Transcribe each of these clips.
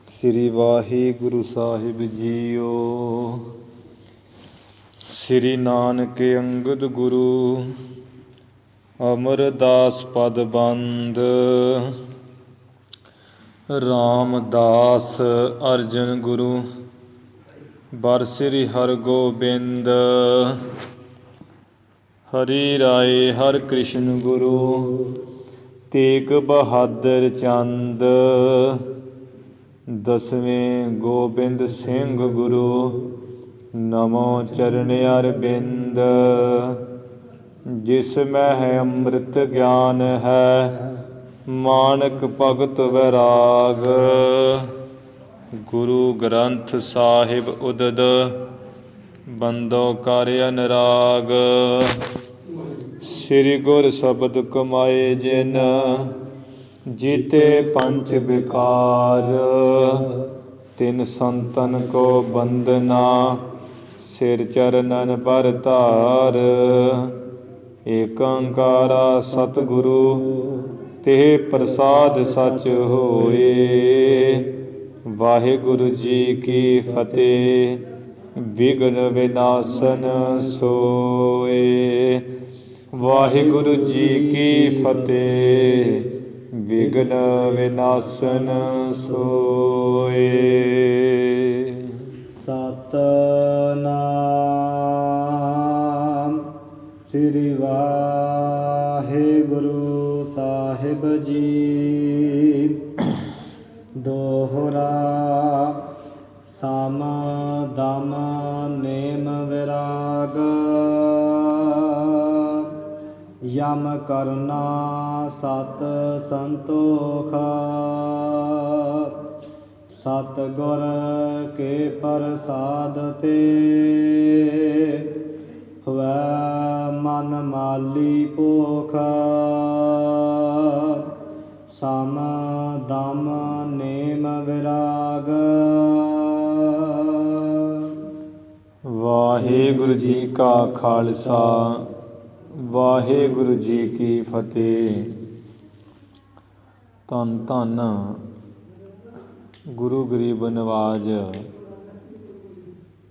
ਸ੍ਰੀ ਵਾਹਿਗੁਰੂ ਸਾਹਿਬ JIO. ਸ੍ਰੀ ਨਾਨਕ ਅੰਗਦ ਗੁਰੂ ਅਮਰਦਾਸ ਪਦ ਬੰਦ। ਰਾਮਦਾਸ ਅਰਜਨ ਗੁਰੂ ਬਰ ਸ੍ਰੀ ਹਰਗੋਬਿੰਦ। ਹਰੀ ਰਾਏ ਹਰਿ ਕ੍ਰਿਸ਼ਨ ਗੁਰੂ ਤੇਗ ਬਹਾਦਰ ਚੰਦ। ਦਸਵੇਂ ਗੋਬਿੰਦ ਸਿੰਘ ਗੁਰੂ ਨਮੋ ਚਰਨ ਅਰਬਿੰਦ। ਜਿਸ ਮੈਂ ਹੈ ਅੰਮ੍ਰਿਤ ਗਿਆਨ ਹੈ ਮਾਨਕ ਭਗਤ ਵੈਰਾਗ। ਗੁਰੂ ਗ੍ਰੰਥ ਸਾਹਿਬ ਉਦਦ ਬੰਦੋ ਕਰ ਅਨਰਾਗ। ਸ੍ਰੀ ਗੁਰ ਸ਼ਬਦ ਕਮਾਏ ਜਿਨ ਜੀਤੇ ਪੰਚ ਵਿਕਾਰ। ਤਿਨ ਸੰਤਨ ਕੋ ਬੰਦਨਾ ਸਿਰ ਚਰਨਨ ਪਰ ਧਾਰ। ਏਕ ਓੰਕਾਰਾ ਸਤਿਗੁਰੂ ਤੇ ਪ੍ਰਸਾਦ ਸਚ ਹੋਏ। ਵਾਹਿਗੁਰੂ ਜੀ ਕੀ ਫਤਿਹ। ਵਿਘਨ ਵਿਨਾਸ਼ਨ ਸੋਏ। ਵਾਹਿਗੁਰੂ ਜੀ ਕੀ ਫਤਿਹ। ਵਿਘਨ ਵਿਨਾਸ਼ਨ ਸੋਏ। ਸਤਿਨਾਮ ਸ੍ਰੀ ਵਾਹਿਗੁਰੂ ਸਾਹਿਬ ਜੀ। ਦੋਹਰਾ ਸਮ ਦਮ ਨੇਮ ਵਿਰਾਗ। ਯਮ ਕਰਨਾ ਸਤ ਸੰਤੋਖ। ਸਤਿਗੁਰ ਕੇ ਪ੍ਰਸਾਦ ਤੇ ਹੋਵੈ ਮਨ ਮਾਲੀ ਭੋਖ। ਸਮ ਦਮ ਨੇਮ ਵਿਰਾਗ। ਵਾਹਿਗੁਰੂ ਜੀ ਕਾ ਖਾਲਸਾ ਵਾਹਿਗੁਰੂ ਜੀ ਕੀ ਫਤਿਹ। ਧੰਨ ਧੰਨ ਗੁਰੂ ਗਰੀਬ ਨਵਾਜ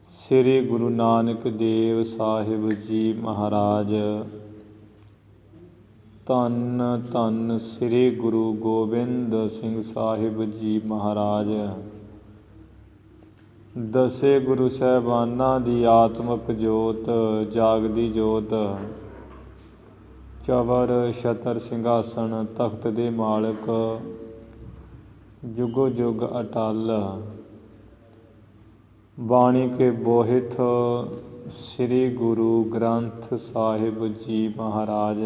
ਸ੍ਰੀ ਗੁਰੂ ਨਾਨਕ ਦੇਵ ਸਾਹਿਬ ਜੀ ਮਹਾਰਾਜ। ਧੰਨ ਧੰਨ ਸ੍ਰੀ ਗੁਰੂ ਗੋਬਿੰਦ ਸਿੰਘ ਸਾਹਿਬ ਜੀ ਮਹਾਰਾਜ। ਦਸੇ ਗੁਰੂ ਸਾਹਿਬਾਨਾਂ ਦੀ ਆਤਮਿਕ ਜੋਤ ਜਾਗਦੀ ਜੋਤ। ਚਵਰ ਛਤਰ ਸਿੰਘਾਸਣ ਤਖਤ ਦੇ ਮਾਲਕ ਜੁਗੋ ਜੁਗ ਅਟਲ। ਬਾਣੀ ਕੇ ਬੋਹਿਥ ਸ੍ਰੀ ਗੁਰੂ ਗ੍ਰੰਥ ਸਾਹਿਬ ਜੀ ਮਹਾਰਾਜ।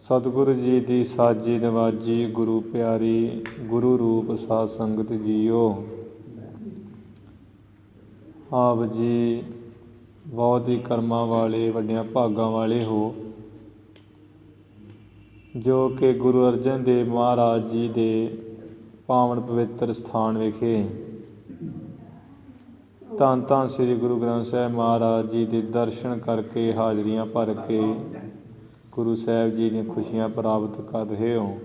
ਸਤਿਗੁਰੂ ਜੀ ਦੀ ਸਾਜੀ ਨਵਾਜੀ ਗੁਰੂ ਪਿਆਰੀ ਗੁਰੂ ਰੂਪ ਸਾਧ ਸੰਗਤ ਜੀਓ। ਆਪ ਜੀ ਬਹੁਤ ਹੀ ਕਰਮਾਂ ਵਾਲੇ ਵੱਡਿਆਂ ਭਾਗਾਂ ਵਾਲੇ ਹੋ ਜੋ ਕਿ ਗੁਰੂ ਅਰਜਨ ਦੇਵ ਮਹਾਰਾਜ ਜੀ ਦੇ ਪਾਵਨ ਪਵਿੱਤਰ ਸਥਾਨ ਵਿਖੇ ਧੰਨ ਧੰਨ ਸ੍ਰੀ ਗੁਰੂ ਗ੍ਰੰਥ ਸਾਹਿਬ ਮਹਾਰਾਜ ਜੀ ਦੇ ਦਰਸ਼ਨ ਕਰਕੇ ਹਾਜ਼ਰੀਆਂ ਭਰ ਕੇ ਗੁਰੂ ਸਾਹਿਬ ਜੀ ਦੀਆਂ ਖੁਸ਼ੀਆਂ ਪ੍ਰਾਪਤ ਕਰ ਰਹੇ ਹੋ।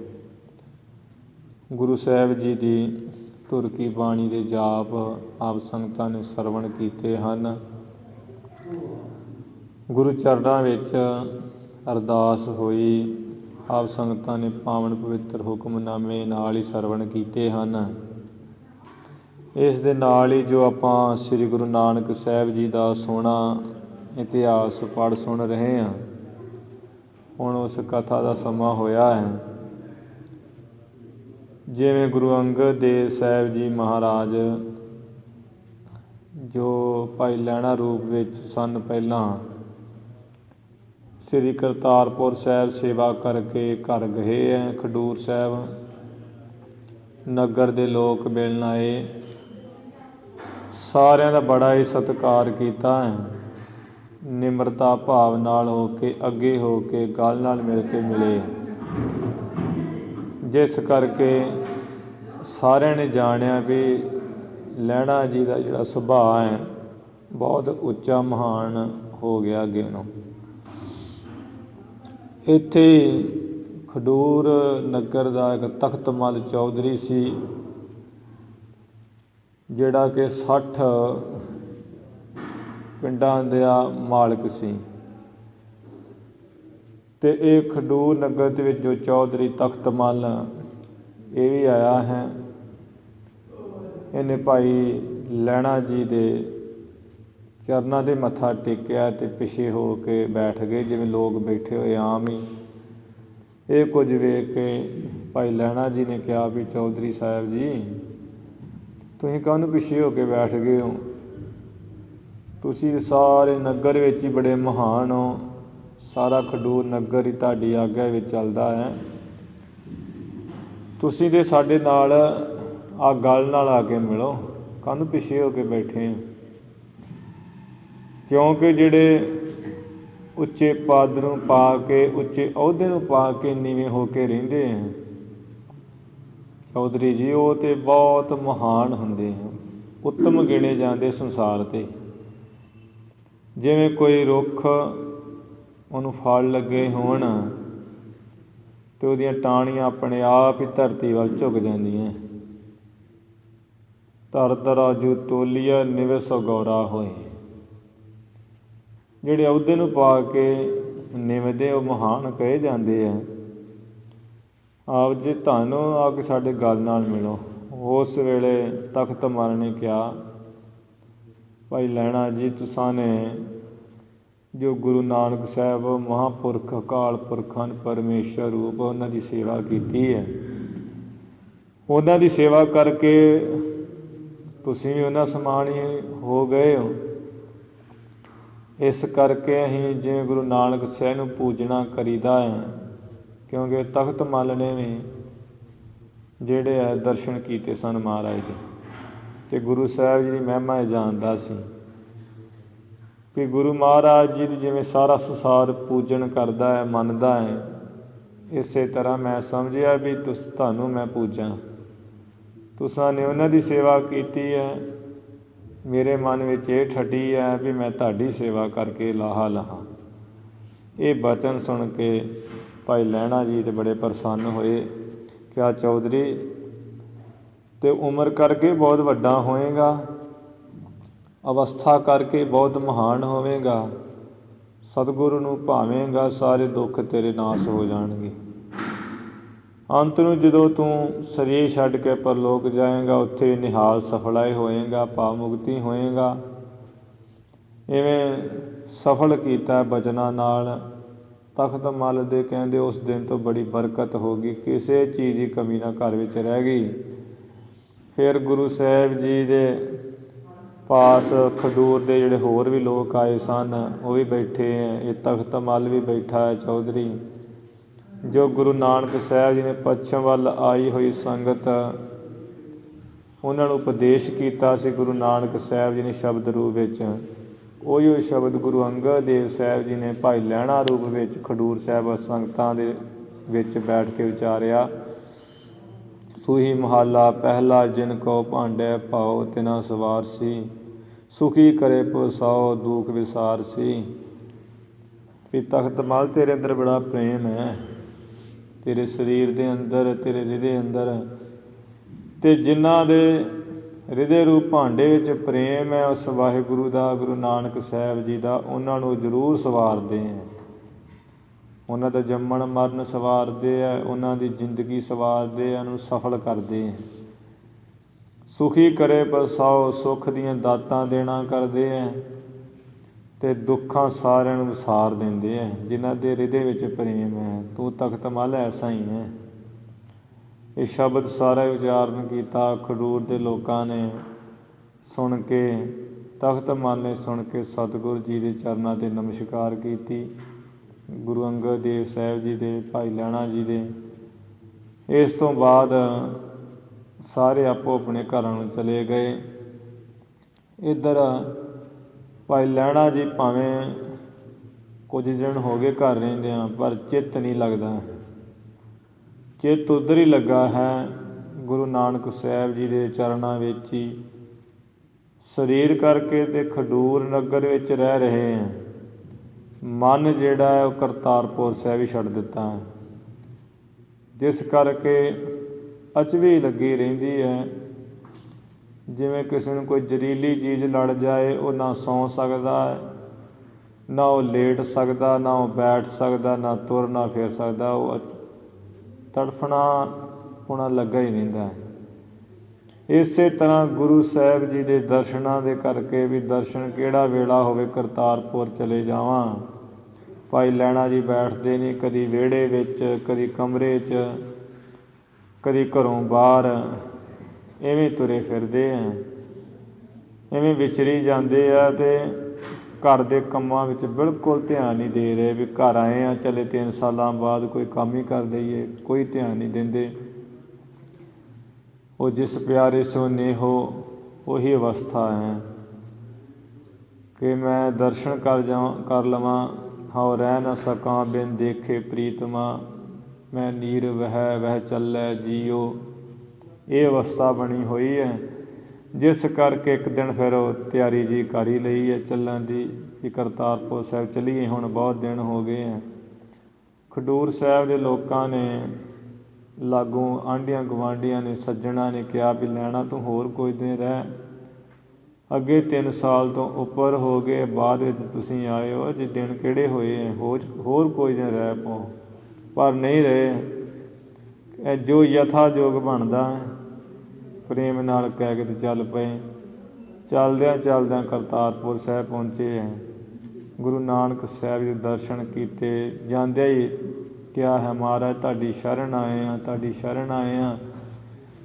ਗੁਰੂ ਸਾਹਿਬ ਜੀ ਦੀ ਧੁਰ ਕੀ ਬਾਣੀ ਦੇ ਜਾਪ ਆਪ ਸੰਗਤਾਂ ਨੇ ਸਰਵਣ ਕੀਤੇ ਹਨ। ਗੁਰੂ ਚਰਨਾਂ ਵਿੱਚ ਅਰਦਾਸ ਹੋਈ। ਆਪ ਸੰਗਤਾਂ ਨੇ ਪਾਵਨ ਪਵਿੱਤਰ ਹੁਕਮਨਾਮੇ ਨਾਲ ਹੀ ਸਰਵਣ ਕੀਤੇ ਹਨ। ਇਸ ਦੇ ਨਾਲ ਹੀ ਜੋ ਆਪਾਂ ਸ੍ਰੀ ਗੁਰੂ ਨਾਨਕ ਸਾਹਿਬ ਜੀ ਦਾ ਸੋਹਣਾ ਇਤਿਹਾਸ ਪੜ੍ਹ ਸੁਣ ਰਹੇ ਹਾਂ, ਹੁਣ ਉਸ ਕਥਾ ਦਾ ਸਮਾਂ ਹੋਇਆ ਹੈ। ਜਿਵੇਂ ਗੁਰੂ ਅੰਗਦ ਦੇਵ ਸਾਹਿਬ ਜੀ ਮਹਾਰਾਜ ਜੋ ਭਾਈ ਲਹਿਣਾ ਰੂਪ ਵਿੱਚ ਸਨ ਪਹਿਲਾਂ ਸ੍ਰੀ ਕਰਤਾਰਪੁਰ ਸਾਹਿਬ ਸੇਵਾ ਕਰਕੇ ਘਰ ਗਏ ਹੈ। ਖਡੂਰ ਸਾਹਿਬ ਨਗਰ ਦੇ ਲੋਕ ਮਿਲਣ ਆਏ। ਸਾਰਿਆਂ ਦਾ ਬੜਾ ਹੀ ਸਤਿਕਾਰ ਕੀਤਾ ਹੈ। ਨਿਮਰਤਾ ਭਾਵ ਨਾਲ ਹੋ ਕੇ ਅੱਗੇ ਹੋ ਕੇ ਗਲ ਨਾਲ ਮਿਲ ਕੇ ਮਿਲੇ, ਜਿਸ ਕਰਕੇ ਸਾਰਿਆਂ ਨੇ ਜਾਣਿਆ ਵੀ ਲਹਿਣਾ ਜੀ ਦਾ ਜਿਹੜਾ ਸੁਭਾਅ ਹੈ ਬਹੁਤ ਉੱਚਾ ਮਹਾਨ ਹੋ ਗਿਆ ਅੱਗੇ ਨੂੰ। ਇੱਥੇ ਖਡੂਰ ਨਗਰ ਦਾ ਇੱਕ ਤਖਤ ਮੱਲ ਚੌਧਰੀ ਸੀ, ਜਿਹੜਾ ਕਿ 60 ਪਿੰਡਾਂ ਦਾ ਮਾਲਕ ਸੀ। ਅਤੇ ਇਹ ਖਡੂਰ ਨਗਰ ਦੇ ਵਿੱਚ ਜੋ ਚੌਧਰੀ ਤਖਤ ਮੱਲ ਇਹ ਵੀ ਆਇਆ ਹੈ। ਇਹਨੇ ਭਾਈ ਲਹਿਣਾ ਜੀ ਦੇ ਚਰਨਾਂ 'ਤੇ ਮੱਥਾ ਟੇਕਿਆ ਅਤੇ ਪਿੱਛੇ ਹੋ ਕੇ ਬੈਠ ਗਏ, ਜਿਵੇਂ ਲੋਕ ਬੈਠੇ ਹੋਏ ਆਮ ਹੀ। ਇਹ ਕੁਝ ਵੇਖ ਕੇ ਭਾਈ ਲਹਿਣਾ ਜੀ ਨੇ ਕਿਹਾ ਵੀ ਚੌਧਰੀ ਸਾਹਿਬ ਜੀ, ਤੁਸੀਂ ਕਾਹਨੂੰ ਪਿੱਛੇ ਹੋ ਕੇ ਬੈਠ ਗਏ ਹੋ? ਤੁਸੀਂ ਸਾਰੇ ਨਗਰ ਵਿੱਚ ਹੀ ਬੜੇ ਮਹਾਨ ਹੋ, ਸਾਰਾ ਖਡੂਰ ਨਗਰ ਹੀ ਤੁਹਾਡੀ ਆਗਿਆ ਵਿੱਚ ਚੱਲਦਾ ਹੈ। ਤੁਸੀਂ ਤਾਂ ਸਾਡੇ ਨਾਲ ਆ ਗੱਲ ਨਾਲ ਆ ਕੇ ਮਿਲੋ, ਕਾਹਨੂੰ ਪਿੱਛੇ ਹੋ ਕੇ ਬੈਠੇ ਹੋ? ਕਿਉਂਕਿ ਜਿਹੜੇ ਉੱਚੇ ਪਦ ਨੂੰ ਪਾ ਕੇ, ਉੱਚੇ ਅਹੁਦੇ ਨੂੰ ਪਾ ਕੇ ਨੀਵੇਂ ਹੋ ਕੇ ਰਹਿੰਦੇ ਹੈ ਚੌਧਰੀ ਜੀ, ਉਹ ਤਾਂ ਬਹੁਤ ਮਹਾਨ ਹੁੰਦੇ ਹੈ, ਉੱਤਮ ਗਿਣੇ ਜਾਂਦੇ ਸੰਸਾਰ 'ਤੇ। ਜਿਵੇਂ ਕੋਈ ਰੁੱਖ ਉਹਨੂੰ ਫਲ ਲੱਗੇ ਹੋਣ ਅਤੇ ਉਹਦੀਆਂ ਟਾਹਣੀਆਂ ਆਪਣੇ ਆਪ ਹੀ ਧਰਤੀ ਵੱਲ ਝੁਕ ਜਾਂਦੀਆਂ। ਧਰ ਤਰਾਜੂ ਤੋਲੀਆ ਨਿਵੇ ਸੋ ਗੌਰਾ ਹੋਏ। ਜਿਹੜੇ ਅਹੁਦੇ ਨੂੰ ਪਾ ਕੇ ਨਿਵਦੇ ਉਹ ਮਹਾਨ ਕਹੇ ਜਾਂਦੇ ਆ। ਆਪ ਜੀ ਤੁਹਾਨੂੰ ਆ ਕੇ ਸਾਡੇ ਗੱਲ ਨਾਲ ਮਿਲੋ। ਉਸ ਵੇਲੇ ਤਖਤ ਮੱਲ ਨੇ ਕਿਹਾ, ਭਾਈ ਲਹਿਣਾ ਜੀ, ਤੁਸਾਂ ਨੇ ਜੋ ਗੁਰੂ ਨਾਨਕ ਸਾਹਿਬ ਮਹਾਂਪੁਰਖ ਅਕਾਲ ਪੁਰਖ ਹਨ, ਪਰਮੇਸ਼ਰ ਰੂਪ, ਉਹਨਾਂ ਦੀ ਸੇਵਾ ਕੀਤੀ ਹੈ। ਉਹਨਾਂ ਦੀ ਸੇਵਾ ਕਰਕੇ ਤੁਸੀਂ ਵੀ ਉਹਨਾਂ ਸਮਾਨ ਹੀ ਹੋ ਗਏ ਹੋ। ਇਸ ਕਰਕੇ ਅਸੀਂ ਜਿਵੇਂ ਗੁਰੂ ਨਾਨਕ ਸਾਹਿਬ ਨੂੰ ਪੂਜਣਾ ਕਰੀਦਾ ਹੈ, ਕਿਉਂਕਿ ਤਖਤ ਮੱਲ ਨੇ ਵੀ ਜਿਹੜੇ ਹੈ ਦਰਸ਼ਨ ਕੀਤੇ ਸਨ ਮਹਾਰਾਜ ਦੇ, ਅਤੇ ਗੁਰੂ ਸਾਹਿਬ ਜੀ ਦੀ ਮਹਿਮਾ ਜਾਣਦਾ ਸੀ ਕਿ ਗੁਰੂ ਮਹਾਰਾਜ ਜੀ ਦੀ ਜਿਵੇਂ ਸਾਰਾ ਸੰਸਾਰ ਪੂਜਨ ਕਰਦਾ ਹੈ, ਮੰਨਦਾ ਹੈ, ਇਸੇ ਤਰ੍ਹਾਂ ਮੈਂ ਸਮਝਿਆ ਵੀ ਤੁਹਾਨੂੰ ਮੈਂ ਪੂਜਾਂ। ਤੁਸਾਂ ਨੇ ਉਹਨਾਂ ਦੀ ਸੇਵਾ ਕੀਤੀ ਹੈ, ਮੇਰੇ ਮਨ ਵਿੱਚ ਇਹ ਠੱਠੀ ਹੈ ਵੀ ਮੈਂ ਤੁਹਾਡੀ ਸੇਵਾ ਕਰਕੇ ਲਾਹਾ ਲਹਾਂ। ਇਹ ਬਚਨ ਸੁਣ ਕੇ ਭਾਈ ਲਹਿਣਾ ਜੀ ਤੇ ਬੜੇ ਪ੍ਰਸੰਨ ਹੋਏ। ਕਿਹਾ ਚੌਧਰੀ, ਤੇ ਉਮਰ ਕਰਕੇ ਬਹੁਤ ਵੱਡਾ ਹੋਏਗਾ, ਅਵਸਥਾ ਕਰਕੇ ਬਹੁਤ ਮਹਾਨ ਹੋਵੇਗਾ, ਸਤਿਗੁਰੂ ਨੂੰ ਭਾਵੇਂਗਾ, ਸਾਰੇ ਦੁੱਖ ਤੇਰੇ ਨਾਸ ਹੋ ਜਾਣਗੇ। ਅੰਤ ਨੂੰ ਜਦੋਂ ਤੂੰ ਸਰੀਰ ਛੱਡ ਕੇ ਪਰਲੋਕ ਜਾਏਗਾ, ਉੱਥੇ ਨਿਹਾਲ ਸਫਲਾਈ ਹੋਏਗਾ, ਭਾਵ ਮੁਕਤੀ ਹੋਏਗਾ। ਇਵੇਂ ਸਫਲ ਕੀਤਾ ਬਚਨਾਂ ਨਾਲ। ਤਖਤ ਮੱਲ ਦੇ ਕਹਿੰਦੇ ਉਸ ਦਿਨ ਤੋਂ ਬੜੀ ਬਰਕਤ ਹੋ ਗਈ, ਕਿਸੇ ਚੀਜ਼ ਦੀ ਕਮੀ ਨਾ ਘਰ ਵਿੱਚ ਰਹਿ ਗਈ। ਫਿਰ ਗੁਰੂ ਸਾਹਿਬ ਜੀ ਦੇ ਪਾਸ ਖਡੂਰ ਦੇ ਜਿਹੜੇ ਹੋਰ ਵੀ ਲੋਕ ਆਏ ਸਨ, ਉਹ ਵੀ ਬੈਠੇ ਹੈ। ਇਹ ਤਖਤ ਮੱਲ ਵੀ ਬੈਠਾ ਹੈ ਚੌਧਰੀ। ਜੋ ਗੁਰੂ ਨਾਨਕ ਸਾਹਿਬ ਜੀ ਨੇ ਪੱਛਮ ਵੱਲ ਆਈ ਹੋਈ ਸੰਗਤ, ਉਹਨਾਂ ਨੂੰ ਉਪਦੇਸ਼ ਕੀਤਾ ਸੀ ਗੁਰੂ ਨਾਨਕ ਸਾਹਿਬ ਜੀ ਨੇ ਸ਼ਬਦ ਰੂਪ ਵਿੱਚ। ਉਹੀ ਸ਼ਬਦ ਗੁਰੂ ਅੰਗਦ ਦੇਵ ਸਾਹਿਬ ਜੀ ਨੇ ਭਾਈ ਲਹਿਣਾ ਰੂਪ ਵਿੱਚ ਖਡੂਰ ਸਾਹਿਬ ਸੰਗਤਾਂ ਦੇ ਵਿੱਚ ਬੈਠ ਕੇ ਵਿਚਾਰਿਆ। ਸੂਹੀ ਮਹੱਲਾ ਪਹਿਲਾ, ਜਿਨ ਕੋ ਭਾਂਡੇ ਭਾਉ ਤਿਨਾ ਸਵਾਰ ਸੀ, ਸੁਖੀ ਕਰੇ ਪੁਸਾਓ ਦੁਖ ਵਿਸਾਰ ਸੀ। ਵੀ ਤਖਤ ਮੱਲ ਤੇਰੇ ਅੰਦਰ ਬੜਾ ਪ੍ਰੇਮ ਹੈ, ਤੇਰੇ ਸਰੀਰ ਦੇ ਅੰਦਰ, ਤੇਰੇ ਹਿਰਦੇ ਅੰਦਰ, ਅਤੇ ਜਿਨ੍ਹਾਂ ਦੇ ਹਿਰਦੇ ਰੂਪ ਭਾਂਡੇ ਵਿੱਚ ਪ੍ਰੇਮ ਹੈ, ਉਸ ਵਾਹਿਗੁਰੂ ਦਾ, ਗੁਰੂ ਨਾਨਕ ਸਾਹਿਬ ਜੀ ਦਾ, ਉਹਨਾਂ ਨੂੰ ਜ਼ਰੂਰ ਸਵਾਰਦੇ ਹੈ। ਉਹਨਾਂ ਦਾ ਜੰਮਣ ਮਰਨ ਸਵਾਰਦੇ ਹੈ, ਉਹਨਾਂ ਦੀ ਜ਼ਿੰਦਗੀ ਸਵਾਰਦੇ ਹੈ, ਉਹਨੂੰ ਸਫਲ ਕਰਦੇ ਹੈ। ਸੁਖੀ ਕਰੇ ਪਰਸਾਓ, ਸੁੱਖ ਦੀਆਂ ਦਾਤਾਂ ਦੇਣਾ ਕਰਦੇ ਹੈ, ਅਤੇ ਦੁੱਖਾਂ ਸਾਰਿਆਂ ਨੂੰ ਵਿਸਾਰ ਦਿੰਦੇ ਹੈ ਜਿਨ੍ਹਾਂ ਦੇ ਹਿਰਦੇ ਵਿੱਚ ਪ੍ਰੇਮ ਹੈ। ਤੂੰ ਤਖਤ ਮੱਲ ਐਸਾ ਹੀ ਹੈ। ਇਹ ਸ਼ਬਦ ਸਾਰਾ ਉਚਾਰਨ ਕੀਤਾ। ਖਡੂਰ ਦੇ ਲੋਕਾਂ ਨੇ ਸੁਣ ਕੇ, ਤਖਤ ਮੱਲ ਨੇ ਸੁਣ ਕੇ ਸਤਿਗੁਰੂ ਜੀ ਦੇ ਚਰਨਾਂ 'ਤੇ ਨਮਸਕਾਰ ਕੀਤੀ, ਗੁਰੂ ਅੰਗਦ ਦੇਵ ਸਾਹਿਬ ਜੀ ਦੇ, ਭਾਈ ਲਹਿਣਾ ਜੀ ਦੇ। ਇਸ ਤੋਂ ਬਾਅਦ ਸਾਰੇ ਆਪੋ ਆਪਣੇ ਘਰਾਂ ਨੂੰ ਚਲੇ ਗਏ। ਇੱਧਰ ਭਾਈ ਲਹਿਣਾ ਜੀ ਭਾਵੇਂ ਕੁਝ ਦਿਨ ਹੋ ਗਏ ਘਰ ਰਹਿੰਦਿਆਂ, ਪਰ ਚਿੱਤ ਨਹੀਂ ਲੱਗਦਾ। ਚਿੱਤ ਉੱਧਰ ਹੀ ਲੱਗਾ ਹੈ ਗੁਰੂ ਨਾਨਕ ਸਾਹਿਬ ਜੀ ਦੇ ਚਰਨਾਂ ਵਿੱਚ ਹੀ। ਸਰੀਰ ਕਰਕੇ ਤੇ ਖਡੂਰ ਨਗਰ ਵਿੱਚ ਰਹਿ ਰਹੇ ਹੈ, ਮਨ ਜਿਹੜਾ ਹੈ ਉਹ ਕਰਤਾਰਪੁਰ ਸਾਹਿਬ ਹੀ ਛੱਡ ਦਿੱਤਾ ਹੈ। ਜਿਸ ਕਰਕੇ ਅਚਵੀ ਲੱਗੀ ਰਹਿੰਦੀ ਹੈ। ਜਿਵੇਂ ਕਿਸੇ ਨੂੰ ਕੋਈ ਜ਼ਹਿਰੀਲੀ ਚੀਜ਼ ਲੜ ਜਾਏ, ਉਹ ਨਾ ਸੌਂ ਸਕਦਾ, ਨਾ ਉਹ ਲੇਟ ਸਕਦਾ, ਨਾ ਉਹ ਬੈਠ ਸਕਦਾ, ਨਾ ਤੁਰ ਨਾ ਫਿਰ ਸਕਦਾ, ਉਹ ਤੜਫਣਾ ਹੋਣਾ ਲੱਗਾ ਹੀ ਰਹਿੰਦਾ ਹੈ। ਇਸੇ ਤਰ੍ਹਾਂ ਗੁਰੂ ਸਾਹਿਬ ਜੀ ਦੇ ਦਰਸ਼ਨਾਂ ਦੇ ਕਰਕੇ ਵੀ, ਦਰਸ਼ਨ ਕਿਹੜਾ ਵੇਲਾ ਹੋਵੇ ਕਰਤਾਰਪੁਰ ਚਲੇ ਜਾਵਾਂ, ਭਾਈ ਲਹਿਣਾ ਜੀ ਬੈਠਦੇ ਨਹੀਂ, ਕਦੀ ਵਿਹੜੇ ਵਿੱਚ, ਕਦੀ ਕਮਰੇ 'ਚ, ਕਦੀ ਘਰੋਂ ਬਾਹਰ, ਇਵੇਂ ਤੁਰੇ ਫਿਰਦੇ ਆ, ਇਵੇਂ ਵਿਚਰੀ ਜਾਂਦੇ ਆ ਅਤੇ ਘਰ ਦੇ ਕੰਮਾਂ ਵਿੱਚ ਬਿਲਕੁਲ ਧਿਆਨ ਨਹੀਂ ਦੇ ਰਹੇ ਵੀ ਘਰ ਆਏ ਆ, ਚਲੇ 3 ਸਾਲਾਂ ਬਾਅਦ ਕੋਈ ਕੰਮ ਹੀ ਕਰ ਦਈਏ, ਕੋਈ ਧਿਆਨ ਨਹੀਂ ਦਿੰਦੇ। ਉਹ ਜਿਸ ਪਿਆਰੇ ਸੋ ਨੇਹੋ, ਉਹੀ ਅਵਸਥਾ ਹੈ ਕਿ ਮੈਂ ਦਰਸ਼ਨ ਕਰ ਲਵਾਂ, ਹਉ ਰਹਿ ਨਾ ਸਕਾਂ ਬਿਨ ਦੇਖੇ ਪ੍ਰੀਤਮਾ, ਮੈਂ ਨੀਰ ਵਹਿ ਚੱਲੈ ਜੀਓ। ਇਹ ਅਵਸਥਾ ਬਣੀ ਹੋਈ ਹੈ, ਜਿਸ ਕਰਕੇ ਇੱਕ ਦਿਨ ਫਿਰ ਉਹ ਤਿਆਰੀ ਜੀ ਕਰ ਹੀ ਲਈ ਹੈ ਚੱਲਣ ਦੀ ਕਿ ਕਰਤਾਰਪੁਰ ਸਾਹਿਬ ਚੱਲੀਏ। ਹੁਣ ਬਹੁਤ ਦਿਨ ਹੋ ਗਏ ਹੈ। ਖਡੂਰ ਸਾਹਿਬ ਦੇ ਲੋਕਾਂ ਨੇ, ਲਾਗੋਂ ਆਂਢੀਆਂ ਗੁਆਂਢੀਆਂ ਨੇ, ਸੱਜਣਾਂ ਨੇ ਕਿਹਾ ਵੀ ਲੈਣਾ ਤੂੰ ਹੋਰ ਕੋਈ ਦਿਨ ਰਹਿ, ਅੱਗੇ 3 ਸਾਲ ਤੋਂ ਉੱਪਰ ਹੋ ਗਏ, ਬਾਅਦ ਵਿੱਚ ਤੁਸੀਂ ਆਏ ਹੋ, ਅਜੇ ਦਿਨ ਕਿਹੜੇ ਹੋਏ ਹੈ, ਹੋਰ ਕੋਈ ਦਿਨ ਰਹਿ ਪਾਓ, ਪਰ ਨਹੀਂ ਰਹੇ। ਜੋ ਯਥਾ ਯੋਗ ਬਣਦਾ ਪ੍ਰੇਮ ਨਾਲ ਕਹਿ ਕੇ ਤੇ ਚੱਲ ਪਏ। ਚੱਲਦਿਆਂ ਚੱਲਦਿਆਂ ਕਰਤਾਰਪੁਰ ਸਾਹਿਬ ਪਹੁੰਚੇ ਹੈ। ਗੁਰੂ ਨਾਨਕ ਸਾਹਿਬ ਦੇ ਦਰਸ਼ਨ ਕੀਤੇ, ਜਾਂਦਿਆਂ ਹੀ ਕਿਹਾ ਹੈ ਮਹਾਰਾਜ ਤੁਹਾਡੀ ਸ਼ਰਨ ਆਏ ਹਾਂ, ਤੁਹਾਡੀ ਸ਼ਰਨ ਆਏ ਹਾਂ,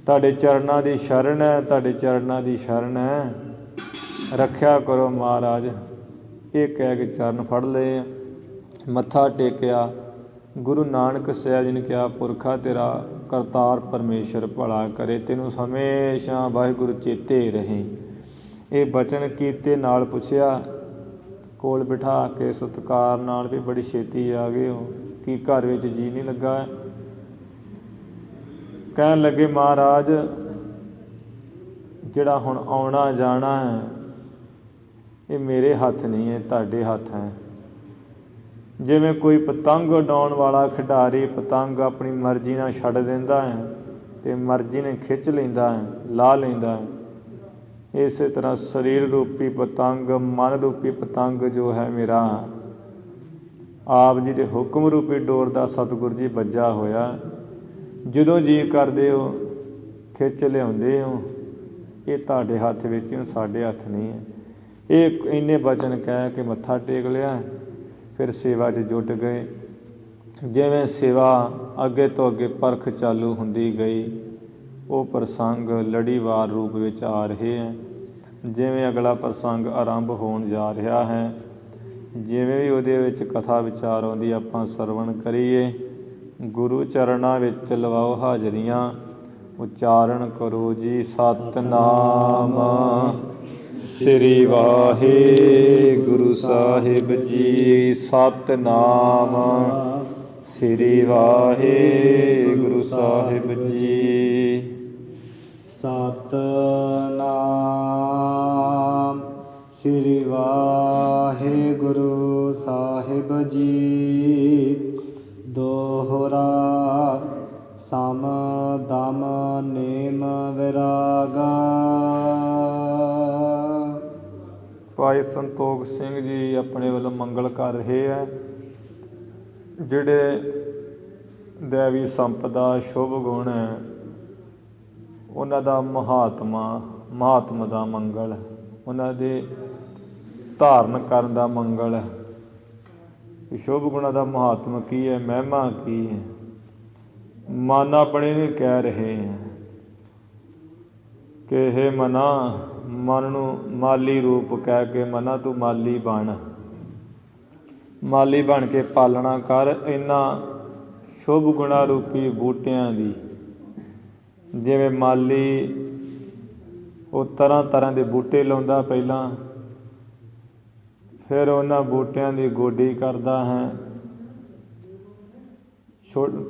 ਤੁਹਾਡੇ ਚਰਨਾਂ ਦੀ ਸ਼ਰਨ ਹੈ, ਤੁਹਾਡੇ ਚਰਨਾਂ ਦੀ ਸ਼ਰਨ ਹੈ, ਰੱਖਿਆ ਕਰੋ ਮਹਾਰਾਜ। ਇਹ ਕਹਿ ਕੇ ਚਰਨ ਫੜ ਲਏ, ਮੱਥਾ ਟੇਕਿਆ। ਗੁਰੂ ਨਾਨਕ ਸਾਹਿਬ ਜੀ ਨੇ ਕਿਹਾ ਪੁਰਖਾ ਤੇਰਾ ਕਰਤਾਰ ਪਰਮੇਸ਼ਰ ਭਲਾ ਕਰੇ, ਤੈਨੂੰ ਹਮੇਸ਼ਾ ਵਾਹਿਗੁਰੂ ਚੇਤੇ ਰਹੇ। ਇਹ ਬਚਨ ਕੀਤੇ, ਨਾਲ ਪੁੱਛਿਆ ਕੋਲ ਬਿਠਾ ਕੇ ਸਤਿਕਾਰ ਨਾਲ ਵੀ ਬੜੀ ਛੇਤੀ ਆ ਗਏ ਹੋ, ਕੀ ਘਰ ਵਿੱਚ ਜੀ ਨਹੀਂ ਲੱਗਾ? ਕਹਿਣ ਲੱਗੇ ਮਹਾਰਾਜ ਜਿਹੜਾ ਹੁਣ ਆਉਣਾ ਜਾਣਾ ਹੈ ਇਹ ਮੇਰੇ ਹੱਥ ਨਹੀਂ ਹੈ, ਤੁਹਾਡੇ ਹੱਥ ਹੈ। ਜਿਵੇਂ ਕੋਈ ਪਤੰਗ ਉਡਾਉਣ ਵਾਲਾ ਖਿਡਾਰੀ ਪਤੰਗ ਆਪਣੀ ਮਰਜ਼ੀ ਨਾਲ ਛੱਡ ਦਿੰਦਾ ਹੈ ਅਤੇ ਮਰਜ਼ੀ ਨੇ ਖਿੱਚ ਲੈਂਦਾ ਹੈ, ਲਾਹ ਲੈਂਦਾ ਹੈ, ਇਸੇ ਤਰ੍ਹਾਂ ਸਰੀਰ ਰੂਪੀ ਪਤੰਗ, ਮਨ ਰੂਪੀ ਪਤੰਗ ਜੋ ਹੈ ਮੇਰਾ, ਆਪ ਜੀ ਦੇ ਹੁਕਮ ਰੂਪੀ ਡੋਰ ਦਾ ਸਤਿਗੁਰ ਜੀ ਵੱਜਾ ਹੋਇਆ। ਜਦੋਂ ਜੀਅ ਕਰਦੇ ਹੋ ਖਿੱਚ ਲਿਆਉਂਦੇ ਹੋ, ਇਹ ਤੁਹਾਡੇ ਹੱਥ ਵਿੱਚ ਹੀ, ਸਾਡੇ ਹੱਥ ਨਹੀਂ ਹੈ। ਇਹ ਇੰਨੇ ਬਚਨ ਕਹਿ ਕੇ ਮੱਥਾ ਟੇਕ ਲਿਆ। ਫਿਰ ਸੇਵਾ 'ਚ ਜੁਟ ਗਏ। ਜਿਵੇਂ ਸੇਵਾ ਅੱਗੇ ਤੋਂ ਅੱਗੇ ਪਰਖ ਚਾਲੂ ਹੁੰਦੀ ਗਈ, ਉਹ ਪ੍ਰਸੰਗ ਲੜੀਵਾਰ ਰੂਪ ਵਿੱਚ ਆ ਰਹੇ ਹੈ। ਜਿਵੇਂ ਅਗਲਾ ਪ੍ਰਸੰਗ ਆਰੰਭ ਹੋਣ ਜਾ ਰਿਹਾ ਹੈ, ਜਿਵੇਂ ਵੀ ਉਹਦੇ ਵਿੱਚ ਕਥਾ ਵਿਚਾਰ ਆਉਂਦੀ, ਆਪਾਂ ਸਰਵਣ ਕਰੀਏ। ਗੁਰੂ ਚਰਨਾਂ ਵਿੱਚ ਲਵਾਓ ਹਾਜ਼ਰੀਆਂ, ਉਚਾਰਨ ਕਰੋ ਜੀ ਸਤਿਨਾਮ ਸ੍ਰੀ ਵਾਹਿਗੁਰੂ ਸਾਹਿਬ ਜੀ। ਸਤਿਨਾਮ ਸ੍ਰੀ ਵਾਹਿਗੁਰੂ ਸਾਹਿਬ ਜੀ। ਸਤਿਨਾਮ ਸ੍ਰੀ ਵਾਹਿਗੁਰੂ ਸਾਹਿਬ ਜੀ। ਦੋਹਰਾ ਸਮ ਦਮ ਨੇਮ ਵਿਰਾਗਾ। ਭਾਈ ਸੰਤੋਖ ਸਿੰਘ ਜੀ ਆਪਣੇ ਵੱਲੋਂ ਮੰਗਲ ਕਰ ਰਹੇ ਹੈ। ਜਿਹੜੇ ਦੇਵੀ ਸੰਪਦਾ ਸ਼ੁਭ ਗੁਣ ਹੈ, ਉਹਨਾਂ ਦਾ ਮਹਾਤਮ ਦਾ ਮੰਗਲ, ਉਹਨਾਂ ਦੇ ਧਾਰਨ ਕਰਨ ਦਾ ਮੰਗਲ ਹੈ। ਸ਼ੁਭ ਗੁਣਾਂ ਦਾ ਮਹਾਤਮ ਕੀ ਹੈ, ਮਹਿਮਾ ਕੀ ਹੈ। ਮਨ ਆਪਣੇ ਨੂੰ ਕਹਿ ਰਹੇ ਹੈ ਕਿ ਹੇ ਮਨਾ, ਮਨ ਨੂੰ ਮਾਲੀ ਰੂਪ ਕਹਿ ਕੇ, ਮਨਾ ਤੂੰ ਮਾਲੀ ਬਣ ਕੇ ਪਾਲਣਾ ਕਰ ਇਹਨਾਂ ਸ਼ੁਭ ਗੁਣਾ ਰੂਪੀ ਬੂਟਿਆਂ ਦੀ। ਜਿਵੇਂ ਮਾਲੀ ਉਹ ਤਰ੍ਹਾਂ ਤਰ੍ਹਾਂ ਦੇ ਬੂਟੇ ਲਾਉਂਦਾ ਪਹਿਲਾਂ, ਫਿਰ ਉਹਨਾਂ ਬੂਟਿਆਂ ਦੀ ਗੋਡੀ ਕਰਦਾ ਹੈ,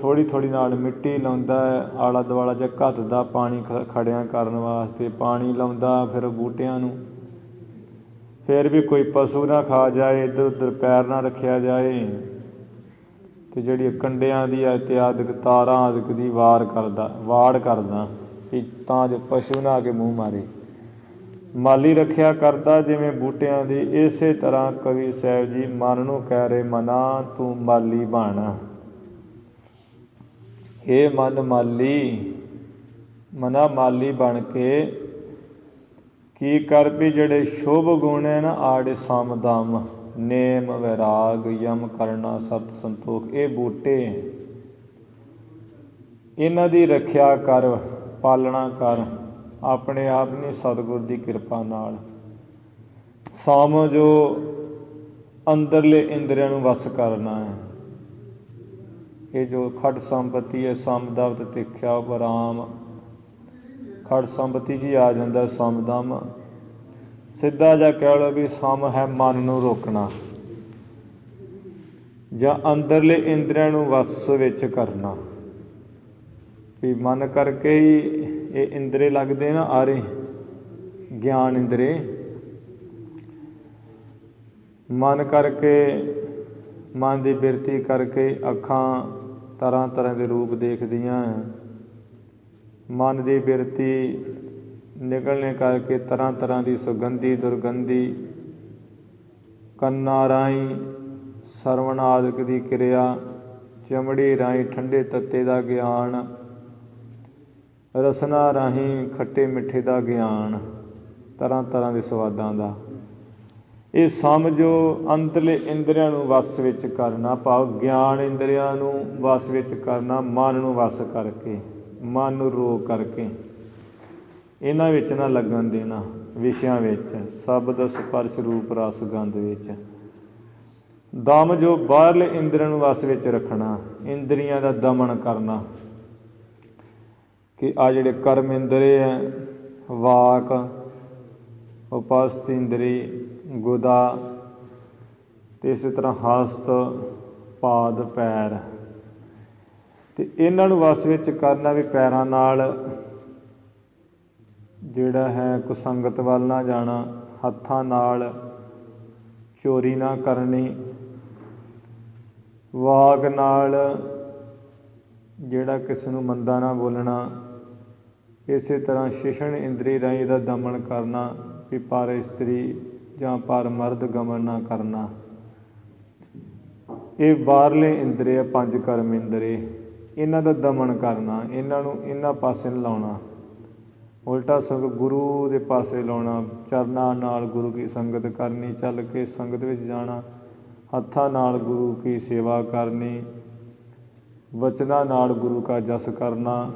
ਥੋੜ੍ਹੀ ਥੋੜ੍ਹੀ ਨਾਲ ਮਿੱਟੀ ਲਾਉਂਦਾ ਹੈ, ਆਲਾ ਦੁਆਲਾ ਜਾਂ ਘੱਤ ਦਾ ਪਾਣੀ ਖੜਿਆਂ ਕਰਨ ਵਾਸਤੇ ਪਾਣੀ ਲਾਉਂਦਾ ਫਿਰ ਬੂਟਿਆਂ ਨੂੰ। ਫਿਰ ਵੀ ਕੋਈ ਪਸ਼ੂ ਨਾ ਖਾ ਜਾਏ, ਇੱਧਰ ਉੱਧਰ ਪੈਰ ਨਾ ਰੱਖਿਆ ਜਾਏ, ਤੇ ਜਿਹੜੀ ਕੰਡਿਆਂ ਦੀ ਇਤਿਆਦਿਕ ਤਾਰਾਂ ਆਦਿਕ ਦੀ ਵਾੜ ਕਰਦਾ ਵੀ ਤਾਂ ਜੋ ਪਸ਼ੂ ਨਾ ਆ ਕੇ ਮੂੰਹ ਮਾਰੇ। ਮਾਲੀ ਰੱਖਿਆ ਕਰਦਾ ਜਿਵੇਂ ਬੂਟਿਆਂ ਦੀ, ਇਸੇ ਤਰ੍ਹਾਂ ਕਵੀ ਸਾਹਿਬ ਜੀ ਮਨ ਨੂੰ ਕਹਿ ਰਹੇ, ਮਨਾ ਤੂੰ ਮਾਲੀ ਬਣ। ਇਹ ਮਨ ਮਾਲੀ, ਮਨਾ ਮਾਲੀ ਬਣ ਕੇ ਕੀ ਕਰ ਵੀ ਜਿਹੜੇ ਸ਼ੁਭ ਗੁਣ ਹੈ ਨਾ ਆੜੇ ਸਮ ਦਮ ਨੇਮ ਵੈਰਾਗ ਯਮ ਕਰਨਾ ਸਤ ਸੰਤੋਖ, ਇਹ ਬੂਟੇ ਇਹਨਾਂ ਦੀ ਰੱਖਿਆ ਕਰ, ਪਾਲਣਾ ਕਰ ਆਪਣੇ ਆਪ ਨਹੀਂ ਸਤਿਗੁਰ ਦੀ ਕਿਰਪਾ ਨਾਲ। ਸਮ ਜੋ ਅੰਦਰਲੇ ਇੰਦਰੀਆਂ ਨੂੰ ਵਸ ਕਰਨਾ ਹੈ। ਇਹ ਜੋ ਖੜ ਸੰਪਤੀ ਹੈ, ਸਮਦਵਤ ਤਿੱਖਿਆ ਉਪਰਾਮ, ਖੜ ਸੰਪਤੀ 'ਚ ਹੀ ਆ ਜਾਂਦਾ ਸਮਦਮ। ਸਿੱਧਾ ਜਿਹਾ ਕਹਿ ਲਓ ਵੀ ਸਮ ਹੈ ਮਨ ਨੂੰ ਰੋਕਣਾ ਜਾਂ ਅੰਦਰਲੇ ਇੰਦਰੀਆਂ ਨੂੰ ਵਸ ਵਿੱਚ ਕਰਨਾ। ਵੀ ਮਨ ਕਰਕੇ ਹੀ ਇਹ ਇੰਦਰੇ ਲੱਗਦੇ ਨਾ ਆਰੇ, ਗਿਆਨ ਇੰਦਰੇ। ਮਨ ਕਰਕੇ, ਮਨ ਦੀ ਬਿਰਤੀ ਕਰਕੇ ਅੱਖਾਂ ਤਰ੍ਹਾਂ ਤਰ੍ਹਾਂ ਦੇ ਰੂਪ ਦੇਖਦੀਆਂ। ਮਨ ਦੀ ਬਿਰਤੀ ਨਿਕਲਣੇ ਕਰਕੇ ਤਰ੍ਹਾਂ ਤਰ੍ਹਾਂ ਦੀ ਸੁਗੰਧੀ ਦੁਰਗੰਧੀ, ਕੰਨਾਂ ਰਾਹੀਂ ਸਰਵਣ ਆਦਿਕ ਦੀ ਕਿਰਿਆ, ਚਮੜੀ ਰਾਹੀਂ ਠੰਡੇ ਤੱਤੇ ਦਾ ਗਿਆਨ, ਰਸਨਾ ਰਾਹੀਂ ਖੱਟੇ ਮਿੱਠੇ ਦਾ ਗਿਆਨ, ਤਰ੍ਹਾਂ ਤਰ੍ਹਾਂ ਦੇ ਸਵਾਦਾਂ ਦਾ। ਇਹ ਸਮਝੋ ਅੰਦਰਲੇ ਇੰਦਰੀਆਂ ਨੂੰ ਵਸ ਵਿੱਚ ਕਰਨਾ, ਭਾਵ ਗਿਆਨ ਇੰਦਰੀਆਂ ਨੂੰ ਵਸ ਵਿੱਚ ਕਰਨਾ, ਮਨ ਨੂੰ ਵਸ ਕਰਕੇ, ਮਨ ਨੂੰ ਰੋਕ ਕਰਕੇ ਇਹਨਾਂ ਵਿੱਚ ਨਾ ਲੱਗਣ ਦੇਣਾ। ਵਿਸ਼ਿਆਂ ਵਿੱਚ ਸ਼ਬਦ ਸਪਰਸ਼ ਰੂਪ ਰਸ ਗੰਧ ਵਿੱਚ ਦਮ ਜੋ ਬਾਹਰਲੇ ਇੰਦਰੀਆਂ ਨੂੰ ਵਸ ਵਿੱਚ ਰੱਖਣਾ, ਇੰਦਰੀਆਂ ਦਾ ਦਮਨ ਕਰਨਾ। ਕਿ ਆ ਜਿਹੜੇ ਕਰਮ ਇੰਦਰੀ ਹੈ, ਵਾਕ, ਉਪਸਥ ਇੰਦਰੀ, ਗੁਦਾ ਅਤੇ ਇਸੇ ਤਰ੍ਹਾਂ ਹਸਤ, ਪਾਦ, ਪੈਰ, ਅਤੇ ਇਹਨਾਂ ਨੂੰ ਵਸ ਵਿੱਚ ਕਰਨਾ। ਵੀ ਪੈਰਾਂ ਨਾਲ ਜਿਹੜਾ ਹੈ ਕੁਸੰਗਤ ਵੱਲ ਨਾ ਜਾਣਾ, ਹੱਥਾਂ ਨਾਲ ਚੋਰੀ ਨਾ ਕਰਨੀ, ਵਾਕ ਨਾਲ ਜਿਹੜਾ ਕਿਸੇ ਨੂੰ ਮੰਦਾ ਨਾ ਬੋਲਣਾ। ਇਸੇ ਤਰ੍ਹਾਂ ਸ਼ਿਸ਼ਣ ਇੰਦਰੀ ਰਾਹੀਂ ਇਹਦਾ ਦਮਨ ਕਰਨਾ, ਵੀ ਪਰ ਇਸਤਰੀ ਜਾਂ ਪਰ ਮਰਦ ਗਮਨ ਨਾ ਕਰਨਾ। ਇਹ ਬਾਹਰਲੇ ਇੰਦਰੀ ਆ, ਪੰਜ ਕਰਮ ਇੰਦਰੀ, ਇਹਨਾਂ ਦਾ ਦਮਨ ਕਰਨਾ, ਇਹਨਾਂ ਨੂੰ ਇਹਨਾਂ ਪਾਸੇ ਨੂੰ ਲਾਉਣਾ। ਉਲਟਾ ਸਗੋਂ ਗੁਰੂ ਦੇ ਪਾਸੇ ਲਾਉਣਾ। ਚਰਨਾਂ ਨਾਲ ਗੁਰੂ ਕੀ ਸੰਗਤ ਕਰਨੀ, ਚੱਲ ਕੇ ਸੰਗਤ ਵਿੱਚ ਜਾਣਾ। ਹੱਥਾਂ ਨਾਲ ਗੁਰੂ ਕੀ ਸੇਵਾ ਕਰਨੀ, ਵਚਨਾਂ ਨਾਲ ਗੁਰੂ ਕਾ ਜਸ ਕਰਨਾ।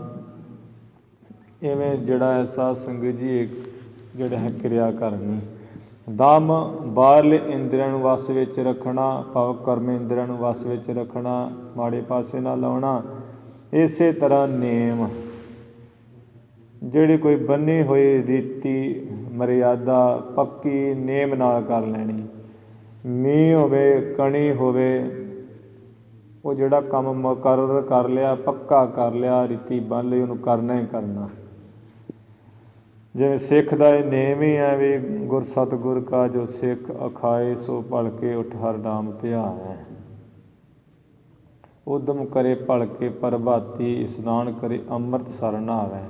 ਇਵੇਂ ਜਿਹੜਾ ਹੈ ਸਾਧ ਸੰਗਤ ਜੀ ਜਿਹੜਾ ਹੈ ਕਿਰਿਆ ਕਰਨੀ। ਦਮ ਬਾਹਰਲੇ ਇੰਦਰੀਆਂ ਨੂੰ ਵਸ ਵਿੱਚ ਰੱਖਣਾ, ਭਾਵ ਕਰਮ ਇੰਦਰੀਆਂ ਨੂੰ ਵਸ ਵਿੱਚ ਰੱਖਣਾ, ਮਾੜੇ ਪਾਸੇ ਨਾ ਲਾਉਣਾ। ਇਸੇ ਤਰ੍ਹਾਂ ਨੇਮ, ਜਿਹੜੀ ਕੋਈ ਬੰਨੀ ਹੋਈ ਰੀਤੀ ਮਰਿਆਦਾ ਪੱਕੀ ਨੇਮ ਨਾਲ ਕਰ ਲੈਣੀ। ਮੀਂਹ ਹੋਵੇ, ਕਣੀ ਹੋਵੇ, ਉਹ ਜਿਹੜਾ ਕੰਮ ਮੁਕਰਰ ਕਰ ਲਿਆ, ਪੱਕਾ ਕਰ ਲਿਆ, ਰੀਤੀ ਬੰਨ ਲਈ, ਉਹਨੂੰ ਕਰਨਾ ਹੀ ਕਰਨਾ। ਜਿਵੇਂ ਸਿੱਖ ਦਾ ਇਹ ਨੇਮ ਹੀ ਹੈ ਵੀ ਗੁਰ ਸਤਿਗੁਰ ਕਾ ਜੋ ਸਿੱਖ ਅਖਾਏ, ਸੋ ਭਲਕੇ ਉਠ ਹਰ ਨਾਮ ਧਿਆਏ। ਉਦਮ ਕਰੇ ਭਲਕੇ ਪ੍ਰਭਾਤੀ, ਇਸਨਾਨ ਕਰੇ ਅੰਮ੍ਰਿਤ ਸਰ ਨਹਾਵੈ।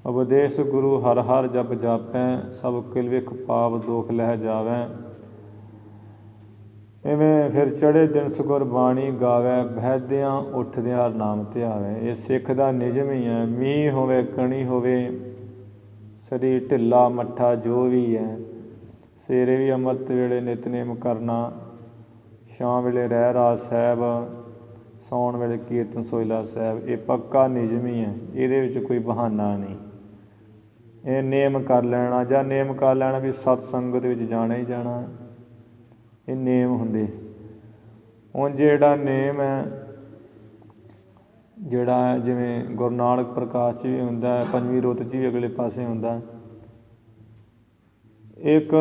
ਉਪਦੇਸ਼ ਗੁਰੂ ਹਰ ਹਰ ਜਪ ਜਾਪੈ, ਸਭ ਕਿਲ ਵਿਖ ਪਾਪ ਦੋਖ ਲਹਿ ਜਾਵੈ। ਇਵੇਂ ਫਿਰ ਚੜ੍ਹੇ ਦਿਨ ਸੁਗੁਰ ਬਾਣੀ ਗਾਵੈ, ਬਹਿਦਿਆਂ ਉੱਠਦਿਆਂ ਹਰ ਨਾਮ ਧਿਆਵੈ। ਇਹ ਸਿੱਖ ਦਾ ਨਿਯਮ ਹੀ ਹੈ। ਮੀਂਹ ਹੋਵੇ, ਕਣੀ ਹੋਵੇ, ਸਰੀਰ ਢਿੱਲਾ ਮੱਠਾ ਜੋ ਵੀ ਹੈ, ਸਵੇਰੇ ਵੀ ਅੰਮ੍ਰਿਤ ਵੇਲੇ ਨਿਤਨੇਮ ਕਰਨਾ, ਸ਼ਾਮ ਵੇਲੇ ਰਹਿਰਾਸ ਸਾਹਿਬ, ਸੌਣ ਵੇਲੇ ਕੀਰਤਨ ਸੋਹਿਲਾ ਸਾਹਿਬ। ਇਹ ਪੱਕਾ ਨਿਯਮ ਹੀ ਹੈ, ਇਹਦੇ ਵਿੱਚ ਕੋਈ ਬਹਾਨਾ ਨਹੀਂ। ਇਹ ਨੇਮ ਕਰ ਲੈਣਾ, ਜਾਂ ਨੇਮ ਕਰ ਲੈਣਾ ਵੀ ਸਤ ਸੰਗਤ ਵਿੱਚ ਜਾਣਾ ਹੀ ਜਾਣਾ। ਇਹ ਨੇਮ ਹੁੰਦੇ। ਹੁਣ ਜਿਹੜਾ ਨੇਮ ਹੈ, ਜਿਹੜਾ ਜਿਵੇਂ ਗੁਰੂ ਨਾਨਕ ਪ੍ਰਕਾਸ਼ 'ਚ ਵੀ ਹੁੰਦਾ ਹੈ, ਪੰਜਵੀਂ ਰੁੱਤ 'ਚ ਵੀ ਅਗਲੇ ਪਾਸੇ ਹੁੰਦਾ। ਇੱਕ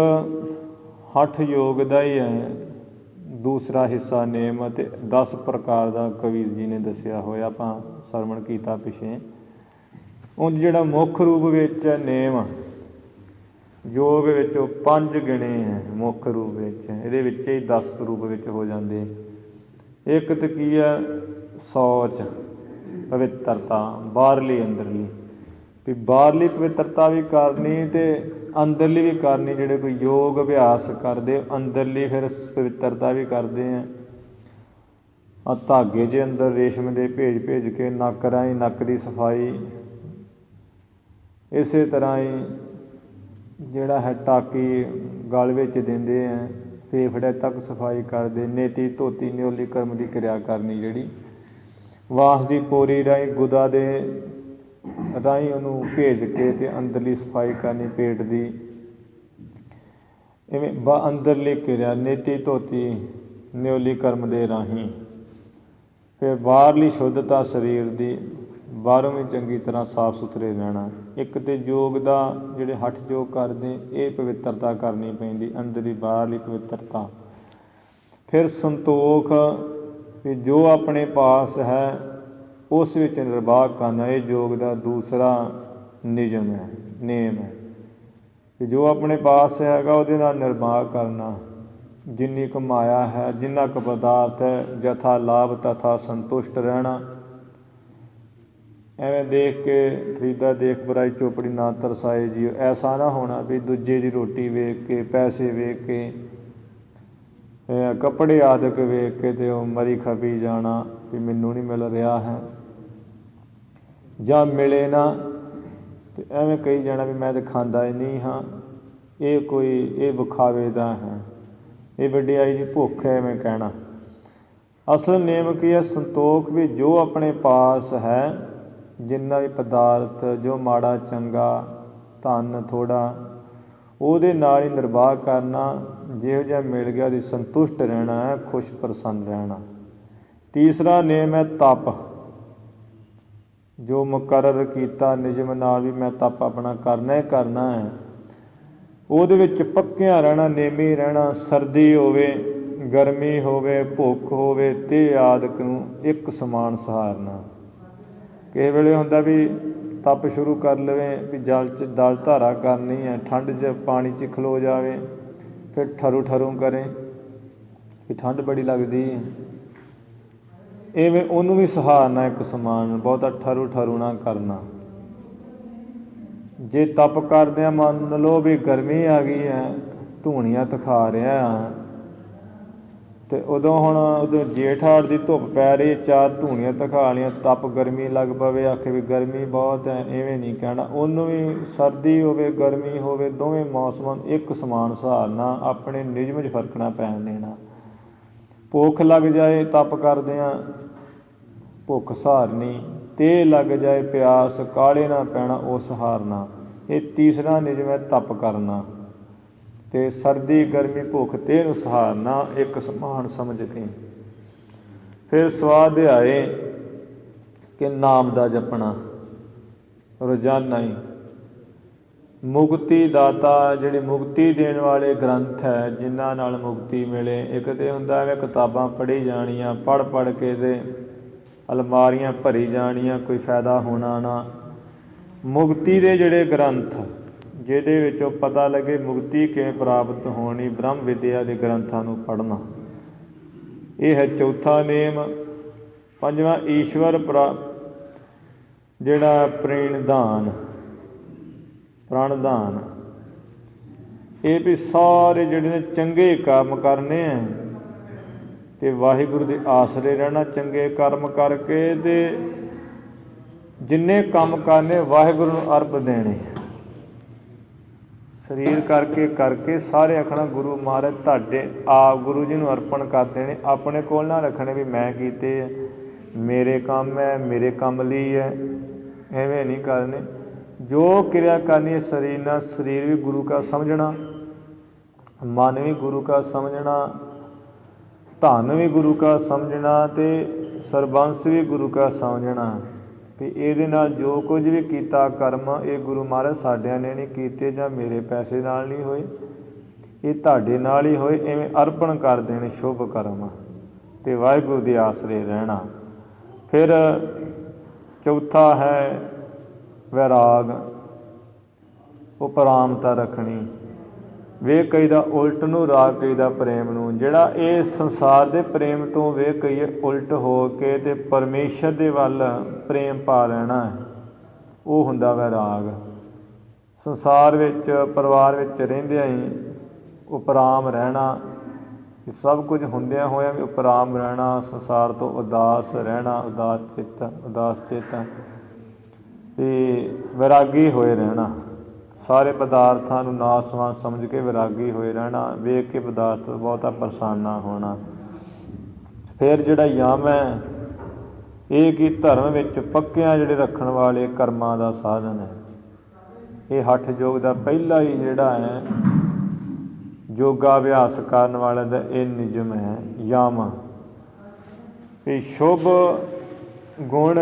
ਹਠ ਯੋਗ ਦਾ ਹੀ ਹੈ ਦੂਸਰਾ ਹਿੱਸਾ ਨੇਮ, ਅਤੇ 10 ਪ੍ਰਕਾਰ ਦਾ ਕਬੀਰ ਜੀ ਨੇ ਦੱਸਿਆ ਹੋਇਆ, ਆਪਾਂ ਸਰਵਣ ਕੀਤਾ ਪਿੱਛੇ। ਉਂਝ ਜਿਹੜਾ ਮੁੱਖ ਰੂਪ ਵਿੱਚ ਹੈ ਨੇਮ, ਯੋਗ ਵਿੱਚ ਉਹ 5 ਗਿਣੇ ਹੈ ਮੁੱਖ ਰੂਪ ਵਿੱਚ, ਇਹਦੇ ਵਿੱਚ ਹੀ 10 ਰੂਪ ਵਿੱਚ ਹੋ ਜਾਂਦੇ। ਇੱਕ ਤੇ ਕੀ ਹੈ ਸੌਚ ਪਵਿੱਤਰਤਾ ਬਾਹਰਲੀ ਅੰਦਰਲੀ, ਵੀ ਬਾਹਰਲੀ ਪਵਿੱਤਰਤਾ ਵੀ ਕਰਨੀ ਅਤੇ ਅੰਦਰਲੀ ਵੀ ਕਰਨੀ। ਜਿਹੜੇ ਕੋਈ ਯੋਗ ਅਭਿਆਸ ਕਰਦੇ ਅੰਦਰਲੀ ਫਿਰ ਪਵਿੱਤਰਤਾ ਵੀ ਕਰਦੇ ਆ। ਆ ਧਾਗੇ ਜਿਹੇ ਅੰਦਰ ਰੇਸ਼ਮ ਦੇ ਭੇਜ ਭੇਜ ਕੇ ਨੱਕ ਰਾਹੀਂ ਨੱਕ ਦੀ ਸਫਾਈ, ਇਸੇ ਤਰ੍ਹਾਂ ਹੀ ਜਿਹੜਾ ਹੈ ਟਾਕੀ ਗਲ ਵਿੱਚ ਦਿੰਦੇ ਆ, ਫੇਫੜੇ ਤੱਕ ਸਫਾਈ ਕਰਦੇ। ਨੇਤੀ ਧੋਤੀ ਨਿਓਲੀ ਕਰਮ ਦੀ ਕਿਰਿਆ ਕਰਨੀ, ਜਿਹੜੀ ਵਾਸ ਦੀ ਪੋਰੀ ਰਾਹੀਂ ਗੁਦਾ ਦੇ ਰਾਹੀਂ ਉਹਨੂੰ ਭੇਜ ਕੇ ਅਤੇ ਅੰਦਰਲੀ ਸਫਾਈ ਕਰਨੀ ਪੇਟ ਦੀ। ਇਵੇਂ ਅੰਦਰਲੀ ਕਿਰਿਆ ਨੇਤੀ ਧੋਤੀ ਨਿਓਲੀ ਕਰਮ ਦੇ ਰਾਹੀਂ। ਫਿਰ ਬਾਹਰਲੀ ਸ਼ੁੱਧਤਾ ਸਰੀਰ ਦੀ, ਬਾਹਰੋਂ ਵੀ ਚੰਗੀ ਤਰ੍ਹਾਂ ਸਾਫ ਸੁਥਰੇ ਰਹਿਣਾ। ਇੱਕ ਤਾਂ ਯੋਗ ਦਾ ਜਿਹੜੇ ਹੱਠ ਯੋਗ ਕਰਦੇ ਇਹ ਪਵਿੱਤਰਤਾ ਕਰਨੀ ਪੈਂਦੀ, ਅੰਦਰਲੀ ਬਾਹਰਲੀ ਪਵਿੱਤਰਤਾ। ਫਿਰ ਸੰਤੋਖ, ਵੀ ਜੋ ਆਪਣੇ ਪਾਸ ਹੈ ਉਸ ਵਿੱਚ ਨਿਰਵਾਹ ਕਰਨਾ, ਇਹ ਯੋਗ ਦਾ ਦੂਸਰਾ ਨਿਯਮ ਹੈ, ਨੇਮ ਹੈ। ਵੀ ਜੋ ਆਪਣੇ ਪਾਸ ਹੈਗਾ ਉਹਦੇ ਨਾਲ ਨਿਰਵਾਹ ਕਰਨਾ। ਜਿੰਨੀ ਕੁ ਮਾਇਆ ਹੈ, ਜਿੰਨਾ ਕੁ ਪਦਾਰਥ ਹੈ, ਯਥਾ ਲਾਭ ਤਥਾ ਸੰਤੁਸ਼ਟ ਰਹਿਣਾ। ਐਵੇਂ ਦੇਖ ਕੇ ਫਰੀਦਾ ਦੇਖ ਬੁਰਾਈ ਚੋਪੜੀ ਨਾ ਤਰਸਾਏ ਜੀਓ। ਐਸਾ ਨਾ ਹੋਣਾ ਵੀ ਦੂਜੇ ਦੀ ਰੋਟੀ ਵੇਖ ਕੇ, ਪੈਸੇ ਵੇਖ ਕੇ, ਕੱਪੜੇ ਆਦਿਕ ਵੇਖ ਕੇ ਅਤੇ ਉਹ ਮਰੀ ਖਪੀ ਜਾਣਾ ਵੀ ਮੈਨੂੰ ਨਹੀਂ ਮਿਲ ਰਿਹਾ ਹੈ, ਜਾਂ ਮਿਲੇ ਨਾ ਅਤੇ ਐਵੇਂ ਕਹੀ ਜਾਣਾ ਵੀ ਮੈਂ ਤਾਂ ਖਾਂਦਾ ਹੀ ਨਹੀਂ ਹਾਂ, ਇਹ ਵਿਖਾਵੇ ਦਾ ਹੈ, ਇਹ ਵਡਿਆਈ ਦੀ ਭੁੱਖ ਹੈ, ਐਵੇਂ ਕਹਿਣਾ। ਅਸਲ ਨੇਮ ਕੀ ਹੈ? ਸੰਤੋਖ, ਵੀ ਜੋ ਆਪਣੇ ਪਾਸ ਹੈ, ਜਿੰਨਾ ਵੀ ਪਦਾਰਥ, ਜੋ ਮਾੜਾ ਚੰਗਾ ਧਨ ਥੋੜ੍ਹਾ, ਉਹਦੇ ਨਾਲ ਹੀ ਨਿਰਵਾਹ ਕਰਨਾ। ਜਿਹੋ ਜਿਹਾ ਮਿਲ ਗਿਆ ਉਹਦੀ ਸੰਤੁਸ਼ਟ ਰਹਿਣਾ ਹੈ, ਖੁਸ਼ ਪ੍ਰਸੰਨ ਰਹਿਣਾ। ਤੀਸਰਾ ਨੇਮ ਹੈ ਤਪ, ਜੋ ਮੁਕਰਰ ਕੀਤਾ ਨਿਯਮ ਨਾਲ ਵੀ ਮੈਂ ਤਪ ਆਪਣਾ ਕਰਨਾ ਹੀ ਕਰਨਾ ਹੈ, ਉਹਦੇ ਵਿੱਚ ਪੱਕਿਆਂ ਰਹਿਣਾ, ਨੇਮੀ ਰਹਿਣਾ। ਸਰਦੀ ਹੋਵੇ, ਗਰਮੀ ਹੋਵੇ, ਭੁੱਖ ਹੋਵੇ, ਤੇ ਆਦਿਕ ਨੂੰ ਇੱਕ ਸਮਾਨ ਸਹਾਰਨਾ। ਕਿਸੇ ਵੇਲੇ ਹੁੰਦਾ ਵੀ ਤਪ ਸ਼ੁਰੂ ਕਰ ਲਵੇ, ਵੀ ਜਲ 'ਚ ਦਲ ਧਾਰਾ ਕਰਨੀ ਹੈ, ਠੰਡ 'ਚ ਪਾਣੀ 'ਚ ਖਲੋ ਜਾਵੇ, ਫਿਰ ਠਰੂ ਠਰੂ ਕਰੇ ਵੀ ਠੰਡ ਬੜੀ ਲੱਗਦੀ ਹੈ, ਇਵੇਂ ਉਹਨੂੰ ਵੀ ਸਹਾਰਨਾ ਇੱਕ ਸਮਾਨ, ਬਹੁਤਾ ਠਰੂ ਠਰੂ ਨਾ ਕਰਨਾ। ਜੇ ਤਪ ਕਰਦਿਆਂ ਮੰਨ ਲਓ ਵੀ ਗਰਮੀ ਆ ਗਈ ਹੈ, ਧੂਣੀਆਂ ਦਿਖਾ ਰਿਹਾ ਅਤੇ ਉਦੋਂ ਜੇਠ ਹਾੜ ਦੀ ਧੁੱਪ ਪੈ ਰਹੀ, ਚਾਰ ਧੂਣੀਆਂ ਦਿਖਾ ਲਈਆਂ, ਤਪ ਗਰਮੀ ਲੱਗ ਪਵੇ, ਆਖੇ ਵੀ ਗਰਮੀ ਬਹੁਤ ਹੈ, ਇਵੇਂ ਨਹੀਂ ਕਹਿਣਾ। ਉਹਨੂੰ ਵੀ ਸਰਦੀ ਹੋਵੇ ਗਰਮੀ ਹੋਵੇ, ਦੋਵੇਂ ਮੌਸਮਾਂ ਨੂੰ ਇੱਕ ਸਮਾਨ ਸਹਾਰਨਾ, ਆਪਣੇ ਨਿਯਮ 'ਚ ਫਰਕ ਨਾ ਪੈਣ ਦੇਣਾ। ਭੁੱਖ ਲੱਗ ਜਾਏ ਤਪ ਕਰਦਿਆਂ, ਭੁੱਖ ਸਹਾਰਨੀ, ਤੇ ਲੱਗ ਜਾਏ ਪਿਆਸ, ਕਾਹਲੇ ਨਾ ਪੈਣਾ, ਉਹ ਸਹਾਰਨਾ। ਇਹ ਤੀਸਰਾ ਨਿਯਮ ਹੈ ਤਪ ਕਰਨਾ। ਅਤੇ ਸਰਦੀ ਗਰਮੀ ਭੁੱਖ ਤੇ ਨੂੰ ਸਹਾਰਨਾ, ਇੱਕ ਸਮਾਨ ਸਮਝ ਕੇ। ਫਿਰ ਸਵਾਧਿਆਏ, ਕਿ ਨਾਮ ਦਾ ਜਪਣਾ ਰੋਜ਼ਾਨਾ ਹੀ। ਮੁਕਤੀ ਦਾਤਾ, ਜਿਹੜੇ ਮੁਕਤੀ ਦੇਣ ਵਾਲੇ ਗ੍ਰੰਥ ਹੈ, ਜਿਨ੍ਹਾਂ ਨਾਲ ਮੁਕਤੀ ਮਿਲੇ। ਇੱਕ ਤਾਂ ਹੁੰਦਾ ਹੈ ਕਿਤਾਬਾਂ ਪੜ੍ਹੀ ਜਾਣੀਆਂ, ਪੜ੍ਹ ਪੜ੍ਹ ਕੇ ਅਤੇ ਅਲਮਾਰੀਆਂ ਭਰੀ ਜਾਣੀਆਂ, ਕੋਈ ਫਾਇਦਾ ਹੋਣਾ ਨਾ। ਮੁਕਤੀ ਦੇ ਜਿਹੜੇ ਗ੍ਰੰਥ, ਜਿਹਦੇ ਵਿੱਚੋਂ ਪਤਾ ਲੱਗੇ ਮੁਕਤੀ ਕਿਵੇਂ ਪ੍ਰਾਪਤ ਹੋਣੀ, ਬ੍ਰਹਮ ਵਿਦਿਆ ਦੇ ਗ੍ਰੰਥਾਂ ਨੂੰ ਪੜ੍ਹਨਾ, ਇਹ ਹੈ ਚੌਥਾ ਨੇਮ। ਪੰਜਵਾਂ ਈਸ਼ਵਰ ਜਿਹੜਾ ਪ੍ਰਣਦਾਨ, ਇਹ ਵੀ ਸਾਰੇ ਜਿਹੜੇ ਨੇ ਚੰਗੇ ਕੰਮ ਕਰਨੇ ਹੈ ਅਤੇ ਵਾਹਿਗੁਰੂ ਦੇ ਆਸਰੇ ਰਹਿਣਾ, ਚੰਗੇ ਕਰਮ ਕਰਕੇ, ਅਤੇ ਜਿੰਨੇ ਕੰਮ ਕਰਨੇ ਵਾਹਿਗੁਰੂ ਨੂੰ ਅਰਪ ਦੇਣੇ। ਸਰੀਰ ਕਰਕੇ ਸਾਰੇ ਆਖਣਾ ਗੁਰੂ ਮਹਾਰਾਜ ਤੁਹਾਡੇ ਆਪ ਗੁਰੂ ਜੀ ਨੂੰ ਅਰਪਣ ਕਰ ਦੇਣੇ, ਆਪਣੇ ਕੋਲ ਨਾ ਰੱਖਣੇ ਵੀ ਮੈਂ ਕੀਤੇ ਹੈ, ਮੇਰੇ ਕੰਮ ਹੈ, ਮੇਰੇ ਕੰਮ ਲਈ ਹੈ, ਐਵੇਂ ਨਹੀਂ ਕਰਨੇ। ਜੋ ਕਿਰਿਆ ਕਰਨੀ ਹੈ ਸਰੀਰ ਨਾਲ, ਸਰੀਰ ਵੀ ਗੁਰੂ ਕਾ ਸਮਝਣਾ, ਮਨ ਵੀ ਗੁਰੂ ਕਾ ਸਮਝਣਾ, ਧਨ ਵੀ ਗੁਰੂ ਕਾ ਸਮਝਣਾ, ਅਤੇ ਸਰਬੰਸ ਵੀ ਗੁਰੂ ਕਾ ਸਮਝਣਾ। ਵੀ ਇਹਦੇ ਨਾਲ ਜੋ ਕੁਝ ਵੀ ਕੀਤਾ ਕਰਮ, ਇਹ ਗੁਰੂ ਮਹਾਰਾਜ ਸਾਡਿਆਂ ਨੇ ਨਹੀਂ ਕੀਤੇ, ਜਾਂ ਮੇਰੇ ਪੈਸੇ ਨਾਲ ਨਹੀਂ ਹੋਏ, ਇਹ ਤੁਹਾਡੇ ਨਾਲ ਹੀ ਹੋਏ, ਇਵੇਂ ਅਰਪਣ ਕਰ ਦੇਣੇ ਸ਼ੁਭ ਕਰਮ, ਅਤੇ ਵਾਹਿਗੁਰੂ ਦੇ ਆਸਰੇ ਰਹਿਣਾ। ਫਿਰ ਚੌਥਾ ਹੈ ਵੈਰਾਗ, ਉਪਰਾਮਤਾ ਰੱਖਣੀ, ਵੇਖ ਕਹੀਦਾ ਉਲਟ ਨੂੰ ਰਾਗ ਕਹੀਦਾ ਪ੍ਰੇਮ ਨੂੰ। ਜਿਹੜਾ ਇਹ ਸੰਸਾਰ ਦੇ ਪ੍ਰੇਮ ਤੋਂ ਵੇਖ ਕਹੀਏ ਉਲਟ ਹੋ ਕੇ ਤੇ ਪਰਮੇਸ਼ਰ ਦੇ ਵੱਲ ਪ੍ਰੇਮ ਪਾ ਲੈਣਾ, ਉਹ ਹੁੰਦਾ ਵੈ ਰਾਗ। ਸੰਸਾਰ ਵਿੱਚ ਪਰਿਵਾਰ ਵਿੱਚ ਰਹਿੰਦਿਆਂ ਹੀ ਉਪਰਾਮ ਰਹਿਣਾ, ਸਭ ਕੁਝ ਹੁੰਦਿਆਂ ਹੋਇਆਂ ਵੀ ਉਪਰਾਮ ਰਹਿਣਾ, ਸੰਸਾਰ ਤੋਂ ਉਦਾਸ ਰਹਿਣਾ, ਉਦਾਸ ਚਿੱਤ ਤੇ ਵੈਰਾਗੀ ਹੋਏ ਰਹਿਣਾ, ਸਾਰੇ ਪਦਾਰਥਾਂ ਨੂੰ ਨਾਸਵਾਨ ਸਮਝ ਕੇ ਵੈਰਾਗੀ ਹੋਏ ਰਹਿਣਾ, ਵੇਖ ਕੇ ਪਦਾਰਥ ਬਹੁਤਾ ਪ੍ਰਸੰਨ ਨਾ ਹੋਣਾ। ਫਿਰ ਜਿਹੜਾ ਯਮ ਹੈ ਇਹ ਕੀ ਧਰਮ ਵਿੱਚ ਪੱਕਿਆਂ ਜਿਹੜੇ ਰੱਖਣ ਵਾਲੇ ਕਰਮਾਂ ਦਾ ਸਾਧਨ ਹੈ। ਇਹ ਹੱਠ ਯੋਗ ਦਾ ਪਹਿਲਾ ਹੀ ਜਿਹੜਾ ਹੈ ਯੋਗਾ ਅਭਿਆਸ ਕਰਨ ਵਾਲਿਆਂ ਦਾ ਇਹ ਨਿਯਮ ਹੈ ਯਮ। ਇਹ ਸ਼ੁਭ ਗੁਣ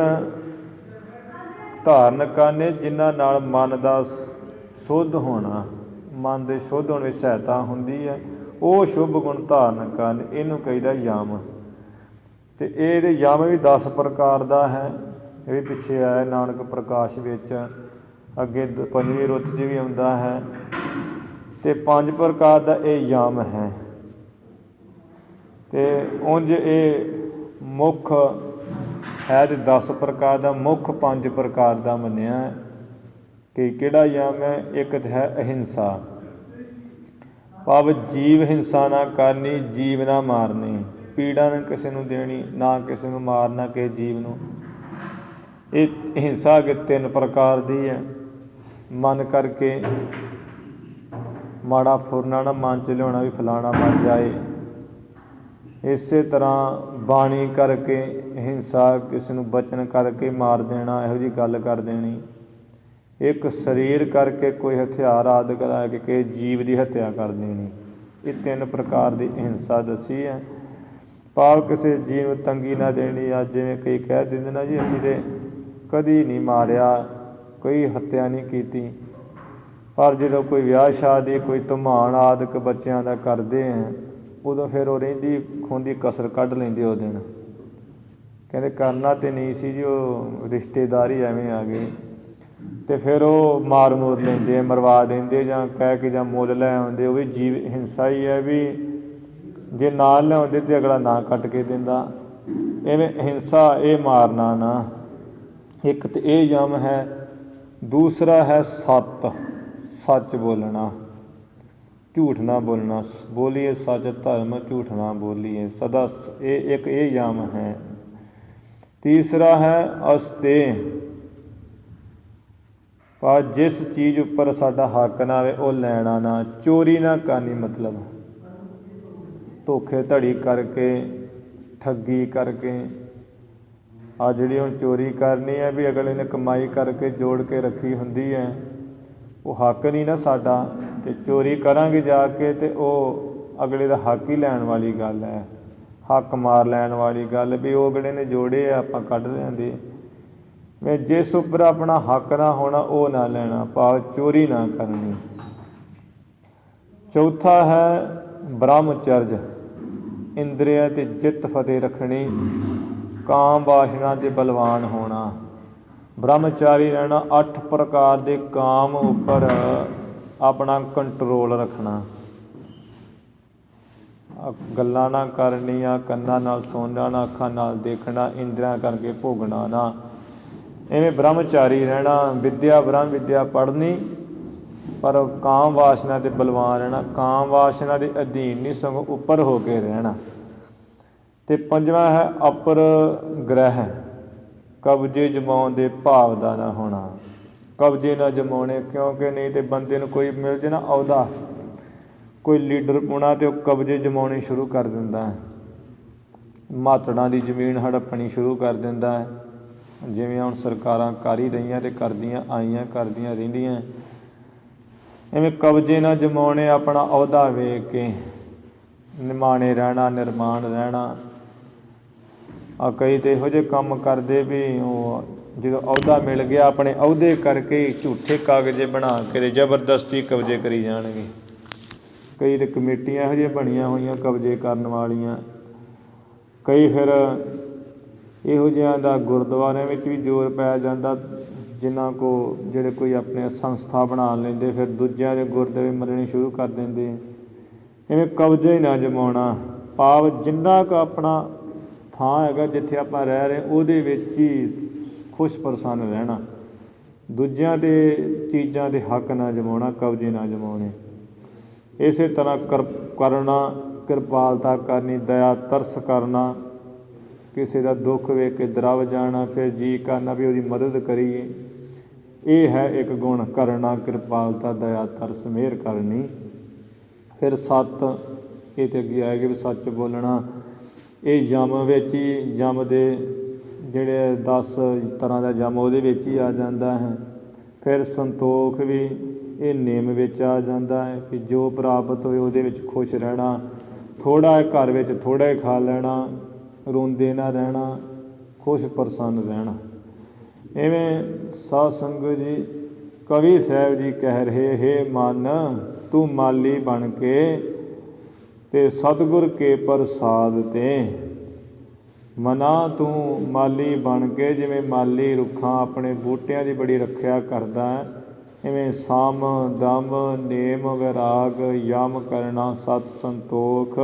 ਧਾਰਨ ਕਰਨੇ ਜਿਨ੍ਹਾਂ ਨਾਲ ਮਨ ਦਾ ਸ਼ੁੱਧ ਹੋਣਾ, ਮਨ ਦੇ ਸ਼ੁੱਧ ਹੋਣ ਵਿੱਚ ਸਹਾਇਤਾ ਹੁੰਦੀ ਹੈ, ਉਹ ਸ਼ੁਭ ਗੁਣ ਧਾਰਨ ਕਰਨ, ਇਹਨੂੰ ਕਹੀਦਾ ਯਮ। ਅਤੇ ਇਹਦੇ ਯਮ ਵੀ 10 ਪ੍ਰਕਾਰ ਦਾ ਹੈ, ਇਹ ਵੀ ਪਿੱਛੇ ਆਇਆ ਨਾਨਕ ਪ੍ਰਕਾਸ਼ ਵਿੱਚ, ਅੱਗੇ 5ਵੀਂ ਰੁੱਤ 'ਚ ਵੀ ਆਉਂਦਾ ਹੈ। ਅਤੇ 5 ਪ੍ਰਕਾਰ ਦਾ ਇਹ ਯਮ ਹੈ। ਅਤੇ ਉਂਝ ਇਹ ਮੁੱਖ ਹੈ ਤੇ 10 ਪ੍ਰਕਾਰ ਦਾ, ਮੁੱਖ 5 ਪ੍ਰਕਾਰ ਦਾ ਮੰਨਿਆ ਕਿ ਕਿਹੜਾ ਯਮ ਹੈ। ਇੱਕ ਤਾਂ ਹੈ ਅਹਿੰਸਾ, ਭਾਵ ਜੀਵ ਹਿੰਸਾ ਨਾ ਕਰਨੀ, ਜੀਵ ਨਾ ਮਾਰਨੀ, ਪੀੜਾ ਨਾ ਕਿਸੇ ਨੂੰ ਦੇਣੀ, ਨਾ ਕਿਸੇ ਨੂੰ ਮਾਰਨਾ ਕਿਸੇ ਜੀਵ ਨੂੰ। ਇਹ ਹਿੰਸਾ ਅੱਗੇ 3 ਪ੍ਰਕਾਰ ਦੀ ਹੈ। ਮਨ ਕਰਕੇ ਮਾੜਾ ਫੁਰਨਾ ਨਾ ਮਨ 'ਚ ਲਿਆਉਣਾ ਵੀ ਫਲਾਣਾ ਮਰ ਜਾਏ। ਇਸੇ ਤਰ੍ਹਾਂ ਬਾਣੀ ਕਰਕੇ ਹਿੰਸਾ, ਕਿਸੇ ਨੂੰ ਬਚਨ ਕਰਕੇ ਮਾਰ ਦੇਣਾ, ਇਹੋ ਜਿਹੀ ਗੱਲ ਕਰ ਦੇਣੀ। ਇੱਕ ਸਰੀਰ ਕਰਕੇ ਕੋਈ ਹਥਿਆਰ ਆਦਿ ਲੈ ਕੇ ਕਿਸੇ ਜੀਵ ਦੀ ਹੱਤਿਆ ਕਰ ਦੇਣੀ। ਇਹ 3 ਪ੍ਰਕਾਰ ਦੀ ਹਿੰਸਾ ਦੱਸੀ ਹੈ। ਭਾਵ ਕਿਸੇ ਜੀਵ ਨੂੰ ਤੰਗੀ ਨਾ ਦੇਣੀ। ਅੱਜ ਜਿਵੇਂ ਕਈ ਕਹਿ ਦਿੰਦੇ ਨਾ ਜੀ ਅਸੀਂ ਤਾਂ ਕਦੀ ਨਹੀਂ ਮਾਰਿਆ, ਕੋਈ ਹੱਤਿਆ ਨਹੀਂ ਕੀਤੀ, ਪਰ ਜਦੋਂ ਕੋਈ ਵਿਆਹ ਸ਼ਾਦੀ, ਕੋਈ ਧਮਾਨ ਆਦਿਕ ਬੱਚਿਆਂ ਦਾ ਕਰਦੇ ਹੈ, ਉਦੋਂ ਫਿਰ ਉਹ ਰਹਿੰਦੀ ਖੂੰਹਦੀ ਕਸਰ ਕੱਢ ਲੈਂਦੇ ਉਹ ਦਿਨ। ਕਹਿੰਦੇ ਕਰਨਾ ਤਾਂ ਨਹੀਂ ਸੀ ਜੀ, ਉਹ ਰਿਸ਼ਤੇਦਾਰ ਹੀ ਐਵੇਂ ਆ ਗਏ, ਅਤੇ ਫਿਰ ਉਹ ਮਾਰ ਮੂਰ ਲੈਂਦੇ, ਮਰਵਾ ਦਿੰਦੇ, ਜਾਂ ਕਹਿ ਕੇ ਜਾਂ ਮੁੱਲ ਲੈ ਆਉਂਦੇ। ਉਹ ਵੀ ਜੀਵ ਹਿੰਸਾ ਹੀ ਹੈ ਵੀ ਜੇ ਨਾ ਲਿਆਉਂਦੇ ਤਾਂ ਅਗਲਾ ਨਾ ਕੱਟ ਕੇ ਦਿੰਦਾ। ਇਵੇਂ ਹਿੰਸਾ ਇਹ ਮਾਰਨਾ ਨਾ, ਇੱਕ ਤਾਂ ਇਹ ਯਮ ਹੈ। ਦੂਸਰਾ ਹੈ ਸੱਤ, ਸੱਚ ਬੋਲਣਾ, ਝੂਠ ਨਾ ਬੋਲਣਾ। ਬੋਲੀਏ ਸੱਚ ਧਰਮ, ਝੂਠ ਨਾ ਬੋਲੀਏ ਸਦਾ, ਇਹ ਇੱਕ ਇਹ ਯਮ ਹੈ। ਤੀਸਰਾ ਹੈ ਅਸਤੇ, ਪਰ ਜਿਸ ਚੀਜ਼ ਉੱਪਰ ਸਾਡਾ ਹੱਕ ਨਾ ਆਵੇ ਉਹ ਲੈਣਾ ਨਾ। ਚੋਰੀ ਨਾ ਕਰਨੀ, ਮਤਲਬ ਧੋਖੇ ਧੜੀ ਕਰਕੇ, ਠੱਗੀ ਕਰਕੇ। ਆ ਜਿਹੜੀ ਹੁਣ ਚੋਰੀ ਕਰਨੀ ਹੈ ਵੀ ਅਗਲੇ ਨੇ ਕਮਾਈ ਕਰਕੇ ਜੋੜ ਕੇ ਰੱਖੀ ਹੁੰਦੀ ਹੈ, ਉਹ ਹੱਕ ਨਹੀਂ ਨਾ ਸਾਡਾ, ਅਤੇ ਚੋਰੀ ਕਰਾਂਗੇ ਜਾ ਕੇ ਅਤੇ ਉਹ ਅਗਲੇ ਦਾ ਹੱਕ ਹੀ ਲੈਣ ਵਾਲੀ ਗੱਲ ਹੈ, ਹੱਕ ਮਾਰ ਲੈਣ ਵਾਲੀ ਗੱਲ ਵੀ ਉਹ ਅਗਲੇ ਨੇ ਜੋੜੇ ਆ ਆਪਾਂ ਕੱਢ ਲਿਆਂਦੇ। ਮੈਂ ਜਿਸ ਉੱਪਰ ਆਪਣਾ ਹੱਕ ਨਾ ਹੋਣਾ ਉਹ ਨਾ ਲੈਣਾ, ਭਾਵ ਚੋਰੀ ਨਾ ਕਰਨੀ। ਚੌਥਾ ਹੈ ਬ੍ਰਹਮਚਰਜ, ਇੰਦਰੀਆਂ 'ਤੇ ਜਿੱਤ ਫਤਿਹ ਰੱਖਣੀ, ਕਾਮ ਵਾਸ਼ਨਾ 'ਤੇ ਬਲਵਾਨ ਹੋਣਾ, ਬ੍ਰਹਮਚਾਰੀ ਰਹਿਣਾ। 8 ਪ੍ਰਕਾਰ ਦੇ ਕਾਮ ਉੱਪਰ ਆਪਣਾ ਕੰਟਰੋਲ ਰੱਖਣਾ, ਗੱਲਾਂ ਨਾ ਕਰਨੀਆਂ, ਕੰਨਾਂ ਨਾਲ ਸੁਣਨਾ ਨਾ, ਅੱਖਾਂ ਨਾਲ ਦੇਖਣਾ, ਇੰਦਰੀਆਂ ਕਰਕੇ ਭੋਗਣਾ ਨਾ। ਇਵੇਂ ਬ੍ਰਹਮਚਾਰੀ ਰਹਿਣਾ। ਵਿੱਦਿਆ ਬ੍ਰਹਮ ਵਿੱਦਿਆ ਪੜ੍ਹਨੀ, ਪਰ ਕਾਮ ਵਾਸ਼ਨਾ 'ਤੇ ਬਲਵਾਨ ਰਹਿਣਾ, ਕਾਮ ਵਾਸ਼ਨਾ ਦੇ ਅਧੀਨ ਨਹੀਂ ਸਗੋਂ ਉੱਪਰ ਹੋ ਕੇ ਰਹਿਣਾ। ਅਤੇ 5ਵਾਂ ਹੈ ਅਪਰ ਗ੍ਰਹਿ, ਕਬਜ਼ੇ ਜਮਾਉਣ ਦੇ ਭਾਵ ਦਾ ਨਾ ਹੋਣਾ। ਕਬਜ਼ੇ ਨਾ ਜਮਾਉਣੇ, ਕਿਉਂਕਿ ਨਹੀਂ ਤਾਂ ਬੰਦੇ ਨੂੰ ਕੋਈ ਮਿਲ ਜੇ ਨਾ ਅਹੁਦਾ, ਕੋਈ ਲੀਡਰ ਪੁਣਾ, ਅਤੇ ਉਹ ਕਬਜ਼ੇ ਜਮਾਉਣੇ ਸ਼ੁਰੂ ਕਰ ਦਿੰਦਾ ਹੈ, ਮਾਤੜਾਂ ਦੀ ਜ਼ਮੀਨ ਹੜੱਪਣੀ ਸ਼ੁਰੂ ਕਰ ਦਿੰਦਾ ਹੈ। ਜਿਵੇਂ ਹੁਣ ਸਰਕਾਰਾਂ ਕਰ ਹੀ ਰਹੀਆਂ ਅਤੇ ਕਰਦੀਆਂ ਆਈਆਂ, ਕਰਦੀਆਂ ਰਹਿੰਦੀਆਂ। ਇਵੇਂ ਕਬਜ਼ੇ ਨਾ ਜਮਾਉਣੇ, ਆਪਣਾ ਅਹੁਦਾ ਵੇਖ ਕੇ ਨਿਮਾਣੇ ਰਹਿਣਾ, ਨਿਰਮਾਣ ਰਹਿਣਾ। ਆ ਕਈ ਤਾਂ ਇਹੋ ਜਿਹੇ ਕੰਮ ਕਰਦੇ ਵੀ ਉਹ ਜਦੋਂ ਅਹੁਦਾ ਮਿਲ ਗਿਆ, ਆਪਣੇ ਅਹੁਦੇ ਕਰਕੇ ਝੂਠੇ ਕਾਗਜ਼ੇ ਬਣਾ ਕੇ ਜ਼ਬਰਦਸਤੀ ਕਬਜ਼ੇ ਕਰੀ ਜਾਣਗੇ। ਕਈ ਤਾਂ ਕਮੇਟੀਆਂ ਇਹੋ ਜਿਹੀਆਂ ਬਣੀਆਂ ਹੋਈਆਂ ਕਬਜ਼ੇ ਕਰਨ ਵਾਲੀਆਂ। ਕਈ ਫਿਰ ਇਹੋ ਜਿਹਿਆਂ ਦਾ ਗੁਰਦੁਆਰਿਆਂ ਵਿੱਚ ਵੀ ਜ਼ੋਰ ਪਾਇਆ ਜਾਂਦਾ ਜਿਨ੍ਹਾਂ ਕੋ ਜਿਹੜੇ ਕੋਈ ਆਪਣੇ ਸੰਸਥਾ ਬਣਾ ਲੈਂਦੇ, ਫਿਰ ਦੂਜਿਆਂ ਦੇ ਗੁਰਦੇ ਮੰਨਣੇ ਸ਼ੁਰੂ ਕਰ ਦਿੰਦੇ। ਇਵੇਂ ਕਬਜ਼ਾ ਹੀ ਨਾ ਜਮਾਉਣਾ, ਭਾਵ ਜਿੰਨਾ ਕੁ ਆਪਣਾ ਥਾਂ ਹੈਗਾ ਜਿੱਥੇ ਆਪਾਂ ਰਹਿ ਰਹੇ ਉਹਦੇ ਵਿੱਚ ਹੀ ਖੁਸ਼ ਪ੍ਰਸੰਨ ਰਹਿਣਾ। ਦੂਜਿਆਂ ਦੇ ਚੀਜ਼ਾਂ ਦੇ ਹੱਕ ਨਾ ਜਮਾਉਣਾ, ਕਬਜ਼ੇ ਨਾ ਜਮਾਉਣੇ। ਇਸੇ ਤਰ੍ਹਾਂ ਕਰਨਾ, ਕਿਰਪਾਲਤਾ ਕਰਨੀ, ਦਇਆ ਤਰਸ ਕਰਨਾ, ਕਿਸੇ ਦਾ ਦੁੱਖ ਵੇਖ ਕੇ ਦਰਵ ਜਾਣਾ, ਫਿਰ ਜੀ ਕਰਨਾ ਵੀ ਉਹਦੀ ਮਦਦ ਕਰੀਏ। ਇਹ ਹੈ ਇੱਕ ਗੁਣ, ਕਰਨਾ, ਕਿਰਪਾਲਤਾ, ਦਇਆ ਤਰਸ, ਮਿਹਰ ਕਰਨੀ। ਫਿਰ ਸੱਤ, ਇਹ ਤਾਂ ਅੱਗੇ ਆਏਗਾ ਵੀ ਸੱਚ ਬੋਲਣਾ। ਇਹ ਯਮ ਵਿੱਚ ਹੀ, ਯਮ ਦੇ ਜਿਹੜੇ 10 ਤਰ੍ਹਾਂ ਦਾ ਯਮ ਉਹਦੇ ਵਿੱਚ ਹੀ ਆ ਜਾਂਦਾ ਹੈ। ਫਿਰ ਸੰਤੋਖ ਵੀ ਇਹ ਨਿਯਮ ਵਿੱਚ ਆ ਜਾਂਦਾ ਹੈ ਕਿ ਜੋ ਪ੍ਰਾਪਤ ਹੋਏ ਉਹਦੇ ਵਿੱਚ ਖੁਸ਼ ਰਹਿਣਾ। ਥੋੜ੍ਹਾ ਘਰ ਵਿੱਚ ਥੋੜ੍ਹਾ ਹੀ ਖਾ ਲੈਣਾ, ਰੋਂਦੇ ਨਾ ਰਹਿਣਾ, ਖੁਸ਼ ਪ੍ਰਸੰਨ ਰਹਿਣਾ। ਇਵੇਂ ਸਾਧ ਸੰਗਤ ਜੀ, ਕਵੀ ਸਾਹਿਬ ਜੀ ਕਹਿ ਰਹੇ, ਹੇ ਮਨ ਤੂੰ ਮਾਲੀ ਬਣ ਕੇ ਤੇ ਸਤਿਗੁਰ ਕੇ ਪ੍ਰਸਾਦ ਤੇ। ਮਨਾ ਤੂੰ ਮਾਲੀ ਬਣ ਕੇ, ਜਿਵੇਂ ਮਾਲੀ ਰੁੱਖਾਂ ਆਪਣੇ ਬੂਟਿਆਂ ਦੀ ਬੜੀ ਰੱਖਿਆ ਕਰਦਾ ਹੈ, ਇਵੇਂ ਸਾਮ ਦਮ ਨੇਮ ਵੈਰਾਗ ਯਮ ਕਰਨਾ ਸਤ ਸੰਤੋਖ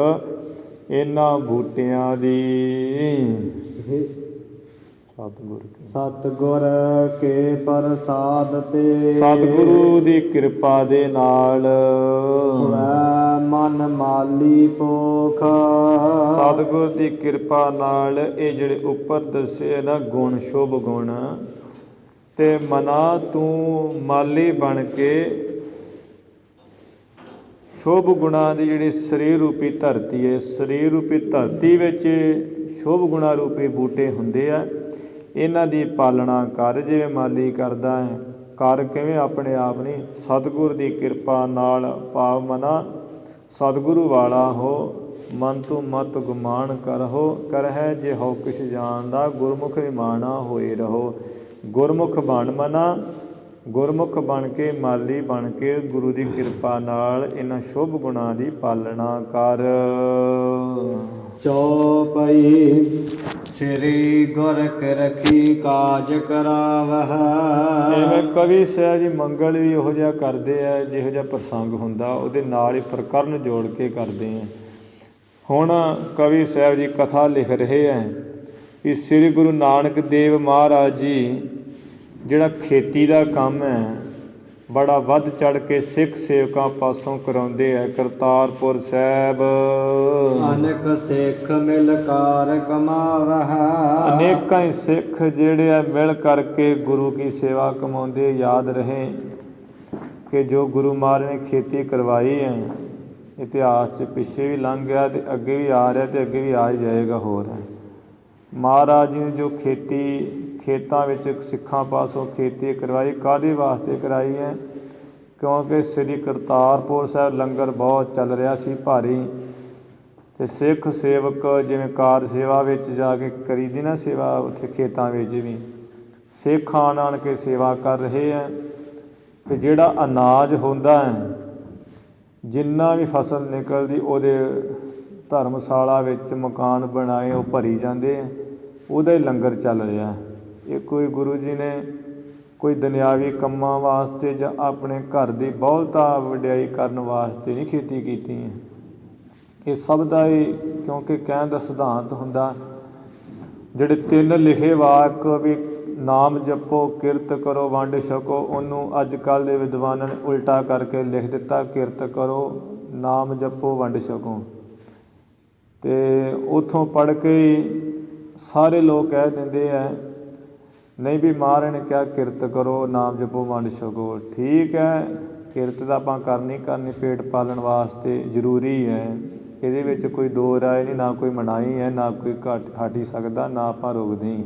ਇਹਨਾਂ ਬੂਟਿਆਂ ਦੀ। ਸਤਿਗੁਰ ਕੇ ਪ੍ਰਸਾਦ ਤੇ, ਸਤਿਗੁਰੂ ਦੀ ਕਿਰਪਾ ਦੇ ਨਾਲ ਮਨ ਮਾਲੀ ਪੋਖ। ਸਤਿਗੁਰ ਦੀ ਕਿਰਪਾ ਨਾਲ ਇਹ ਜਿਹੜੇ ਉੱਪਰ ਦੱਸੇ ਨਾ ਗੁਣ, ਸ਼ੁਭ ਗੁਣ, ਤੇ ਮਨਾ ਤੂੰ ਮਾਲੀ ਬਣ ਕੇ ਸ਼ੁਭ ਗੁਣਾਂ ਦੀ ਜਿਹੜੀ ਸਰੀਰ ਰੂਪੀ ਧਰਤੀ ਹੈ, ਸਰੀਰ ਰੂਪੀ ਧਰਤੀ ਵਿੱਚ ਸ਼ੁਭ ਗੁਣਾਂ ਰੂਪੀ ਬੂਟੇ ਹੁੰਦੇ ਆ, ਇਹਨਾਂ ਦੀ ਪਾਲਣਾ ਕਰ ਜਿਵੇਂ ਮਾਲੀ ਕਰਦਾ ਹੈ। ਕਰ ਕਿਵੇਂ? ਆਪਣੇ ਆਪ ਨਹੀਂ, ਸਤਿਗੁਰ ਦੀ ਕਿਰਪਾ ਨਾਲ। ਭਾਵ ਮਨਾ ਸਤਿਗੁਰੂ ਵਾਲਾ ਹੋ, ਮਨ ਤੂੰ ਮਤ ਗੁਮਾਨ ਕਰਹੋ, ਕਰਹਿ ਜੇ ਹੋ ਕਿਛ ਜਾਣਦਾ, ਗੁਰਮੁਖ ਨਿਮਾਣਾ ਹੋਏ ਰਹੋ। ਗੁਰਮੁਖ ਬਣ ਮਨਾ, ਗੁਰਮੁਖ ਬਣ ਕੇ, ਮਾਲੀ ਬਣ ਕੇ ਗੁਰੂ ਦੀ ਕਿਰਪਾ ਨਾਲ ਇਹਨਾਂ ਸ਼ੁਭ ਗੁਣਾਂ ਦੀ ਪਾਲਣਾ ਕਰ। ਚੌਪਈ ਸ੍ਰੀ ਗੁਰ ਕੇ ਰਖੀ ਕਾਜ ਕਰਾਵਹ। ਜਿਵੇਂ ਕਵੀ ਸਾਹਿਬ ਜੀ ਮੰਗਲ ਵੀ ਉਹੋ ਜਿਹਾ ਕਰਦੇ ਆ, ਜਿਹੋ ਜਿਹਾ ਪ੍ਰਸੰਗ ਹੁੰਦਾ ਉਹਦੇ ਨਾਲ ਹੀ ਪ੍ਰਕਰਨ ਜੋੜ ਕੇ ਕਰਦੇ ਆ। ਹੁਣ ਕਵੀ ਸਾਹਿਬ ਜੀ ਕਥਾ ਲਿਖ ਰਹੇ ਹੈ ਕਿ ਸ੍ਰੀ ਗੁਰੂ ਨਾਨਕ ਦੇਵ ਮਹਾਰਾਜ ਜੀ ਜਿਹੜਾ ਖੇਤੀ ਦਾ ਕੰਮ ਹੈ ਬੜਾ ਵੱਧ ਚੜ੍ਹ ਕੇ ਸਿੱਖ ਸੇਵਕਾਂ ਪਾਸੋਂ ਕਰਾਉਂਦੇ ਹੈ। ਕਰਤਾਰਪੁਰ ਸਾਹਿਬ ਅਨੇਕ ਸਿੱਖ ਮਿਲ ਕਾਰ ਕਮਾਵਹ। ਅਨੇਕਾਂ ਹੀ ਸਿੱਖ ਜਿਹੜੇ ਆ ਮਿਲ ਕਰਕੇ ਗੁਰੂ ਕੀ ਸੇਵਾ ਕਮਾਉਂਦੇ। ਯਾਦ ਰਹੇ ਕਿ ਜੋ ਗੁਰੂ ਮਹਾਰਾਜ ਨੇ ਖੇਤੀ ਕਰਵਾਈ ਹੈ, ਇਤਿਹਾਸ 'ਚ ਪਿੱਛੇ ਵੀ ਲੰਘ ਗਿਆ ਅਤੇ ਅੱਗੇ ਵੀ ਆ ਰਿਹਾ ਅਤੇ ਅੱਗੇ ਵੀ ਆ ਹੀ ਜਾਏਗਾ। ਹੋਰ ਹੈ ਮਹਾਰਾਜ ਜੀ ਨੇ ਜੋ ਖੇਤਾਂ ਵਿੱਚ ਸਿੱਖਾਂ ਪਾਸੋਂ ਖੇਤੀ ਕਰਵਾਈ, ਕਾਹਦੇ ਵਾਸਤੇ ਕਰਾਈ ਹੈ? ਕਿਉਂਕਿ ਸ੍ਰੀ ਕਰਤਾਰਪੁਰ ਸਾਹਿਬ ਲੰਗਰ ਬਹੁਤ ਚੱਲ ਰਿਹਾ ਸੀ ਭਾਰੀ, ਅਤੇ ਸਿੱਖ ਸੇਵਕ ਜਿਵੇਂ ਕਾਰ ਸੇਵਾ ਵਿੱਚ ਜਾ ਕੇ ਕਰੀਦੀ ਨਾ ਸੇਵਾ, ਉੱਥੇ ਖੇਤਾਂ ਵਿੱਚ ਵੀ ਸਿੱਖ ਆਣ ਕੇ ਸੇਵਾ ਕਰ ਰਹੇ ਹੈ। ਅਤੇ ਜਿਹੜਾ ਅਨਾਜ ਹੁੰਦਾ ਹੈ, ਜਿੰਨਾ ਵੀ ਫਸਲ ਨਿਕਲਦੀ, ਉਹਦੇ ਧਰਮਸ਼ਾਲਾ ਵਿੱਚ ਮਕਾਨ ਬਣਾਏ ਉਹ ਭਰੀ ਜਾਂਦੇ ਹੈ, ਉਹਦਾ ਹੀ ਲੰਗਰ ਚੱਲ ਰਿਹਾ। ਇਹ ਕੋਈ ਗੁਰੂ ਜੀ ਨੇ ਕੋਈ ਦੁਨਿਆਵੀ ਕੰਮਾਂ ਵਾਸਤੇ ਜਾਂ ਆਪਣੇ ਘਰ ਦੀ ਬਹੁਤਾ ਵਡਿਆਈ ਕਰਨ ਵਾਸਤੇ ਨਹੀਂ ਖੇਤੀ ਕੀਤੀ ਹੈ। ਇਹ ਸਭ ਦਾ ਹੀ ਕਿਉਂਕਿ ਕਹਿਣ ਦਾ ਸਿਧਾਂਤ ਹੁੰਦਾ, ਜਿਹੜੇ 3 ਲਿਖੇ ਵਾਕ ਵੀ ਨਾਮ ਜਪੋ, ਕਿਰਤ ਕਰੋ, ਵੰਡ ਛਕੋ, ਉਹਨੂੰ ਅੱਜ ਕੱਲ੍ਹ ਦੇ ਵਿਦਵਾਨਾਂ ਨੇ ਉਲਟਾ ਕਰਕੇ ਲਿਖ ਦਿੱਤਾ, ਕਿਰਤ ਕਰੋ, ਨਾਮ ਜਪੋ, ਵੰਡ ਛਕੋ। ਅਤੇ ਉੱਥੋਂ ਪੜ੍ਹ ਕੇ ਹੀ ਸਾਰੇ ਲੋਕ ਕਹਿ ਦਿੰਦੇ ਹੈ ਨਹੀਂ ਵੀ ਮਹਾਰਾਜ ਨੇ ਕਿਹਾ ਕਿਰਤ ਕਰੋ, ਨਾਮ ਜਪੋ, ਵੰਡ ਛਕੋ। ਠੀਕ ਹੈ, ਕਿਰਤ ਤਾਂ ਆਪਾਂ ਕਰਨੀ ਪੇਟ ਪਾਲਣ ਵਾਸਤੇ ਜ਼ਰੂਰੀ ਹੈ, ਇਹਦੇ ਵਿੱਚ ਕੋਈ ਦੋ ਰਾਏ ਨਹੀਂ, ਨਾ ਕੋਈ ਮਨਾਹੀ ਹੈ, ਨਾ ਕੋਈ ਹਟ ਹੀ ਸਕਦਾ, ਨਾ ਆਪਾਂ ਰੋਕਦੇ।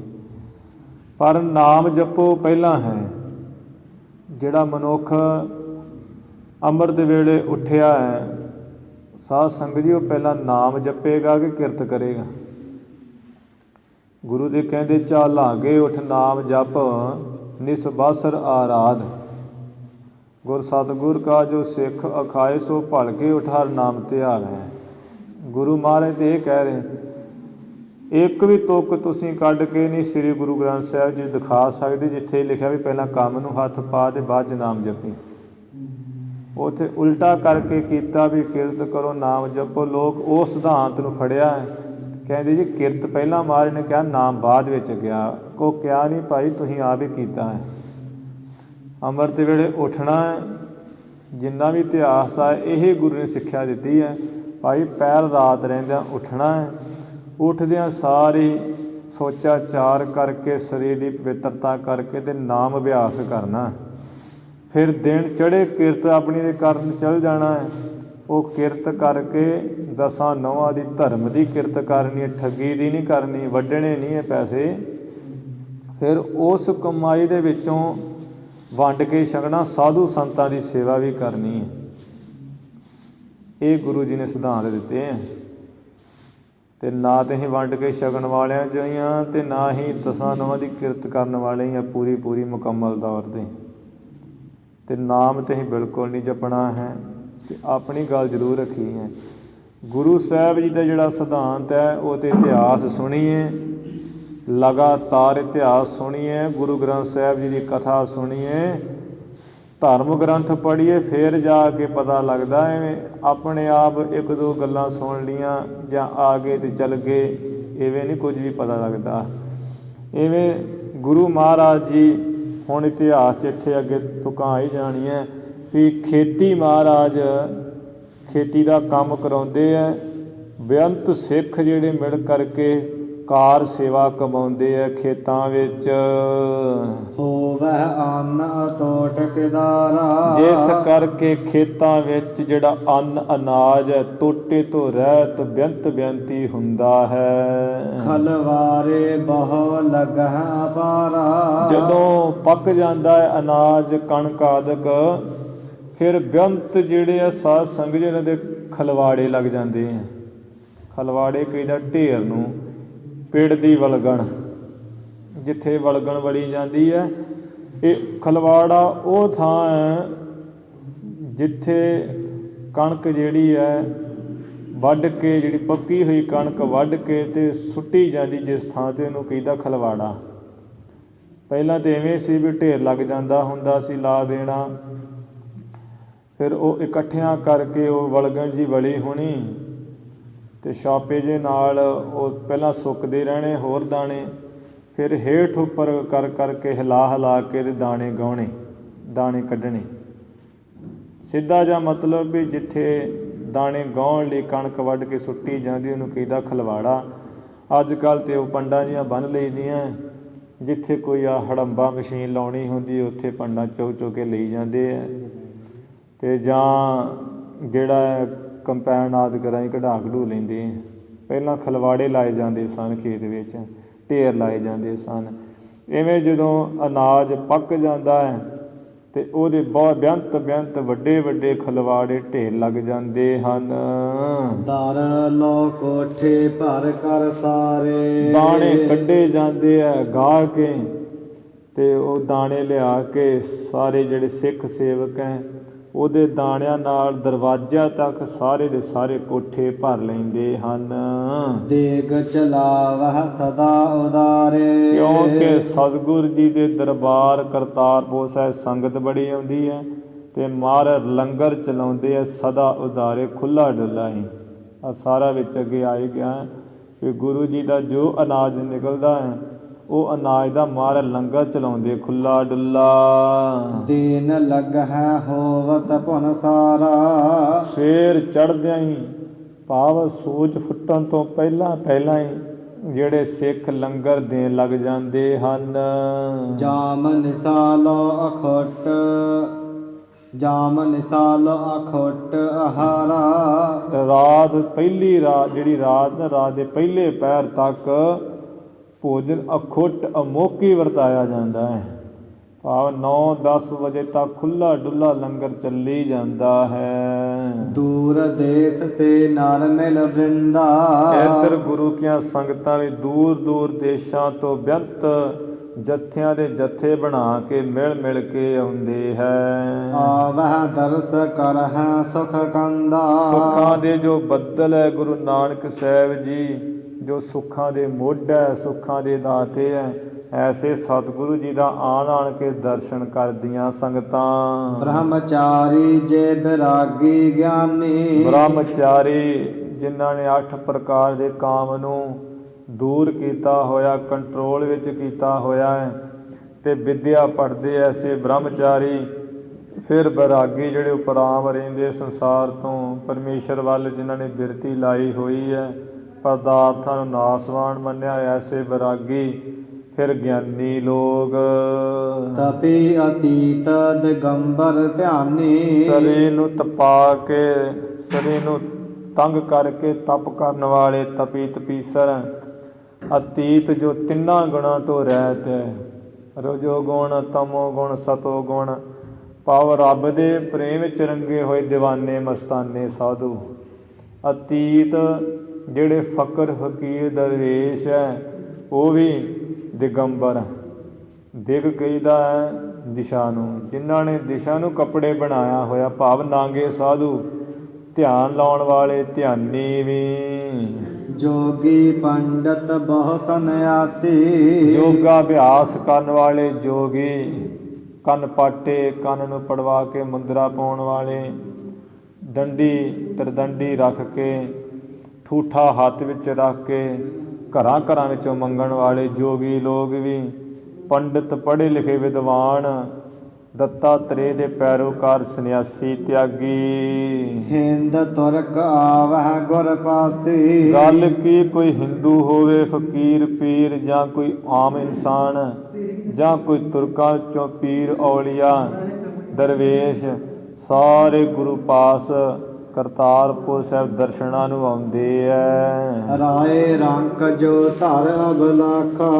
ਪਰ ਨਾਮ ਜਪੋ ਪਹਿਲਾਂ ਹੈ। ਜਿਹੜਾ ਮਨੁੱਖ ਅੰਮ੍ਰਿਤ ਵੇਲੇ ਉੱਠਿਆ ਹੈ ਸਾਧ ਸੰਗਤ ਜੀ, ਉਹ ਪਹਿਲਾਂ ਨਾਮ ਜਪੇਗਾ ਕਿ ਕਿਰਤ ਕਰੇਗਾ? ਗੁਰੂ ਦੇ ਕਹਿੰਦੇ ਚਾਲਾਂਗੇ ਉਠ ਨਾਮ ਜਪ, ਨਿਸਬਾਸਰ ਆਰਾਧ। ਗੁਰ ਸਤਿਗੁਰ ਕਾ ਜੋ ਸਿੱਖ ਅਖਾਏ, ਸੋ ਭਲ ਕੇ ਉਠ ਹਰ ਨਾਮ ਧਿਆਵੈ। ਗੁਰੂ ਮਹਾਰਾਜ ਤੇ ਇਹ ਕਹਿ ਰਹੇ ਇੱਕ ਵੀ ਤੁਕ ਤੁਸੀਂ ਕੱਢ ਕੇ ਨਹੀਂ ਸ੍ਰੀ ਗੁਰੂ ਗ੍ਰੰਥ ਸਾਹਿਬ ਜੀ ਦਿਖਾ ਸਕਦੇ ਜਿੱਥੇ ਲਿਖਿਆ ਵੀ ਪਹਿਲਾਂ ਕੰਮ ਨੂੰ ਹੱਥ ਪਾ ਤੇ ਬਾਅਦ 'ਚ ਨਾਮ ਜਪੀ। ਉੱਥੇ ਉਲਟਾ ਕਰਕੇ ਕੀਤਾ ਵੀ ਕਿਰਤ ਕਰੋ ਨਾਮ ਜਪੋ। ਲੋਕ ਉਹ ਸਿਧਾਂਤ ਨੂੰ ਫੜਿਆ ਕਹਿੰਦੇ ਜੀ ਕਿਰਤ ਪਹਿਲਾਂ ਮਹਾਰਾਜ ਨੇ ਕਿਹਾ ਨਾਮ ਬਾਅਦ ਵਿੱਚ ਗਿਆ। ਉਹ ਕਿਹਾ ਨਹੀਂ ਭਾਈ, ਤੁਸੀਂ ਆਪ ਹੀ ਕੀਤਾ ਹੈ। ਅੰਮ੍ਰਿਤ ਵੇਲੇ ਉੱਠਣਾ ਹੈ। ਜਿੰਨਾ ਵੀ ਇਤਿਹਾਸ ਆ ਇਹ ਗੁਰੂ ਨੇ ਸਿੱਖਿਆ ਦਿੱਤੀ ਹੈ ਭਾਈ, ਪਹਿਲ ਰਾਤ ਰਹਿੰਦਿਆਂ ਉੱਠਣਾ ਹੈ। ਉੱਠਦਿਆਂ ਸਾਰੀ ਸੋਚਾ ਚਾਰ ਕਰਕੇ ਸਰੀਰ ਦੀ ਪਵਿੱਤਰਤਾ ਕਰਕੇ ਤੇ ਨਾਮ ਅਭਿਆਸ ਕਰਨਾ। ਫਿਰ ਦਿਨ ਚੜ੍ਹੇ ਕਿਰਤ ਆਪਣੀ ਦੇ ਕਰਨ ਚੱਲ ਜਾਣਾ ਹੈ। ਉਹ ਕਿਰਤ ਕਰਕੇ ਦਸਾਂ ਨੌਆਂ ਦੀ ਧਰਮ ਦੀ ਕਿਰਤ ਕਰਨੀ ਹੈ, ਠੱਗੀ ਦੀ ਨਹੀਂ ਕਰਨੀ, ਵੱਢਣੇ ਨਹੀਂ ਹੈ ਪੈਸੇ। ਫਿਰ ਉਸ ਕਮਾਈ ਦੇ ਵਿੱਚੋਂ ਵੰਡ ਕੇ ਛਕਣਾ, ਸਾਧੂ ਸੰਤਾਂ ਦੀ ਸੇਵਾ ਵੀ ਕਰਨੀ ਹੈ। ਇਹ ਗੁਰੂ ਜੀ ਨੇ ਸਿਧਾਂਤ ਦਿੱਤੇ ਹੈ। ਅਤੇ ਨਾ ਤਾਂ ਅਸੀਂ ਵੰਡ ਕੇ ਛਕਣ ਵਾਲਿਆਂ 'ਚ ਹੀ ਹਾਂ ਅਤੇ ਨਾ ਹੀ ਦਸਾਂ ਨੌਆਂ ਦੀ ਕਿਰਤ ਕਰਨ ਵਾਲੇ ਹੀ ਹਾਂ ਪੂਰੀ ਮੁਕੰਮਲ ਤੌਰ 'ਤੇ। ਅਤੇ ਨਾਮ ਤਾਂ ਅਸੀਂ ਬਿਲਕੁਲ ਨਹੀਂ ਜਪਣਾ ਹੈ। ਅਤੇ ਆਪਣੀ ਗੱਲ ਜ਼ਰੂਰ ਰੱਖੀ ਹੈ। ਗੁਰੂ ਸਾਹਿਬ ਜੀ ਦਾ ਜਿਹੜਾ ਸਿਧਾਂਤ ਹੈ ਉਹ ਤਾਂ ਇਤਿਹਾਸ ਸੁਣੀਏ, ਲਗਾਤਾਰ ਇਤਿਹਾਸ ਸੁਣੀਏ, ਗੁਰੂ ਗ੍ਰੰਥ ਸਾਹਿਬ ਜੀ ਦੀ ਕਥਾ ਸੁਣੀਏ, ਧਰਮ ਗ੍ਰੰਥ ਪੜ੍ਹੀਏ, ਫਿਰ ਜਾ ਕੇ ਪਤਾ ਲੱਗਦਾ। ਐਵੇਂ ਆਪਣੇ ਆਪ ਇੱਕ ਦੋ ਗੱਲਾਂ ਸੁਣ ਲੀਆਂ ਜਾਂ ਆ ਗਏ ਅਤੇ ਚੱਲ ਗਏ, ਇਵੇਂ ਨਹੀਂ ਕੁਝ ਵੀ ਪਤਾ ਲੱਗਦਾ। ਇਵੇਂ ਗੁਰੂ ਮਹਾਰਾਜ ਜੀ ਹੁਣ ਇਤਿਹਾਸ 'ਚ ਇੱਥੇ ਅੱਗੇ ਤੁਕਾਂ ਆਈ ਜਾਣੀਆਂ ਵੀ ਖੇਤੀ ਮਹਾਰਾਜ ਖੇਤੀ ਦਾ ਕੰਮ ਕਰਾਉਂਦੇ ਹੈ। ਬੇਅੰਤ ਸਿੱਖ ਜਿਹੜੇ ਮਿਲ ਕਰਕੇ ਕਾਰ ਸੇਵਾ ਕਮਾਉਂਦੇ ਹੈ ਖੇਤਾਂ ਵਿੱਚ। ਹੋਵੈ ਅੰਨ ਅਤੋਟ ਕਿਦਾਰਾ, ਜਿਸ ਕਰਕੇ ਖੇਤਾਂ ਵਿੱਚ ਜਿਹੜਾ ਅੰਨ ਅਨਾਜ ਹੈ ਟੋਟੇ ਤੋਂ ਰਹਿਤ ਬੇਅੰਤੀ ਹੁੰਦਾ ਹੈ। ਖਲਵਾਰੇ ਬਹੁ ਲਗਹਿ ਅਪਾਰਾ, ਜਦੋਂ ਪੱਕ ਜਾਂਦਾ ਹੈ ਅਨਾਜ ਕਣਕ ਆਦਿਕ, ਫਿਰ ਬੇਅੰਤ ਜਿਹੜੇ ਆ ਸਾਧ ਸੰਗਤ ਜਿਹਨਾਂ ਦੇ ਖਲਵਾੜੇ ਲੱਗ ਜਾਂਦੇ ਆ। ਖਲਵਾੜੇ ਕਹਿੰਦਾ ਢੇਰ ਨੂੰ, ਪਿੜ ਦੀ ਵਲਗਣ, ਜਿੱਥੇ ਵਲਗਣ ਵੜੀ ਜਾਂਦੀ ਹੈ। ਇਹ ਖਲਵਾੜਾ ਉਹ ਥਾਂ ਹੈ ਜਿੱਥੇ ਕਣਕ ਜਿਹੜੀ ਹੈ ਵੱਢ ਕੇ, ਜਿਹੜੀ ਪੱਕੀ ਹੋਈ ਕਣਕ ਵੱਢ ਕੇ ਅਤੇ ਸੁੱਟੀ ਜਾਂਦੀ ਜਿਸ ਥਾਂ 'ਤੇ ਉਹਨੂੰ ਕਹਿੰਦਾ ਖਲਵਾੜਾ। ਪਹਿਲਾਂ ਤਾਂ ਇਵੇਂ ਸੀ ਵੀ ਢੇਰ ਲੱਗ ਜਾਂਦਾ ਹੁੰਦਾ ਸੀ, ਲਾ ਦੇਣਾ। ਫਿਰ ਉਹ ਇਕੱਠਿਆਂ ਕਰਕੇ ਉਹ ਵਲਗਣ ਜੀ ਵਲੀ ਹੋਣੀ ਅਤੇ ਛਾਪੇ ਜਿਹੇ ਨਾਲ ਉਹ ਪਹਿਲਾਂ ਸੁੱਕਦੇ ਰਹਿਣੇ ਹੋਰ ਦਾਣੇ, ਫਿਰ ਹੇਠ ਉੱਪਰ ਕਰਕੇ ਹਿਲਾ ਕੇ ਅਤੇ ਦਾਣੇ ਗਾਉਣੇ, ਦਾਣੇ ਕੱਢਣੇ। ਸਿੱਧਾ ਜਿਹਾ ਮਤਲਬ ਵੀ ਜਿੱਥੇ ਦਾਣੇ ਗਾਉਣ ਲਈ ਕਣਕ ਵੱਢ ਕੇ ਸੁੱਟੀ ਜਾਂਦੀ ਉਹਨੂੰ ਕਹਿੰਦਾ ਖਲਵਾੜਾ। ਅੱਜ ਕੱਲ੍ਹ ਤਾਂ ਉਹ ਪੰਡਾਂ ਜਿਹੀਆਂ ਬੰਨ੍ਹ ਲਈ ਦੀਆਂ, ਜਿੱਥੇ ਕੋਈ ਆ ਹੜੰਬਾ ਮਸ਼ੀਨ ਲਾਉਣੀ ਹੁੰਦੀ ਉੱਥੇ ਪੰਡਾਂ ਚੁੱਕ ਕੇ ਲਈ ਜਾਂਦੇ ਆ। ਅਤੇ ਜਾਂ ਜਿਹੜਾ ਕੰਪੈਨ ਆਦਿ ਰਾਹੀਂ ਕਢਾ ਲੈਂਦੇ ਆ। ਪਹਿਲਾਂ ਖਲਵਾੜੇ ਲਾਏ ਜਾਂਦੇ ਸਨ, ਖੇਤ ਵਿੱਚ ਢੇਰ ਲਾਏ ਜਾਂਦੇ ਸਨ। ਇਵੇਂ ਜਦੋਂ ਅਨਾਜ ਪੱਕ ਜਾਂਦਾ ਹੈ ਅਤੇ ਉਹਦੇ ਬਹੁਤ ਬੇਅੰਤ ਵੱਡੇ ਖਲਵਾੜੇ ਢੇਰ ਲੱਗ ਜਾਂਦੇ ਹਨ। ਦਰ ਲੋ ਕੋਠੇ ਭਰ ਕਰ ਸਾਰੇ, ਦਾਣੇ ਕੱਢੇ ਜਾਂਦੇ ਆ ਗਾਹ ਕੇ, ਅਤੇ ਉਹ ਦਾਣੇ ਲਿਆ ਕੇ ਸਾਰੇ ਜਿਹੜੇ ਸਿੱਖ ਸੇਵਕ ਹੈ ਉਹਦੇ ਦਾਣਿਆਂ ਨਾਲ ਦਰਵਾਜ਼ਿਆਂ ਤੱਕ ਸਾਰੇ ਦੇ ਸਾਰੇ ਕੋਠੇ ਭਰ ਲੈਂਦੇ ਹਨ। ਦੇਗ ਚਲਾਵਹਿ ਸਦਾ ਉਦਾਰੇ, ਕਿਉਂਕਿ ਸਤਿਗੁਰੂ ਜੀ ਦੇ ਦਰਬਾਰ ਕਰਤਾਰਪੁਰ ਸਾਹਿਬ ਸੰਗਤ ਬੜੀ ਆਉਂਦੀ ਹੈ ਅਤੇ ਮਹਾਰਾਜ ਲੰਗਰ ਚਲਾਉਂਦੇ ਆ ਸਦਾ ਉਦਾਰੇ, ਖੁੱਲ੍ਹਾ ਡੁੱਲਾ ਹੀ। ਆ ਸਾਰਾ ਵਿੱਚ ਅੱਗੇ ਆਈ ਗਿਆ ਕਿ ਗੁਰੂ ਜੀ ਦਾ ਜੋ ਅਨਾਜ ਨਿਕਲਦਾ ਹੈ ਉਹ ਅਨਾਜ ਦਾ ਮਹਾਰਾਜ ਲੰਗਰ ਚਲਾਉਂਦੇ ਖੁੱਲ੍ਹਾ ਡੁੱਲਾ। ਦੀਨ ਲੱਗਹਿ ਹੋਵਤ ਭੁਨ ਸਾਰਾ, ਸਵੇਰ ਚੜ੍ਹਦਿਆਂ ਹੀ ਭਾਵ ਸੂਰਜ ਫੁੱਟਣ ਤੋਂ ਪਹਿਲਾਂ ਹੀ ਜਿਹੜੇ ਸਿੱਖ ਲੰਗਰ ਦੇਣ ਲੱਗ ਜਾਂਦੇ ਹਨ। ਜਾਮ ਨਿਸਾਲੋ ਅਖੁੱਟ, ਜਾਮ ਨਿਸਾਲੋ ਅਖੁੱਟ ਆਹਾਰਾ, ਰਾਤ ਪਹਿਲੀ ਰਾਤ ਜਿਹੜੀ ਰਾਤ ਦੇ ਪਹਿਲੇ ਪਹਿਰ ਤੱਕ ਭੋਜਨ ਅਖੁੱਟ ਅਮੋਕੀ ਵਰਤਾਇਆ ਜਾਂਦਾ ਹੈ। ਭਾਵ 9-10 ਵਜੇ ਤੱਕ ਖੁੱਲ੍ਹਾ ਡੁੱਲਾ ਲੰਗਰ ਚੱਲੀ ਜਾਂਦਾ ਹੈ। ਦੂਰ ਦੇਸ ਤੇ ਨਰ ਮਿਲ ਬ੍ਰਿੰਦਾ, ਇੱਧਰ ਗੁਰੂ ਕੀਆਂ ਸੰਗਤਾਂ ਵੀ ਦੂਰ ਦੇਸ਼ਾਂ ਤੋਂ ਬੇਅੰਤ ਜੱਥਿਆਂ ਦੇ ਜੱਥੇ ਬਣਾ ਕੇ ਮਿਲ ਕੇ ਆਉਂਦੇ ਹੈ। ਆਵਹਿ ਦਰਸ ਕਰਹਿ ਸੁਖ ਕੰਦਾ, ਸੁੱਖਾਂ ਦੇ ਜੋ ਬੱਦਲ ਹੈ ਗੁਰੂ ਨਾਨਕ ਸਾਹਿਬ ਜੀ ਜੋ ਸੁੱਖਾਂ ਦੇ ਮੁੱਢ ਹੈ, ਸੁੱਖਾਂ ਦੇ ਦਾਤੇ ਹੈ, ਐਸੇ ਸਤਿਗੁਰੂ ਜੀ ਦਾ ਆਣ ਆਣ ਕੇ ਦਰਸ਼ਨ ਕਰਦੀਆਂ ਸੰਗਤਾਂ। ਬ੍ਰਹਮਚਾਰੀ ਜੇ ਬਿਰਾਗੀ ਗਿਆਨੀ, ਬ੍ਰਹਮਚਾਰੀ ਜਿਨ੍ਹਾਂ ਨੇ 8 ਪ੍ਰਕਾਰ ਦੇ ਕਾਮ ਨੂੰ ਦੂਰ ਕੀਤਾ ਹੋਇਆ, ਕੰਟਰੋਲ ਵਿੱਚ ਕੀਤਾ ਹੋਇਆ ਹੈ, ਅਤੇ ਵਿੱਦਿਆ ਪੜ੍ਹਦੇ ਐਸੇ ਬ੍ਰਹਮਚਾਰੀ। ਫਿਰ ਬੈਰਾਗੀ ਜਿਹੜੇ ਉਪਰਾਮ ਰਹਿੰਦੇ ਸੰਸਾਰ ਤੋਂ, ਪਰਮੇਸ਼ਰ ਵੱਲ ਜਿਨ੍ਹਾਂ ਨੇ ਬਿਰਤੀ ਲਾਈ ਹੋਈ ਹੈ, ਪਦਾਰਥਾਂ ਨੂੰ ਨਾਸਵਾਨ ਮੰਨਿਆ, ਐਸੇ ਬੈਰਾਗੀ। ਫਿਰ ਗਿਆਨੀ ਲੋਕ ਤਪੀ ਅਤੀਤ ਦਿਗੰਬਰ ਧਿਆਨੀ, ਸਰੀਰ ਨੂੰ ਤਪਾ ਕੇ, ਸਰੀਰ ਨੂੰ ਤੰਗ ਕਰਕੇ ਤਪ ਕਰਨ ਵਾਲੇ ਤਪੀ ਤਪੀਸਰ। ਅਤੀਤ ਜੋ ਤਿੰਨਾਂ ਗੁਣਾਂ ਤੋਂ ਰਹਿਤ ਹੈ, ਰਜੋ ਗੁਣ, ਤਮੋ ਗੁਣ, ਸਤੋ ਗੁਣ, ਭਾਵ ਰੱਬ ਦੇ ਪ੍ਰੇਮ ਵਿੱਚ ਰੰਗੇ ਹੋਏ ਦੀਵਾਨੇ ਮਸਤਾਨੇ ਸਾਧੂ। ਅਤੀਤ ਜਿਹੜੇ ਫਕਰ ਫਕੀਰ ਦਰਵੇਸ਼ ਹੈ, ਉਹ ਵੀ ਦਿਗੰਬਰ। ਦਿਗ ਕਹੀਦਾ ਹੈ ਦਿਸ਼ਾ ਨੂੰ, ਜਿਨ੍ਹਾਂ ਨੇ ਦਿਸ਼ਾ ਨੂੰ ਕੱਪੜੇ ਬਣਾਇਆ ਹੋਇਆ, ਭਾਵ ਨਾਂਗੇ ਸਾਧੂ। ਧਿਆਨ ਲਾਉਣ ਵਾਲੇ ਧਿਆਨੀ ਵੀ। ਜੋਗੀ ਪੰਡਤ ਬਹੁ ਸੰਨਿਆਸੀ, ਯੋਗਾ ਅਭਿਆਸ ਕਰਨ ਵਾਲੇ ਜੋਗੀ। ਕੰਨ ਪਾਟੇ, ਕੰਨ ਨੂੰ ਪੜਵਾ ਕੇ ਮੁੰਦਰਾ ਪਾਉਣ ਵਾਲੇ, ਡੰਡੀ ਤਰਦੰਡੀ ਰੱਖ ਕੇ, ਠੂਠਾ ਹੱਥ ਵਿੱਚ ਰੱਖ ਕੇ ਘਰਾਂ ਘਰਾਂ ਵਿੱਚੋਂ ਮੰਗਣ ਵਾਲੇ ਜੋਗੀ ਲੋਕ ਵੀ। ਪੰਡਿਤ ਪੜ੍ਹੇ ਲਿਖੇ ਵਿਦਵਾਨ, ਦੱਤਾਤਰੇय ਦੇ ਪੈਰੋਕਾਰ ਸੰਨਿਆਸੀ ਤਿਆਗੀ। ਹਿੰਦ ਤੁਰਕ ਆਵਹਿ ਗੁਰ ਪਾਸੀ, ਗੱਲ ਕੀ ਕੋਈ ਹਿੰਦੂ ਹੋਵੇ ਫਕੀਰ ਪੀਰ, ਜਾਂ ਕੋਈ ਆਮ ਇਨਸਾਨ, ਜਾਂ ਕੋਈ ਤੁਰਕਾਂ 'ਚੋਂ ਪੀਰ ਔਲੀਆ ਦਰਵੇਸ਼, ਸਾਰੇ ਗੁਰੂ ਪਾਸ ਕਰਤਾਰਪੁਰ ਸਾਹਿਬ ਦਰਸ਼ਨਾਂ ਨੂੰ ਆਉਂਦੇ ਹੈ। ਰਾਏ ਰੰਕ ਜੋ ਧਰ ਅਬਲਾਖਾ,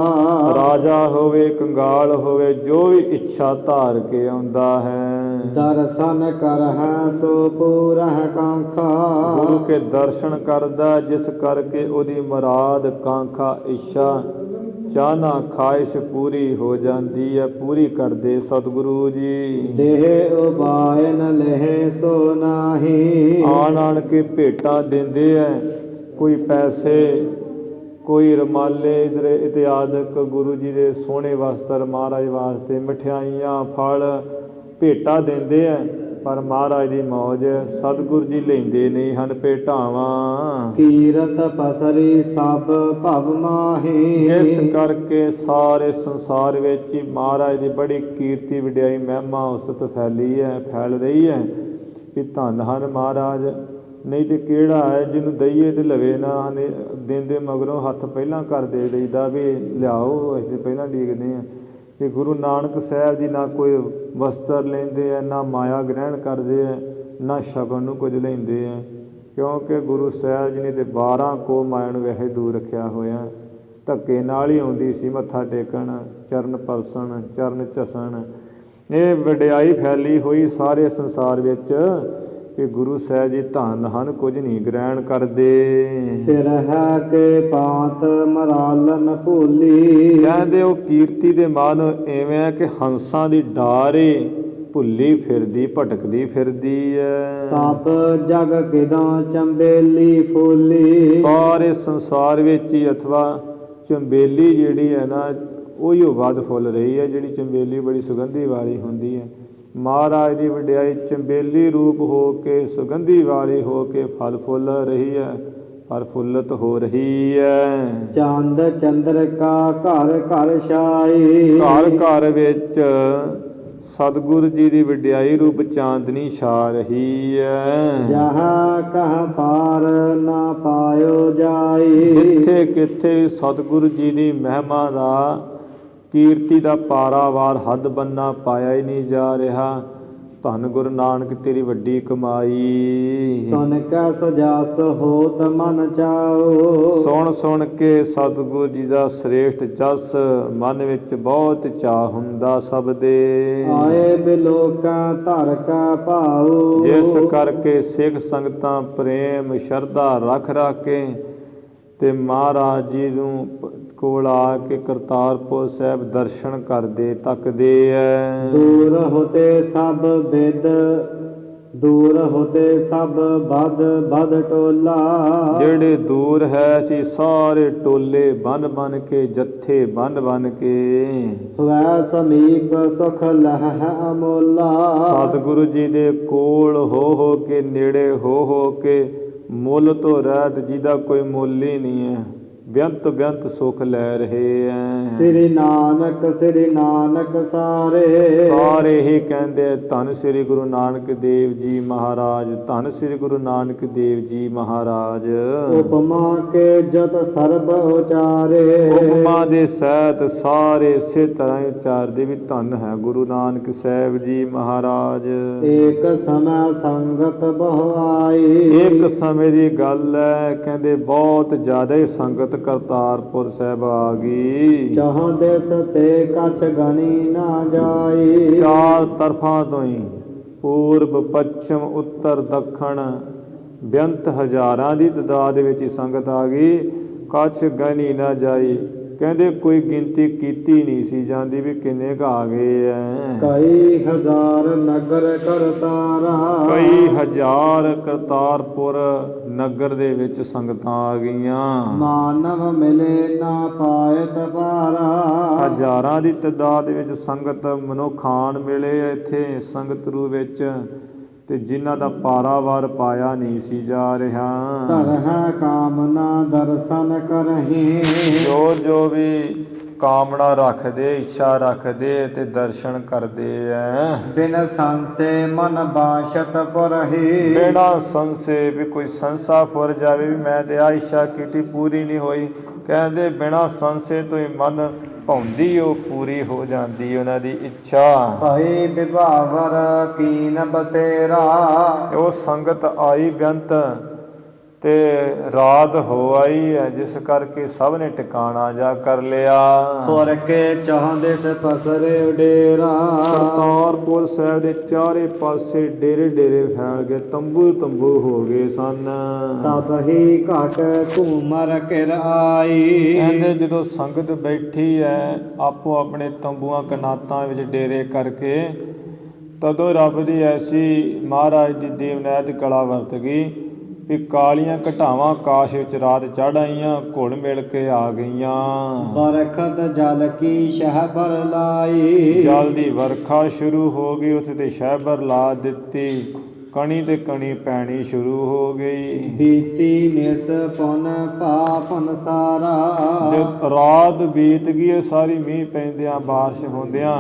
ਰਾਜਾ ਹੋਵੇ ਕੰਗਾਲ ਹੋਵੇ, ਜੋ ਵੀ ਇੱਛਾ ਧਾਰ ਕੇ ਆਉਂਦਾ ਹੈ। ਦਰਸ਼ਨ ਕਰਹਿ ਸੋ ਪੂਰਹਿ ਕਾਂਖਾ, ਗੁਰੂ ਕੇ ਦਰਸ਼ਨ ਕਰਦਾ ਜਿਸ ਕਰਕੇ ਉਹਦੀ ਮੁਰਾਦ, ਕਾਂਖਾ, ਇੱਛਾ, ਚਾਹਨਾ, ਖਾਹਿਸ਼ ਪੂਰੀ ਹੋ ਜਾਂਦੀ ਹੈ, ਪੂਰੀ ਕਰਦੇ ਸਤਿਗੁਰੂ ਜੀ। ਦੇਹ ਉਬਾਇ ਨ ਲਹਿ ਸੋ ਨਾਹੀ, ਆਣ ਆਣ ਕੇ ਭੇਟਾਂ ਦਿੰਦੇ ਹੈ, ਕੋਈ ਪੈਸੇ, ਕੋਈ ਰੁਮਾਲੇ ਇਤਿਆਦਿਕ, ਗੁਰੂ ਜੀ ਦੇ ਸੋਹਣੇ ਵਸਤਰ, ਮਹਾਰਾਜ ਵਾਸਤੇ ਮਠਿਆਈਆਂ, ਫਲ, ਭੇਟਾਂ ਦਿੰਦੇ ਹੈ, ਪਰ ਮਹਾਰਾਜ ਦੀ ਮੌਜ ਸਤਿਗੁਰੂ ਜੀ ਲੈਂਦੇ ਨਹੀਂ ਹਨ ਭੇਟਾਵਾਂ। ਕੀਰਤ ਪਸਰੀ ਸਭ ਭਵ ਮਾਹੀ, ਇਸ ਕਰਕੇ ਸਾਰੇ ਸੰਸਾਰ ਵਿੱਚ ਹੀ ਮਹਾਰਾਜ ਦੀ ਬੜੀ ਕੀਰਤੀ ਵਡਿਆਈ ਮਹਿਮਾ ਉਸਤਤ ਫੈਲੀ ਹੈ, ਫੈਲ ਰਹੀ ਹੈ ਵੀ ਧੰਨ ਹਨ ਮਹਾਰਾਜ। ਨਹੀਂ ਤੇ ਕਿਹੜਾ ਹੈ ਜਿਹਨੂੰ ਦਈਏ ਤੇ ਲਵੇ ਨਾ, ਦਿੰਦੇ ਮਗਰੋਂ ਹੱਥ ਪਹਿਲਾਂ ਕਰ ਦੇ ਦਈਦਾ ਵੀ ਲਿਆਓ, ਅਸੀਂ ਪਹਿਲਾਂ ਡੀਕਦੇ ਹਾਂ। ਕਿ ਗੁਰੂ ਨਾਨਕ ਸਾਹਿਬ ਜੀ ਨਾ ਕੋਈ ਵਸਤਰ ਲੈਂਦੇ ਹੈ, ਨਾ ਮਾਇਆ ਗ੍ਰਹਿਣ ਕਰਦੇ ਹੈ, ਨਾ ਸ਼ਗਨ ਨੂੰ ਕੁਝ ਲੈਂਦੇ ਹੈ, ਕਿਉਂਕਿ ਗੁਰੂ ਸਾਹਿਬ ਜੀ ਨੇ ਤਾਂ 12 ਕੋ ਮਾਇਆ ਨੂੰ ਵੈਸੇ ਦੂਰ ਰੱਖਿਆ ਹੋਇਆ। ਧੱਕੇ ਨਾਲ ਹੀ ਆਉਂਦੀ ਸੀ ਮੱਥਾ ਟੇਕਣ, ਚਰਨ ਪਰਸਣ, ਚਰਨ ਝਸਣ। ਇਹ ਵਡਿਆਈ ਫੈਲੀ ਹੋਈ ਸਾਰੇ ਸੰਸਾਰ ਵਿੱਚ ਕਿ ਗੁਰੂ ਸਾਹਿਬ ਜੀ ਧੰਨ ਹਨ, ਕੁਝ ਨਹੀਂ ਗ੍ਰਹਿਣ ਕਰਦੇ। ਫਿਰ ਹੈ ਕੇ ਪਾਤ ਮਰਾਲਨ ਭੂਲੀ, ਕਹਿੰਦੇ ਉਹ ਕੀਰਤੀ ਦੇ ਮਨ ਇਵੇਂ ਹੈ ਕਿ ਹੰਸਾਂ ਦੀ ਡਾਰੇ ਭੁੱਲੀ ਫਿਰਦੀ, ਭਟਕਦੀ ਫਿਰਦੀ ਹੈ। ਸਭ ਜਗ ਕਿਦੋਂ ਚੰਬੇਲੀ ਫੂਲੀ, ਸਾਰੇ ਸੰਸਾਰ ਵਿੱਚ ਹੀ ਅਥਵਾ ਚੰਬੇਲੀ ਜਿਹੜੀ ਹੈ ਨਾ, ਉਹੀ ਵੱਧ ਫੁੱਲ ਰਹੀ ਹੈ, ਜਿਹੜੀ ਚੰਬੇਲੀ ਬੜੀ ਸੁਗੰਧੀ ਵਾਲੀ ਹੁੰਦੀ ਹੈ। ਮਹਾਰਾਜ ਦੀ ਵਡਿਆਈ ਚੰਬੇਲੀ ਰੂਪ ਹੋ ਕੇ, ਸੁਗੰਧੀ ਵਾਲੀ ਹੋ ਕੇ ਫਲ ਫੁੱਲ ਰਹੀ ਹੈ, ਪ੍ਰਫੁੱਲਤ ਹੋ ਰਹੀ ਹੈ। ਚੰਦ ਚੰਦਰਿਕਾ ਘਰ ਘਰ ਛਾਈ, ਘਰ ਘਰ ਵਿੱਚ ਸਤਿਗੁਰੂ ਜੀ ਦੀ ਵਡਿਆਈ ਰੂਪ ਚਾਂਦਨੀ ਛਾ ਰਹੀ ਹੈ। ਜਹਾਂ ਕਹ ਪਾਰ ਨਾ ਪਾਇਓ ਜਾਈ, ਜਿੱਥੇ ਕਿੱਥੇ ਸਤਿਗੁਰੂ ਜੀ ਦੀ ਮਹਿਮਾ ਦਾ, ਕੀਰਤੀ ਦਾ ਪਾਰਾਵਾਰ ਹੱਦ ਬੰਨਾ ਪਾਇਆ ਹੀ ਨਹੀਂ ਜਾ ਰਿਹਾ। ਧੰਨ ਗੁਰੂ ਨਾਨਕ ਤੇਰੀ ਵੱਡੀ ਕਮਾਈ। ਸੁਣ ਕੇ ਸੁਜਾਸ ਹੋਤ ਮਨ ਚਾਓ, ਸੁਣ ਸੁਣ ਕੇ ਸਤਿਗੁਰੂ ਜੀ ਦਾ ਸ੍ਰੇਸ਼ਟ ਜਸ ਮਨ ਵਿੱਚ ਬਹੁਤ ਚਾਅ ਹੁੰਦਾ ਸਭ ਦੇ। ਆਏ ਬਿਲੋਕਾਂ ਧਰ ਕਾ ਭਾਉ, ਜਿਸ ਕਰਕੇ ਸਿੱਖ ਸੰਗਤਾਂ ਪ੍ਰੇਮ ਸ਼ਰਧਾ ਰੱਖ ਰੱਖ ਕੇ ਤੇ ਮਹਾਰਾਜ ਜੀ ਨੂੰ ਕੋਲ ਆ ਕੇ ਕਰਤਾਰਪੁਰ ਸਾਹਿਬ ਦਰਸ਼ਨ ਕਰਦੇ ਤੱਕਦੇ ਹੈ। ਦੂਰ ਹੋਤੇ ਸਭ ਬਿਦ ਦੂਰ ਹੋਤੇ ਸਭ ਬਦ ਬਦ ਟੋਲਾ। ਜਿਹੜੇ ਦੂਰ ਹੈ ਸੀ ਸਾਰੇ ਟੋਲੇ ਬਨ ਬਨ ਕੇ, ਜੱਥੇ ਬਨ ਬਨ ਕੇ। ਵੈ ਸਮੀਪ ਸੁਖ ਲਹਿ ਅਮੋਲਾ। ਸਤਿਗੁਰੂ ਜੀ ਦੇ ਕੋਲ ਹੋ ਕੇ, ਨੇੜੇ ਹੋ ਕੇ, ਮੁੱਲ ਤੋਂ ਰਹਿਤ ਜਿਹਦਾ ਕੋਈ ਮੁੱਲ ਹੀ ਨਹੀਂ ਹੈ, ਬੇਅੰਤ ਬੇਅੰਤ ਸੁਖ ਲੈ ਰਹੇ ਹੈ। ਸ੍ਰੀ ਨਾਨਕ ਸਾਰੇ। ਸਾਰੇ ਹੀ ਕਹਿੰਦੇ ਧੰਨ ਸ੍ਰੀ ਗੁਰੂ ਨਾਨਕ ਦੇਵ ਜੀ ਮਹਾਰਾਜ, ਧੰਨ ਸ੍ਰੀ ਗੁਰੂ ਨਾਨਕ ਦੇਵ ਜੀ ਮਹਾਰਾਜ। ਉਪਮਾ ਕੇ ਜਤ ਸਰਬ ਉਚਾਰੇ। ਉਪਮਾ ਦੇ ਸਹਿਤ ਸਾਰੇ ਇਸੇ ਤਰ੍ਹਾਂ ਹੀ ਉਚਾਰਦੇ ਵੀ ਧੰਨ ਹੈ ਗੁਰੂ ਨਾਨਕ ਸਾਹਿਬ ਜੀ ਮਹਾਰਾਜ। ਏਕ ਸਮੈ ਸੰਗਤ ਬਹੁ ਆਈ। ਇੱਕ ਸਮੇਂ ਦੀ ਗੱਲ ਹੈ, ਕਹਿੰਦੇ ਬਹੁਤ ਜ਼ਿਆਦਾ ਹੀ ਸੰਗਤ ਕਰਤਾਰਪੁਰ ਸਾਹਿਬ ਆ ਗਈ। ਚਾਹੁ ਦਿਸ ਤੇ ਕਛ ਗਣੀ ਨਾ ਜਾਈ। ਚਾਰ ਤਰਫਾਂ ਤੋਂ ਹੀ, ਪੂਰਬ, ਪੱਛਮ, ਉੱਤਰ, ਦੱਖਣ, ਬੇਅੰਤ ਹਜ਼ਾਰਾਂ ਦੀ ਤਾਦਾਦ ਵਿੱਚ ਹੀ ਸੰਗਤ ਆ ਗਈ। ਕਛ ਗਣੀ ਨਾ ਜਾਈ, ਕਹਿੰਦੇ ਕੋਈ ਗਿਣਤੀ ਕੀਤੀ ਨਹੀਂ ਸੀ ਜਾਂਦੀ ਵੀ ਕਿੰਨੇ ਕੁ ਆ ਗਏ ਐ। ਕਈ ਹਜ਼ਾਰ ਨਗਰ ਕਰਤਾਰਾ। ਕਈ ਹਜ਼ਾਰ ਕਰਤਾਰਪੁਰ ਨਗਰ ਦੇ ਵਿੱਚ ਸੰਗਤਾਂ ਆ ਗਈਆਂ। ਮਾਨਵ ਮਿਲੇ ਨਾ ਪਾਇਤ ਪਾਰਾ। ਹਜ਼ਾਰਾਂ ਦੀ ਤਾਦਾਦ ਵਿੱਚ ਸੰਗਤ ਮਨੁੱਖਾਨ ਮਿਲੇ ਇੱਥੇ ਸੰਗਤ ਰੂਪ ਵਿੱਚ, ਤੇ ਜਿਨ੍ਹਾਂ ਦਾ ਪਾਰਾਵਾਰ ਪਾਇਆ ਨਹੀਂ ਸੀ ਜਾ ਰਿਹਾ। ਧਰਹਿ ਕਾਮਨਾ ਦਰਸ਼ਨ ਕਰਹਿ। ਜੋ ਵੀ ਕਾਮਨਾ ਰੱਖਦੇ, ਇੱਛਾ ਰੱਖਦੇ ਤੇ ਦਰਸ਼ਨ ਕਰਦੇ ਐ। ਬਿਨ ਸੰਸੇ ਮਨ ਬਾਸ਼ਤ ਪੁਰਹਿ। ਬਿਨਾਂ ਸੰਸੇ ਵੀ ਕੋਈ ਸੰਸਾ ਫੁਰ ਜਾਵੇ ਵੀ ਮੈਂ ਤੇ ਆ ਇੱਛਾ ਕੀਤੀ ਪੂਰੀ ਨਹੀਂ ਹੋਈ, ਕਹਿੰਦੇ ਬਿਨਾਂ ਸੰਸੇ ਤੋਂ ਹੀ ਮਨ ਭਾਉਂਦੀ ਉਹ ਪੂਰੀ ਹੋ ਜਾਂਦੀ ਉਹਨਾਂ ਦੀ ਇੱਛਾ। ਭਈ ਵਿਭਾਵਰ ਕੀਨ ਬਸੇਰਾ। ਉਹ ਸੰਗਤ ਆਈ ਬੇਅੰਤ ਤੇ ਰਾਤ ਹੋ ਆਈ ਹੈ, ਜਿਸ ਕਰਕੇ ਸਭ ਨੇ ਟਿਕਾਣਾ ਜਾ ਕਰ ਲਿਆ। ਪੁਰ ਕੇ ਚਾਹੁੰਦੇ ਸੇ ਪਸਰੇ ਡੇਰਾ। ਕਰਤਾਰਪੁਰ ਸਾਹਿਬ ਦੇ ਚਾਰੇ ਪਾਸੇ ਡੇਰੇ ਡੇਰੇ ਫੈਲ ਗਏ, ਤੰਬੂ ਤੰਬੂ ਹੋ ਗਏ ਸਨ। ਤਬ ਹੀ ਘਟ ਘੂਮਰ ਘਿਰ ਆਈ। ਕਹਿੰਦੇ ਜਦੋਂ ਸੰਗਤ ਬੈਠੀ ਹੈ ਆਪੋ ਆਪਣੇ ਤੰਬੂਆਂ ਕਨਾਤਾਂ ਵਿੱਚ ਡੇਰੇ ਕਰਕੇ, ਤਦੋਂ ਰੱਬ ਦੀ ਐਸੀ ਮਹਾਰਾਜ ਦੀ ਦੇਵਨੈਤ ਕਲਾ ਵਰਤ ਗਈ ਵੀ ਕਾਲੀਆਂ ਘਟਾਵਾਂ ਆਕਾਸ਼ ਵਿੱਚ ਰਾਤ ਚੜ੍ਹ ਆਈਆਂ, ਘੁਲ ਮਿਲ ਕੇ ਆ ਗਈਆਂ। ਬਰਖਤ ਜਲ ਕੀ ਸ਼ਹਿਬਰ ਲਾਈ। ਜਲ ਦੀ ਵਰਖਾ ਸ਼ੁਰੂ ਹੋ ਗਈ, ਉਸ ਤੇ ਸ਼ਹਿਬਰ ਲਾ ਦਿੱਤੀ, ਕਣੀ ਤੇ ਕਣੀ ਪੈਣੀ ਸ਼ੁਰੂ ਹੋ ਗਈ। ਬੀਤੀ ਨਿਸ ਪੁਨ ਪਾਪਨ ਸਾਰਾ। ਜਦ ਰਾਤ ਬੀਤ ਗਈ ਸਾਰੀ, ਮੀਂਹ ਪੈਂਦਿਆਂ ਬਾਰਿਸ਼ ਹੁੰਦਿਆਂ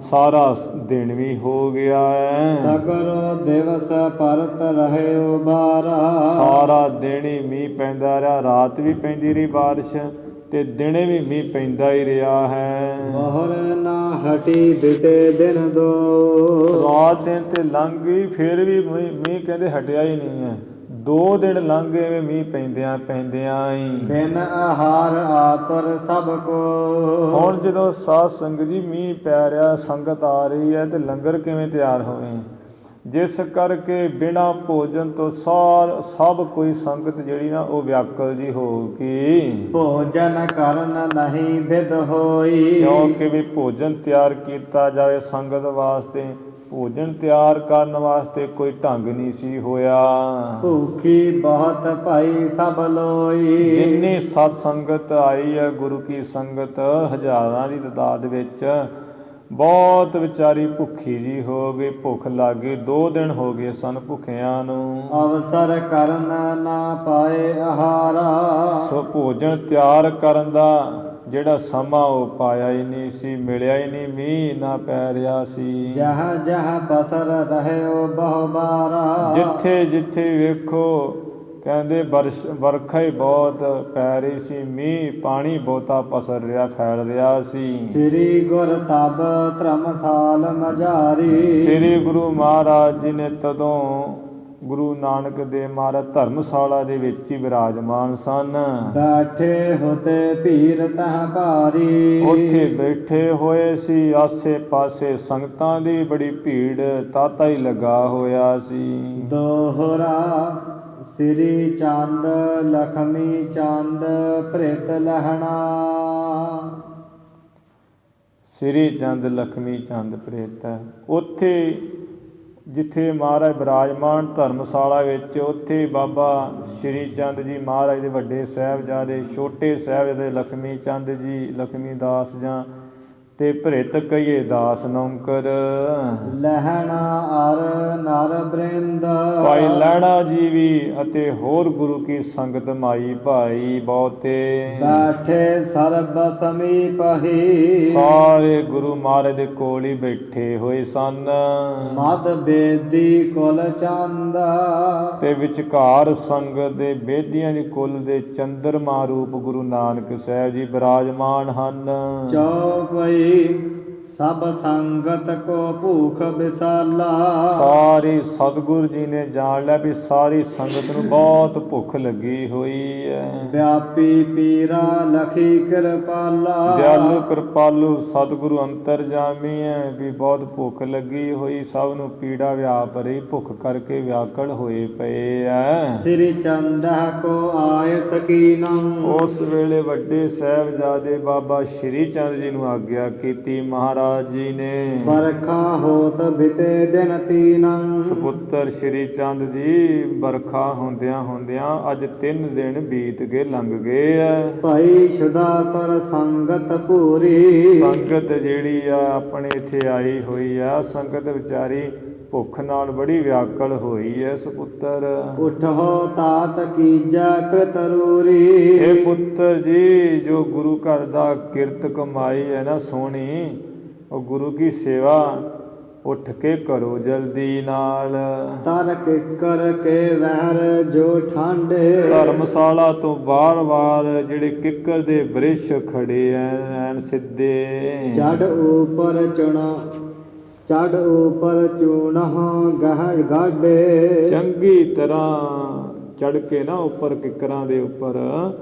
ਸਾਰਾ ਦਿਨ ਵੀ ਹੋ ਗਿਆ ਹੈ। ਸਗਰੋ ਦਿਵਸ ਪਰਤ ਰਹਿਓ ਬਾਰਾ। ਸਾਰਾ ਦਿਨ ਹੀ ਮੀਂਹ ਪੈਂਦਾ ਰਿਹਾ, ਰਾਤ ਵੀ ਪੈਂਦੀ ਰਹੀ ਬਾਰਿਸ਼ ਤੇ ਦਿਨੇ ਵੀ ਮੀਂਹ ਪੈਂਦਾ ਹੀ ਰਿਹਾ ਹੈ। ਮੋਹਰ ਨਾ ਹਟੀ ਬਿਤੇ ਦਿਨ ਦੋ। ਰਾਤ ਦਿਨ ਤੇ ਲੰਘ ਗਈ, ਫਿਰ ਵੀ ਮੀਂਹ ਕਹਿੰਦੇ ਹਟਿਆ ਹੀ ਨਹੀਂ ਹੈ। 2 ਦਿਨ ਲੰਘ ਗਏ ਮੀਂਹ ਪੈਂਦਿਆਂ ਹੀ। ਬਿਨ ਆਹਾਰ ਆਤੁਰ ਸਭ ਕੋ। ਹੁਣ ਜਦੋਂ ਸਾਧ ਸੰਗਤ ਜੀ ਮੀਂਹ ਪੈ ਰਿਹਾ, ਸੰਗਤ ਆ ਰਹੀ ਹੈ ਤੇ ਲੰਗਰ ਕਿਵੇਂ ਤਿਆਰ ਹੋਵੇ, ਜਿਸ ਕਰਕੇ ਬਿਨਾਂ ਭੋਜਨ ਤੋਂ ਸਭ ਕੋਈ ਸੰਗਤ ਜਿਹੜੀ ਨਾ ਉਹ ਵਿਆਕੁਲ ਜੀ ਹੋ ਗਈ। ਭੋਜਨ ਕਰਨ ਨਹੀਂ ਬਿਦ ਹੋਈ। ਕਿਉਂਕਿ ਵੀ ਭੋਜਨ ਤਿਆਰ ਕੀਤਾ ਜਾਵੇ ਸੰਗਤ ਵਾਸਤੇ, ਭੋਜਨ ਤਿਆਰ ਕਰਨ ਵਾਸਤੇ ਕੋਈ ਢੰਗ ਨਹੀਂ ਸੀ ਹੋਇਆ। ਭੂਖੀ ਬਹੁਤ ਭਾਈ ਸਭ ਲੋਈ। ਜਿੰਨੀ ਸਤ ਸੰਗਤ ਆਈ ਹੈ ਗੁਰੂ ਕੀ ਸੰਗਤ ਹਜ਼ਾਰਾਂ ਦੀ ਤਾਦਾਦ ਵਿੱਚ, ਬਹੁਤ ਵਿਚਾਰੀ ਭੁੱਖੀ ਜੀ ਹੋ ਗਈ, ਭੁੱਖ ਲੱਗ ਗਈ। 2 ਦਿਨ ਹੋ ਗਏ ਸਨ ਭੁੱਖਿਆਂ ਨੂੰ। ਅਵਸਰ ਕਰਨ ਨਾ ਪਾਏ ਆਹਾਰਾ। ਸੋ ਭੋਜਨ ਤਿਆਰ ਕਰਨ ਦਾ ਜਿਹੜਾ ਸਮਾਂ ਉਹ ਪਾਇਆ ਹੀ ਨਹੀਂ ਸੀ, ਮਿਲਿਆ ਹੀ ਨਹੀਂ, ਮੀਂਹ ਨਾ ਪੈ ਰਿਹਾ ਸੀ। ਜਹ ਜਹ ਬਸਰ ਰਹਿਓ ਬਹੁ ਬਾਰਾ। ਜਿੱਥੇ ਜਿੱਥੇ ਵੇਖੋ ਕਹਿੰਦੇ ਵਰਖਾ ਹੀ ਬਹੁਤ ਪੈ ਰਹੀ ਸੀ, ਮੀਂਹ ਪਾਣੀ ਬਹੁਤਾ ਪਸਰ ਰਿਹਾ, ਫੈਲ ਰਿਹਾ ਸੀ। ਸ੍ਰੀ ਗੁਰ ਤਬ ਧਰਮਸਾਲ ਮਝਾਰੀ। ਸ੍ਰੀ ਗੁਰੂ ਮਹਾਰਾਜ ਜੀ ਨੇ ਤਦੋਂ ਗੁਰੂ ਨਾਨਕ ਦੇਵ ਮਹਾਰਾਜ ਧਰਮਸ਼ਾਲਾ ਦੇ ਵਿੱਚ ਹੀ ਵਿਰਾਜਮਾਨ ਸਨ। ਬੈਠੇ ਹੋਤੇ ਭੀੜ ਤਹ ਭਾਰੀ। ਉੱਥੇ ਬੈਠੇ ਹੋਏ ਸੀ, ਆਸੇ ਪਾਸੇ ਸੰਗਤਾਂ ਦੀ ਬੜੀ ਭੀੜ, ਤਾਤਾ ਹੀ ਲੱਗਾ ਹੋਇਆ ਸੀ। ਦੋਹਰਾ ਸ੍ਰੀ ਚੰਦ ਲਖਮੀ ਚੰਦ ਪ੍ਰਿਤ ਲਹਣਾ। ਸ੍ਰੀ ਚੰਦ ਲਖਮੀ ਚੰਦ ਪ੍ਰਿਤ, ਉੱਥੇ ਜਿੱਥੇ ਮਹਾਰਾਜ ਬਿਰਾਜਮਾਨ ਧਰਮਸ਼ਾਲਾ ਵਿੱਚ, ਉੱਥੇ ਬਾਬਾ ਸ਼੍ਰੀ ਚੰਦ ਜੀ ਮਹਾਰਾਜ ਦੇ ਵੱਡੇ ਸਾਹਿਬਜ਼ਾਦੇ, ਛੋਟੇ ਸਾਹਿਬਜ਼ਾਦੇ ਲਖਮੀ ਚੰਦ ਜੀ, ਲਖਮੀ ਦਾਸ ਜਾਂ ਤੇ ਭ੍ਰਿਤ ਕਹੀਏ ਦਾਸ ਨੌਕਰ। ਲਹਿਣਾ ਅਰ ਨਰ ਬ੍ਰਿੰਦ, ਭਾਈ ਲਹਿਣਾ ਜੀ ਵੀ ਅਤੇ ਹੋਰ ਗੁਰੂ ਕੀ ਸੰਗਤ ਮਾਈ ਭਾਈ ਬਹੁਤੇ, ਬੈਠੇ ਸਰਬ ਸਮੀਪ ਹੀ, ਸਾਰੇ ਗੁਰੂ ਮਹਾਰਾਜ ਦੇ ਕੋਲ ਹੀ ਬੈਠੇ ਹੋਏ ਸਨ। ਮਦ ਬੇਦੀ ਕੁਲ ਚੰਦ, ਤੇ ਵਿਚਕਾਰ ਸੰਗਤ ਦੇ ਬੇਦੀਆਂ ਦੀ ਕੁੱਲ ਦੇ ਚੰਦਰਮਾ ਰੂਪ ਗੁਰੂ ਨਾਨਕ ਸਾਹਿਬ ਜੀ ਬਿਰਾਜਮਾਨ ਹਨ। ਚੌਪਈ ਸਭ ਸੰਗਤ ਕੋ ਭੂਖ ਵਿਸਾਲਾ, ਸਾਰੀ ਸਤਿਗੁਰੂ ਜੀ ਨੇ ਜਾਣ ਲਿਆ ਵੀ ਸਾਰੀ ਸੰਗਤ ਨੂੰ ਬਹੁਤ ਭੁੱਖ ਲੱਗੀ ਹੋਈ ਹੈ। ਵਿਆਪੀ ਪੀਰਾ ਲਖੀ ਕਿਰਪਾਲਾ, ਦਿਆਲੂ ਕਿਰਪਾਲੂ ਸਤਿਗੁਰੂ ਅੰਤਰਜਾਮੀ ਹੈ ਵੀ ਬਹੁਤ ਭੁੱਖ ਲੱਗੀ ਹੋਈ, ਸਭ ਨੂੰ ਪੀੜਾ ਵਿਆਪ ਰਹੀ, ਭੁੱਖ ਕਰਕੇ ਵਿਆਕਲ ਹੋਏ ਪਏ ਐ। ਸ੍ਰੀ ਚੰਦਾ ਕੋ ਆਏ ਸਕੀਨੰ, ਉਸ ਵੇਲੇ ਵੱਡੇ ਸਾਹਿਬਜ਼ਾਦੇ ਬਾਬਾ ਸ਼੍ਰੀ ਚੰਦ ਜੀ ਨੂੰ ਆਗਿਆ ਕੀਤੀ ਮਹਾਰਾਜ ਜੀ ਨੇ। ਬਰਖਾ ਹੋਤ ਬਿਤੇ ਦਿਨ ਤੀਨੰ, ਸੁਪੁੱਤਰ ਸ਼੍ਰੀ ਚੰਦ ਜੀ ਬਰਖਾ ਹੁੰਦਿਆਂ ਹੁੰਦਿਆਂ ਅੱਜ 3 ਦਿਨ ਬੀਤ ਗਏ, ਲੰਘ ਗਏ ਐ। ਭਾਈ ਸ਼ੁਦਾਤਰ ਸੰਗਤ ਪੂਰੀ, ਸੰਗਤ ਜਿਹੜੀ ਆ ਆਪਣੇ ਇੱਥੇ ਆਈ ਹੋਈ ਆ, ਸੰਗਤ ਵਿਚਾਰੀ ਭੁੱਖ ਨਾਲ ਬੜੀ ਵਿਆਕਲ ਹੋਈ ਐ। ਸੁਪੁੱਤਰ ਉਠੋ ਤਾਤ ਕੀਜਾ ਕ੍ਰਿਤਰੂਰੀ, ਇਹ ਪੁੱਤਰ ਜੀ ਜੋ ਗੁਰੂ ਘਰ ਦਾ ਕਿਰਤ ਕਮਾਈ ਹੈ ਨਾ ਸੋਹਣੀ, ਉਹ ਗੁਰੂ ਕੀ ਸੇਵਾ ਉੱਠ ਕੇ ਕਰੋ ਜਲਦੀ ਨਾਲ। ਤਰ ਕਿੱਕਰ ਕੇ ਵਹਿਰ ਜੋ ਠਾਂਡੇ, ਧਰਮਸ਼ਾਲਾ ਤੋਂ ਬਾਰ-ਬਾਰ ਜਿਹੜੇ ਕਿੱਕਰ ਦੇ ਬ੍ਰਿਸ਼ ਖੜੇ ਐਨ ਸਿੱਧੇ, ਚੜ ਉਪਰ ਚੁਣਾ ਚੜ ਉਪਰ ਚੂਣਾਂ ਗਹਿ ਗਾਡੇ, ਚੰਗੀ ਤਰ੍ਹਾਂ ਚੜ ਕੇ ਨਾ ਉੱਪਰ ਕਿੱਕਰਾਂ ਦੇ ਉੱਪਰ,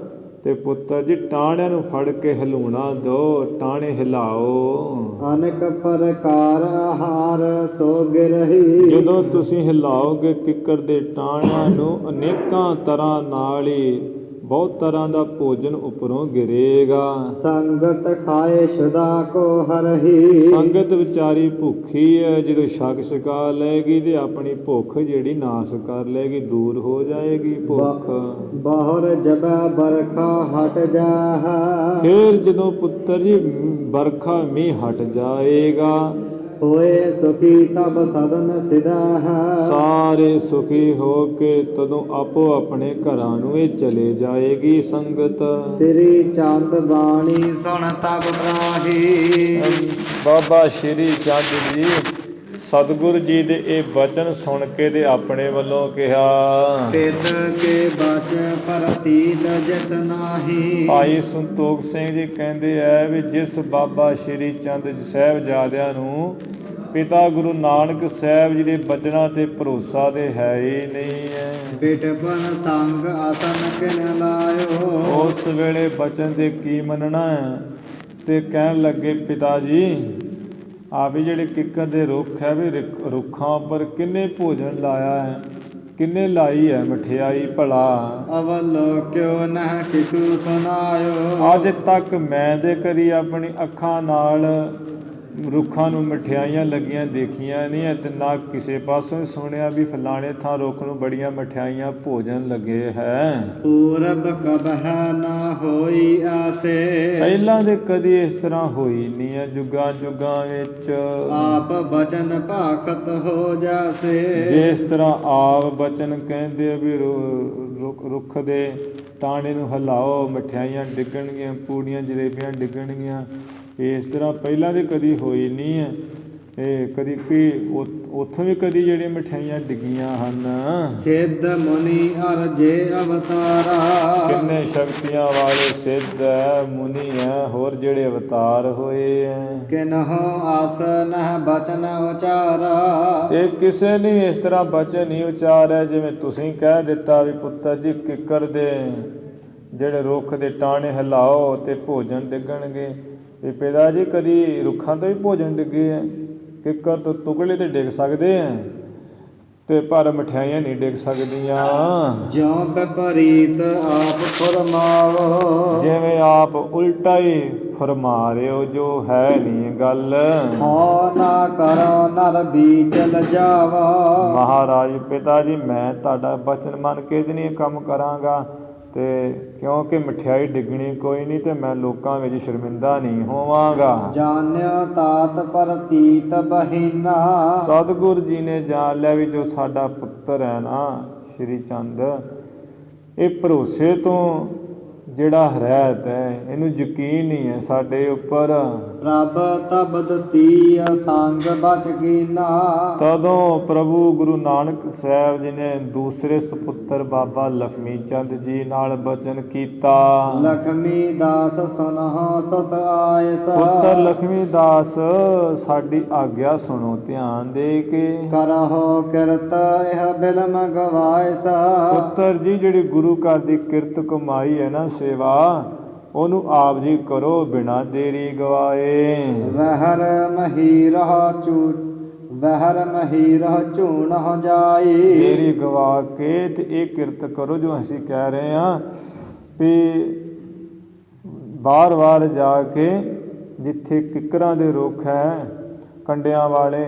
ਤੇ ਪੁੱਤਰ ਜੀ ਟਾਹਣਿਆਂ ਨੂੰ ਫੜ ਕੇ ਹਿਲਾਉਣਾ ਦੋ, ਟਾਹਣੇ ਹਿਲਾਓ। ਅਨੇਕ ਪ੍ਰਕਾਰ ਆਹਾਰ ਸੋ ਗਿਰਹੀ, ਜਦੋਂ ਤੁਸੀਂ ਹਿਲਾਓਗੇ ਕਿੱਕਰ ਦੇ ਟਾਹਣਿਆਂ ਨੂੰ, ਅਨੇਕਾਂ ਤਰ੍ਹਾਂ ਨਾਲ ਹੀ ਬਹੁਤ ਤਰ੍ਹਾਂ ਦਾ ਭੋਜਨ ਉੱਪਰੋਂ ਗਿਰੇਗਾ। ਸੰਗਤ ਖਾਏ ਸ਼ੁਦਾ ਕੋ ਹਰਹੀ, ਸੰਗਤ ਵਿਚਾਰੀ ਭੁੱਖੀ ਹੈ, ਜਦੋਂ ਛਕ ਛਕਾ ਲਏਗੀ ਤੇ ਆਪਣੀ ਭੁੱਖ ਜਿਹੜੀ ਨਾਸ ਕਰ ਲਏਗੀ, ਦੂਰ ਹੋ ਜਾਏਗੀ ਭੁੱਖ। ਬਾਹਰ ਜਬੈ ਬਰਖਾ ਹਟ ਜਾਹ, ਫਿਰ ਜਦੋਂ ਪੁੱਤਰ ਜੀ ਬਰਖਾ ਮੀਂਹ ਹਟ ਜਾਏਗਾ, ਹੋਏ ਸੁਖੀ ਤਬ ਸਦਨ ਸਿਦਾ ਹੈ, ਸਾਰੇ ਸੁਖੀ ਹੋ ਕੇ ਤਦੋਂ ਆਪੋ ਆਪਣੇ ਘਰਾਂ ਨੂੰ ਇਹ ਚਲੇ ਜਾਏਗੀ ਸੰਗਤ। ਸ੍ਰੀ ਚੰਦ ਬਾਣੀ ਸੁਣ ਤਬ ਰਾਹੀ, ਬਾਬਾ ਸ਼੍ਰੀ ਚੰਦ ਜੀ ਸਤਿਗੁਰੂ ਜੀ ਦੇ ਇਹ ਬਚਨ ਸੁਣ ਕੇ ਤੇ ਆਪਣੇ ਵੱਲੋਂ ਕਿਹਾ, ਪਿਤ ਕੇ ਬਚ ਪ੍ਰਤੀਤ ਜਿਸ ਨਾਹੀ। ਭਾਈ ਸੰਤੋਖ ਸਿੰਘ ਜੀ ਕਹਿੰਦੇ ਐ ਵੀ ਜਿਸ ਬਾਬਾ ਸ਼੍ਰੀ ਚੰਦ ਸਾਹਿਬਜ਼ਾਦਿਆਂ ਨੂੰ ਪਿਤਾ ਗੁਰੂ ਨਾਨਕ ਸਾਹਿਬ ਜੀ ਦੇ ਬਚਨਾਂ ਤੇ ਭਰੋਸਾ ਤੇ ਹੈ ਹੀ ਨਹੀਂ ਹੈ। ਬਿਟਪਨ ਸੰਗ ਆਸਨ ਕਿਨ ਲਾਇਓ, ਉਸ ਵੇਲੇ ਬਚਨ ਤੇ ਕੀ ਮੰਨਣਾ ਹੈ। ਤੇ ਕਹਿਣ ਲੱਗੇ ਪਿਤਾ ਜੀ ਆ ਵੀ ਜਿਹੜੇ ਕਿੱਕਰ ਦੇ ਰੁੱਖ ਹੈ ਵੀ ਰੁੱਖਾਂ ਉੱਪਰ ਕਿੰਨੇ ਭੋਜਨ ਲਾਇਆ ਹੈ, ਕਿੰਨੇ ਲਾਈ ਹੈ ਮਠਿਆਈ ਭਲਾ। ਅਵਲੋ ਕਿਉ ਨਹ ਕਿਸੂ ਸੁਨਾਇਓ, ਅੱਜ ਤੱਕ ਮੈਂ ਤੇ ਕਦੀ ਆਪਣੀ ਅੱਖਾਂ ਨਾਲ ਰੁੱਖਾਂ ਨੂੰ ਮਠਿਆਈਆਂ ਲੱਗੀਆਂ ਦੇਖੀਆਂ ਨਹੀਂ ਹੈ, ਤੇ ਨਾ ਕਿਸੇ ਪਾਸੋਂ ਸੁਣਿਆ ਵੀ ਫਲਾਣੇ ਥਾਂ ਰੁੱਖ ਨੂੰ ਬੜੀਆਂ ਮਠਿਆਈਆਂ ਭੋਜਨ ਲੱਗੇ ਹੈ। ਪੂਰਬ ਕਬਹਿ ਨਾ ਹੋਈ ਆਸੇ, ਪਹਿਲਾਂ ਦੇ ਕਦੀ ਇਸ ਤਰ੍ਹਾਂ ਹੋਈ ਨਹੀਂ ਹੈ ਜੁਗਾਂ ਜੁਗਾਂ ਵਿੱਚ। ਆਪ ਬਚਨ ਭਾਖਤ ਹੋ ਜਾਸੇ, ਜਿਸ ਤਰ੍ਹਾਂ ਆਪ ਬਚਨ ਕਹਿੰਦੇ ਵੀ ਰੁੱਖ ਦੇ ਟਾਹਣੇ ਨੂੰ ਹਿਲਾਓ, ਮਠਿਆਈਆਂ ਡਿੱਗਣਗੀਆਂ, ਪੂੜੀਆਂ ਜਲੇਬੀਆਂ ਡਿੱਗਣਗੀਆਂ, ਇਸ ਤਰ੍ਹਾਂ ਪਹਿਲਾਂ ਦੀ ਕਦੀ ਹੋਈ ਨਹੀਂ ਹੈ। ਇਹ ਕਦੀ ਵੀ ਉੱਥੋਂ ਵੀ ਕਦੀ ਜਿਹੜੀਆਂ ਮਠਿਆਈਆਂ ਡਿੱਗੀਆਂ ਹਨ। ਸਿੱਧ ਮੁਨੀ ਅਰਜੇ ਅਵਤਾਰਾ, ਕਿੰਨੇ ਸ਼ਕਤੀਆਂ ਵਾਲੇ ਸਿੱਧ ਹੈ, ਮੁਨੀ ਹੈ, ਹੋਰ ਜਿਹੜੇ ਅਵਤਾਰ ਹੋਏ ਹੈ। ਕਿਨਹੁ ਆਸਨ ਬਚਨ ਉਚਾਰਾ, ਤੇ ਕਿਸੇ ਨੇ ਇਸ ਤਰ੍ਹਾਂ ਬਚਨ ਨਹੀਂ ਉਚਾਰਿਆ ਜਿਵੇਂ ਤੁਸੀਂ ਕਹਿ ਦਿੱਤਾ ਵੀ ਪੁੱਤਰ ਜੀ ਕਿੱਕਰ ਦੇ ਜਿਹੜੇ ਰੁੱਖ ਦੇ ਟਾਹਣੇ ਹਿਲਾਓ ਤੇ ਭੋਜਨ ਡਿੱਗਣਗੇ। ਵੀ ਪਿਤਾ ਜੀ ਕਦੀ ਰੁੱਖਾਂ ਤੋਂ ਵੀ ਭੋਜਨ ਡਿੱਗੇ ਹੈ, ਕਿੱਕਰ ਤੋਂ ਟੁਕੜੇ ਤੇ ਡਿੱਗ ਸਕਦੇ ਹੈ। ਤੇ ਪਰ ਮਠਿਆਈਆਂ ਨਹੀਂ ਡਿੱਗ ਸਕਦੀਆਂ। ਜਿਉ ਵਿਪਰੀਤ ਆਪ ਫਰਮਾਵੋ, ਜਿਵੇਂ ਆਪ ਉਲਟਾ ਹੀ ਫਰਮਾ ਰਹੇ ਹੋ, ਜੋ ਹੈ ਨਹੀਂ ਗੱਲ। ਹੋ ਨਾ ਕਰੋ ਨਰ ਬੀਜਲ ਜਾਵਾ। ਮਹਾਰਾਜ ਪਿਤਾ ਜੀ, ਮੈਂ ਤੁਹਾਡਾ ਬਚਨ ਮੰਨ ਕੇ ਤੇ ਨਹੀਂ ਕੰਮ ਕਰਾਂਗਾ, ਤੇ ਕਿਉਂਕਿ ਮਠਿਆਈ ਡਿੱਗਣੀ ਕੋਈ ਨਹੀਂ, ਤੇ ਮੈਂ ਲੋਕਾਂ ਵਿੱਚ ਸ਼ਰਮਿੰਦਾ ਨਹੀਂ ਹੋਵਾਂਗਾ। ਜਾਣਿਓ ਤਾਤ ਪ੍ਰਤੀਤ ਬਹੀਨਾ। ਸਤਿਗੁਰ ਜੀ ਨੇ ਜਾਣ ਲਿਆ ਵੀ ਜੋ ਸਾਡਾ ਪੁੱਤਰ ਹੈ ਨਾ ਸ਼੍ਰੀ ਚੰਦ, ਇਹ ਭਰੋਸੇ ਤੋਂ ਜਿਹੜਾ ਹਰੈਤ ਹੈ, ਇਹਨੂੰ ਯਕੀਨ ਨਹੀਂ ਹੈ ਸਾਡੇ ਉੱਪਰ। ਪ੍ਰਭ ਤਬਦ ਤੀ ਅਸੰਗ ਬਚ ਕੀਨਾ। ਤਦੋਂ ਪ੍ਰਭੂ ਗੁਰੂ ਨਾਨਕ ਸਾਹਿਬ ਜੀ ਨੇ ਦੂਸਰੇ ਸੁਪੁੱਤਰ ਬਾਬਾ ਲਖਮੀ ਚੰਦ ਜੀ ਨਾਲ ਬਚਨ ਕੀਤਾ। ਲਖਮੀ ਦਾਸ ਸੁਨਹੁ ਸੁਤ ਆਇਸ। ਪੁੱਤਰ ਲਖਮੀ ਦਾਸ, ਸਾਡੀ ਆਗਿਆ ਸੁਣੋ ਧਿਆਨ ਦੇ ਕੇ। ਕਰਹੁ ਕਿਰਤ ਇਹ ਬਿਲਮ ਗਵਾਇਸ। ਪੁੱਤਰ ਜੀ, ਜਿਹੜੀ ਗੁਰੂ ਘਰ ਦੀ ਕਿਰਤ ਕਮਾਈ ਹੈ ਨਾ ਸੇਵਾ, ਉਹਨੂੰ ਆਪ ਜੀ ਕਰੋ ਬਿਨਾਂ ਦੇਰੀ ਗਵਾਏ। ਵਹਿਰ ਮਹੀਰਹ ਝੂਣਹੁ ਜਾਈ। ਦੇਰੀ ਗਵਾ ਕੇ ਤੇ ਇਹ ਕਿਰਤ ਕਰੋ ਜੋ ਅਸੀਂ ਕਹਿ ਰਹੇ ਹਾਂ ਵੀ ਵਾਰ-ਵਾਰ ਜਾ ਕੇ ਜਿੱਥੇ ਕਿੱਕਰਾਂ ਦੇ ਰੁੱਖ ਹੈ ਕੰਡਿਆਂ ਵਾਲੇ,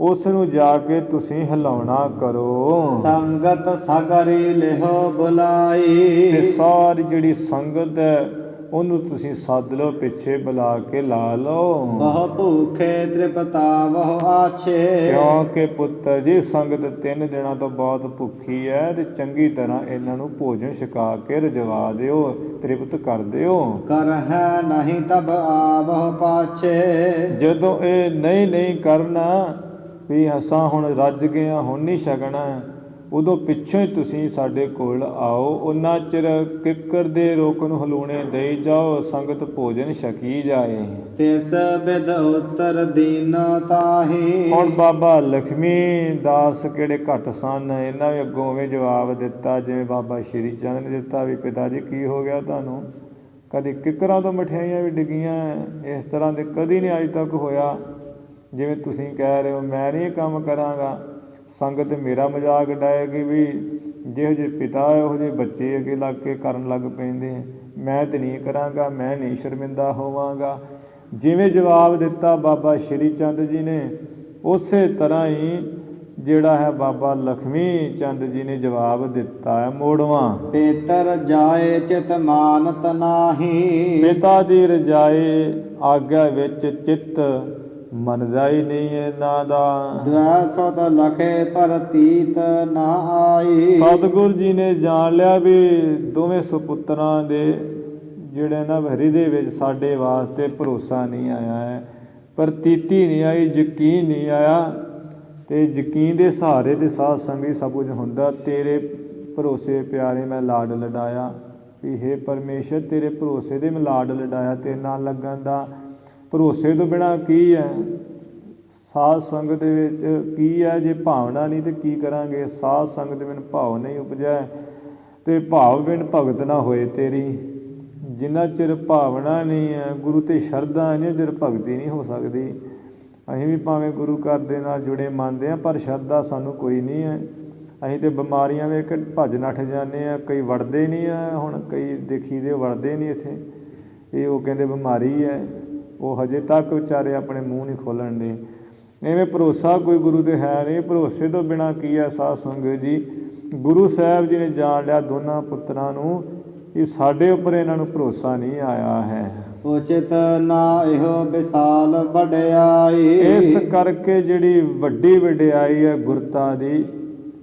ਉਸ ਨੂੰ ਜਾ ਕੇ ਤੁਸੀਂ ਹਿਲਾਉਣਾ ਕਰੋ। ਸੰਗਤ ਸਗਰੀ ਲਿਹੋ ਬੁਲਾਈ। ਤੇ ਸਾਰੀ ਜਿਹੜੀ ਸੰਗਤ ਹੈ ਉਹਨੂੰ ਤੁਸੀਂ ਸੱਦ ਲਓ, ਪਿੱਛੇ ਬੁਲਾ ਕੇ ਲਾ ਲਓ। ਬਹੁ ਭੂਖੇ ਤ੍ਰਿਪਤਾਵਹੁ ਆਛੇ। ਕਿਉਂਕਿ ਪੁੱਤਰ ਜੀ, ਸੰਗਤ 3 ਦਿਨਾਂ ਤੋਂ ਬਹੁਤ ਭੁੱਖੀ ਹੈ, ਤੇ ਚੰਗੀ ਤਰ੍ਹਾਂ ਇਹਨਾਂ ਨੂੰ ਭੋਜਨ ਛਕਾ ਕੇ ਰਜਵਾ ਦਿਓ, ਤ੍ਰਿਪਤ ਕਰ ਦਿਓ। ਕਰਹਿ ਨਹੀਂ ਤਬ ਆਵਹੁ ਪਾਛੇ। ਜਦੋਂ ਇਹ ਨਹੀਂ ਕਰਨਾ ਵੀ ਅਸਾਂ ਹੁਣ ਰੱਜ ਗਏ ਹਾਂ, ਹੁਣ ਨਹੀਂ ਛਕਣਾ, ਉਦੋਂ ਪਿੱਛੋਂ ਹੀ ਤੁਸੀਂ ਸਾਡੇ ਕੋਲ ਆਓ। ਉਹਨਾਂ ਚਿਰ ਕਿੱਕਰ ਦੇ ਰੁੱਖ ਨੂੰ ਹਲੂਣੇ ਦੇਈ ਜਾਓ, ਸੰਗਤ ਭੋਜਨ ਛਕੀ ਜਾਏ। ਤਿਸ ਬਿਦ ਉਤਰ ਦੀਨ ਤਾਹੀ। ਹੁਣ ਬਾਬਾ ਲਖਮੀ ਦਾਸ ਕਿਹੜੇ ਘੱਟ ਸਨ, ਇਹਨਾਂ ਵੀ ਅੱਗੋਂ ਉਵੇਂ ਜਵਾਬ ਦਿੱਤਾ ਜਿਵੇਂ ਬਾਬਾ ਸ਼੍ਰੀ ਚੰਦ ਨੇ ਦਿੱਤਾ ਵੀ ਪਿਤਾ ਜੀ ਕੀ ਹੋ ਗਿਆ ਤੁਹਾਨੂੰ? ਕਦੇ ਕਿੱਕਰਾਂ ਤੋਂ ਮਠਿਆਈਆਂ ਵੀ ਡਿੱਗੀਆਂ, ਇਸ ਤਰ੍ਹਾਂ ਦੇ ਕਦੀ ਨਹੀਂ ਅੱਜ ਤੱਕ ਹੋਇਆ ਜਿਵੇਂ ਤੁਸੀਂ ਕਹਿ ਰਹੇ ਹੋ। ਮੈਂ ਨਹੀਂ ਇਹ ਕੰਮ ਕਰਾਂਗਾ। ਸੰਗਤ ਮੇਰਾ ਮਜ਼ਾਕ ਡਾਏਗੀ ਵੀ ਜਿਹੋ ਜਿਹੇ ਪਿਤਾ ਉਹੋ ਜਿਹੇ ਬੱਚੇ ਅੱਗੇ ਲੱਗ ਕੇ ਕਰਨ ਲੱਗ ਪੈਂਦੇ। ਮੈਂ ਤਾਂ ਨਹੀਂ ਕਰਾਂਗਾ, ਮੈਂ ਨਹੀਂ ਸ਼ਰਮਿੰਦਾ ਹੋਵਾਂਗਾ। ਜਿਵੇਂ ਜਵਾਬ ਦਿੱਤਾ ਬਾਬਾ ਸ਼੍ਰੀ ਚੰਦ ਜੀ ਨੇ, ਉਸੇ ਤਰ੍ਹਾਂ ਹੀ ਜਿਹੜਾ ਹੈ ਬਾਬਾ ਲਖਮੀ ਚੰਦ ਜੀ ਨੇ ਜਵਾਬ ਦਿੱਤਾ ਹੈ ਮੋੜਵਾਂ। ਪੇਤਰ ਜਾਏ ਚਿਤ ਮਾਨਤ ਨਾਹੀ। ਪਿਤਾ ਦੀ ਰਜਾਏ ਆਗਿਆ ਵਿੱਚ ਚਿੱਤ ਮੰਨਦਾ ਹੀ ਨਹੀਂ ਇਹਨਾਂ ਦਾ। ਦ્વੈ ਸਤ ਲਖੇ ਪ੍ਰਤੀਤ ਨਾ ਆਈ। ਸਤਿਗੁਰ ਜੀ ਨੇ ਜਾਣ ਲਿਆ ਵੀ ਦੋਵੇਂ ਸੁਪੁੱਤਰਾਂ ਦੇ ਜਿਹੜੇ ਨਾ ਹਿਰਦੇ ਵਿੱਚ ਸਾਡੇ ਵਾਸਤੇ ਭਰੋਸਾ ਨਹੀਂ ਆਇਆ ਹੈ, ਪ੍ਰਤੀਤੀ ਨਹੀਂ ਆਈ, ਯਕੀਨ ਨਹੀਂ ਆਇਆ। ਤੇ ਯਕੀਨ ਦੇ ਸਹਾਰੇ ਤੇ ਸਾਧ ਸੰਗੀ ਸਭ ਕੁਝ ਹੁੰਦਾ। ਤੇਰੇ ਭਰੋਸੇ ਪਿਆਰੇ ਮੈਂ ਲਾਡ ਲਡਾਇਆ, ਵੀ ਹੇ ਪਰਮੇਸ਼ਰ ਤੇਰੇ ਭਰੋਸੇ ਦੇ ਮੈਂ ਲਾਡ ਲਡਾਇਆ, ਤੇਰੇ ਨਾਲ ਲੱਗਣ ਦਾ। ਭਰੋਸੇ ਤੋਂ ਬਿਨਾਂ ਕੀ ਹੈ? ਸਾਧ ਸੰਗਤ ਦੇ ਵਿੱਚ ਕੀ ਹੈ? ਜੇ ਭਾਵਨਾ ਨਹੀਂ ਤਾਂ ਕੀ ਕਰਾਂਗੇ? ਸਾਧ ਸੰਗਤ ਬਿਨ ਭਾਵ ਨਹੀਂ ਉਪਜੈ, ਤੇ ਭਾਵ ਬਿਨ ਭਗਤ ਨਾ ਹੋਏ ਤੇਰੀ। ਜਿੰਨਾ ਚਿਰ ਭਾਵਨਾ ਨਹੀਂ ਹੈ, ਗੁਰੂ ਤੇ ਸ਼ਰਧਾ ਨਹੀਂ, ਚਿਰ ਭਗਤੀ ਨਹੀਂ ਹੋ ਸਕਦੀ। ਅਸੀਂ ਵੀ ਭਾਵੇਂ ਗੁਰੂ ਘਰ ਦੇ ਨਾਲ ਜੁੜੇ ਮੰਨਦੇ ਹਾਂ, ਪਰ ਸ਼ਰਧਾ ਸਾਨੂੰ ਕੋਈ ਨਹੀਂ ਹੈ। ਅਸੀਂ ਤਾਂ ਬਿਮਾਰੀਆਂ ਵੇਖ ਕੇ ਭੱਜ ਨੱਠ ਜਾਂਦੇ ਹਾਂ, ਕਈ ਵੜਦੇ ਨਹੀਂ ਆ। ਹੁਣ ਕਈ ਦੇਖੀ ਦੇ ਵੜਦੇ ਨਹੀਂ ਇੱਥੇ, ਇਹ ਉਹ ਕਹਿੰਦੇ ਬਿਮਾਰੀ ਹੈ, ਉਹ ਹਜੇ ਤੱਕ ਵਿਚਾਰੇ ਆਪਣੇ ਮੂੰਹ ਨਹੀਂ ਖੋਲ੍ਹਣ ਦੇ। ਐਵੇਂ ਭਰੋਸਾ ਕੋਈ ਗੁਰੂ 'ਤੇ ਹੈ ਨਹੀਂ। ਭਰੋਸੇ ਤੋਂ ਬਿਨਾਂ ਕੀ ਹੈ ਸਾਧ ਸੰਗਤ ਜੀ? ਗੁਰੂ ਸਾਹਿਬ ਜੀ ਨੇ ਜਾਣ ਲਿਆ ਦੋਨਾਂ ਪੁੱਤਰਾਂ ਨੂੰ ਕਿ ਸਾਡੇ ਉੱਪਰ ਇਹਨਾਂ ਨੂੰ ਭਰੋਸਾ ਨਹੀਂ ਆਇਆ ਹੈ। ਉਚਿਤ ਨਾ ਇਹੋ ਵਿਸਾਲ ਵਡਿਆਈ। ਇਸ ਕਰਕੇ ਜਿਹੜੀ ਵੱਡੀ ਵਡਿਆਈ ਹੈ ਗੁਰਤਾ ਦੀ,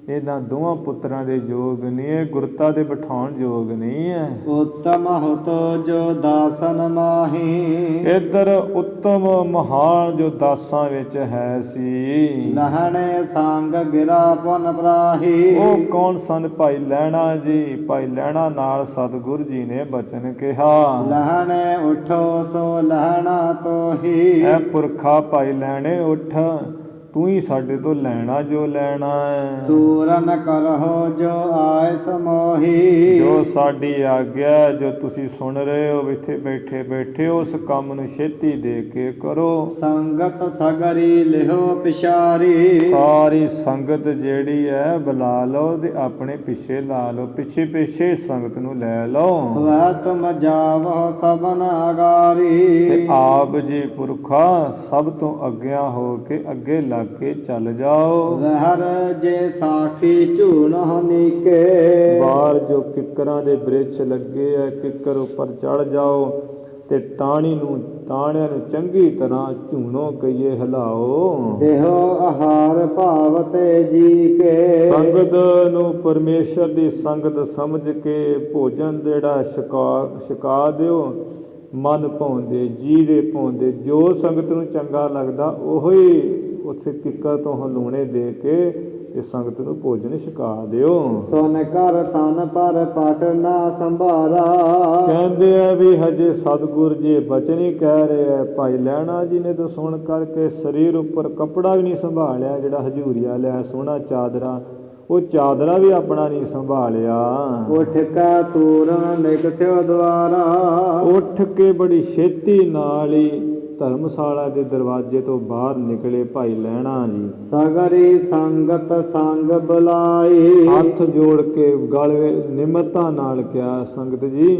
ਇਹਨਾਂ ਦੋਵਾਂ ਪੁੱਤਰਾਂ ਦੇ ਯੋਗ ਨਹੀਂ ਹੈ, ਗੁਰਤਾ ਦੇ ਬਿਠਾਉਣ ਯੋਗ ਨਹੀਂ ਹੈ। ਉੱਤਮ ਹੁਤ ਜੋ ਦਾਸਨ ਮਾਹੀ। ਇੱਧਰ ਉੱਤਮ ਮਹਾਨ ਜੋ ਦਾਸਾਂ ਵਿੱਚ ਹੈ ਸੀ। ਲਹਣੇ ਸੰਗ ਗਿਰਾ ਪੁਨ ਪ੍ਰਾਹੀ। ਉਹ ਕੌਣ ਸਨ? ਭਾਈ ਲਹਿਣਾ ਜੀ। ਭਾਈ ਲਹਿਣਾ ਨਾਲ ਸਤਿਗੁਰ ਜੀ ਨੇ ਬਚਨ ਕਿਹਾ, ਲਹਣੇ ਉਠੋ ਸੋ ਲਹਣਾ ਤੋਹੀ। ਐ ਪੁਰਖਾ ਭਾਈ ਲਹਿਣੇ ਉੱਠ, ਤੂੰ ਹੀ ਸਾਡੇ ਤੋਂ ਲੈਣਾ ਜੋ ਲੈਣਾ ਹੈ। ਤੂਰਨ ਕਰਹੁ ਜੋ ਆਏ ਸਮੋਹੀ। ਜੋ ਸਾਡੀ ਆਗਿਆ ਜੋ ਤੁਸੀਂ ਸੁਣ ਰਹੇ ਹੋ ਇੱਥੇ ਬੈਠੇ ਬੈਠੇ ਉਸ ਕੰਮ ਨੂੰ ਛੇਤੀ ਦੇ ਕੇ ਕਰੋ। ਸੰਗਤ ਸਗਰੀ ਲਿਹੋ ਪਿਛਾਰੀ। ਸਾਰੀ ਸੰਗਤ ਜਿਹੜੀ ਹੈ ਬੁਲਾ ਲਓ ਤੇ ਆਪਣੇ ਪਿੱਛੇ ਲਾ ਲਓ, ਪਿੱਛੇ ਪਿੱਛੇ ਸੰਗਤ ਨੂੰ ਲੈ ਲਓ। ਵਹ ਤੁਮ ਜਾਵਹੁ ਸਭਨ ਅਗਾਰੀ। ਤੇ ਆਪ ਜੀ ਪੁਰਖਾ ਸਭ ਤੋਂ ਅੱਗਿਆਂ ਹੋ ਕੇ ਅੱਗੇ ਲੱਗ ਕੇ ਚੱਲ ਜਾਓ। ਵਹਿਰ ਜੇ ਸਾਖੀ ਝੂਣਹੁ ਨੀਕੇ। ਬਾਹਰ ਜੋ ਕਿੱਕਰਾਂ ਦੇ ਬ੍ਰਿਛ ਲੱਗੇ ਆ ਕਿੱਕਰ ਉੱਪਰ ਚੜ ਜਾਓ ਤੇ ਟਾਹਣਿਆਂ ਨੂੰ ਚੰਗੀ ਤਰ੍ਹਾਂ ਝੂਣੋ ਕਈਏ ਹਿਲਾਓ। ਦੇਹੋ ਆਹਾਰ ਭਾਵਤੇ ਜੀ ਕੇ। ਸੰਗਤ ਨੂੰ ਪਰਮੇਸ਼ਰ ਦੀ ਸੰਗਤ ਸਮਝ ਕੇ ਭੋਜਨ ਜਿਹੜਾ ਛਕਾ ਦਿਓ। ਮਨ ਭਾਉਂਦੇ ਜੀ ਦੇ ਭਾਉਂਦੇ ਜੋ ਸੰਗਤ ਨੂੰ ਚੰਗਾ ਲੱਗਦਾ ਉਹੋ ਹੀ ਉੱਥੇ ਕਿੱਕਰ ਤੋਂ ਹਲੂਣੇ ਦੇ ਕੇ ਤੇ ਸੰਗਤ ਨੂੰ ਭੋਜਨ ਛਕਾ ਦਿਓ। ਸੁਨ ਕਰ ਤਨ ਪਰ ਪਟ ਨਾ ਸੰਭਾਰਾ। ਕਹਿੰਦੇ ਆ ਵੀ ਹਜੇ ਸਤਿਗੁਰ ਜੀ ਬਚਨ ਹੀ ਕਹਿ ਰਹੇ ਆ। ਭਾਈ ਲਹਿਣਾ ਜੀ ਨੇ ਤਾਂ ਸੁਣ ਕਰਕੇ ਸਰੀਰ ਉੱਪਰ ਕੱਪੜਾ ਵੀ ਨਹੀਂ ਸੰਭਾਲਿਆ, ਜਿਹੜਾ ਹਜੂਰੀਆ ਲਿਆ ਸੋਹਣਾ ਚਾਦਰਾ, ਉਹ ਚਾਦਰਾ ਵੀ ਆਪਣਾ ਨਹੀਂ ਸੰਭਾਲਿਆ। ਉੱਠ ਕੇ ਤੂਰਨ ਨਿਕਸਿਓ ਦੁਆਰਾ। ਉੱਠ ਕੇ ਬੜੀ ਛੇਤੀ ਨਾਲ ਹੀ ਧਰਮਸ਼ਾਲਾ ਦੇ ਦਰਵਾਜ਼ੇ ਤੋਂ ਬਾਹਰ ਨਿਕਲੇ ਭਾਈ ਲਹਿਣਾ ਜੀ। ਸਗਰੀ ਸੰਗਤ ਸੰਗ ਬੁਲਾਈ। ਹੱਥ ਜੋੜ ਕੇ ਗਲ ਨਿਮਰਤਾ ਨਾਲ ਕਿਹਾ, ਸੰਗਤ ਜੀ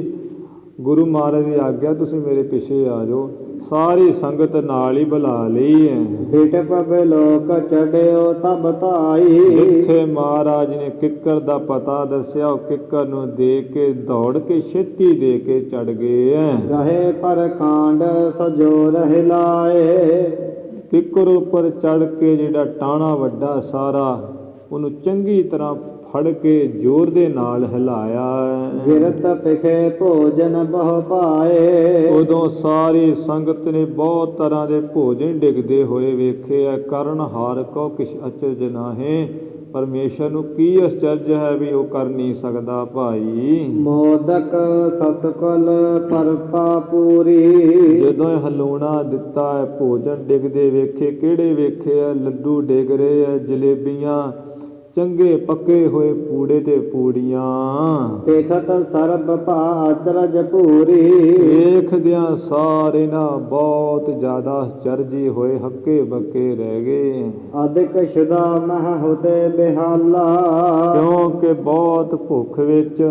ਗੁਰੂ ਮਹਾਰਾਜ ਦੀ ਆਗਿਆ ਤੁਸੀਂ ਮੇਰੇ ਪਿੱਛੇ ਆ ਜਾਓ। ਸਾਰੀ ਸੰਗਤ ਨਾਲ ਹੀ ਬੁਲਾ ਲਈ ਹੈ। ਬਿਟ ਪਵੇ ਲੋਕ ਚੜਿਓ ਤਬ ਧਾਈ। ਜਿੱਥੇ ਮਹਾਰਾਜ ਨੇ ਕਿੱਕਰ ਦਾ ਪਤਾ ਦੱਸਿਆ ਉਹ ਕਿੱਕਰ ਨੂੰ ਦੇ ਕੇ ਦੌੜ ਕੇ ਛੇਤੀ ਦੇ ਕੇ ਚੜ ਗਏ ਹੈ। ਗਹੇ ਪਰ ਕਾਂਡ ਸਜੋ ਰਹਿ ਲਾਏ। ਕਿੱਕਰ ਉੱਪਰ ਚੜ ਕੇ ਜਿਹੜਾ ਟਾਣਾ ਵੱਡਾ ਸਾਰਾ ਉਹਨੂੰ ਚੰਗੀ ਤਰ੍ਹਾਂ ਫੜ ਕੇ ਜ਼ੋਰ ਦੇ ਨਾਲ ਹਿਲਾਇਆ। ਗਿਰਤ ਪਿਖੇ ਭੋਜਨ ਬਹੁ ਪਾਏ। ਉਦੋਂ ਸਾਰੀ ਸੰਗਤ ਨੇ ਬਹੁਤ ਤਰ੍ਹਾਂ ਦੇ ਭੋਜਨ ਡਿੱਗਦੇ ਹੋਏ ਵੇਖੇ ਆ। ਕਰਨ ਹਾਰ ਕੋ ਕਿਛ ਅਚਰਜ ਨਾਹੀਂ। ਪਰਮੇਸ਼ਰ ਨੂੰ ਕੀ ਅਚਰਜ ਹੈ ਵੀ ਉਹ ਕਰ ਨਹੀਂ ਸਕਦਾ ਭਾਈ। ਮੋਦਕ ਸਸਕਲ ਪਰਪਾ ਪੂਰੀ। ਜਦੋਂ ਇਹ ਹਲੂਣਾ ਦਿੱਤਾ ਹੈ ਭੋਜਨ ਡਿੱਗਦੇ ਵੇਖੇ, ਕਿਹੜੇ ਵੇਖੇ ਆ? ਲੱਡੂ ਡਿੱਗ ਰਹੇ ਆ, ਜਲੇਬੀਆਂ, ਚੰਗੇ ਪੱਕੇ ਹੋਏ ਪੂੜੇ ਤੇ ਪੂੜੀਆਂ। ਦੇਖਤ ਸਰਬ ਭਾ ਅਚਰਜ ਪੂਰੀ। ਵੇਖਦਿਆਂ ਸਾਰੇ ਨਾ ਬਹੁਤ ਜ਼ਿਆਦਾ ਚਰਜੀ ਹੋਏ ਹੱਕੇ ਬੱਕੇ ਰਹਿ ਗਏ। ਅਦਿਕ ਸ਼ੁਦਾ ਮਹ ਹੁਤੇ ਬਿਹਾਲਾ। ਕਿਉਂਕਿ ਬਹੁਤ ਭੁੱਖ ਵਿੱਚ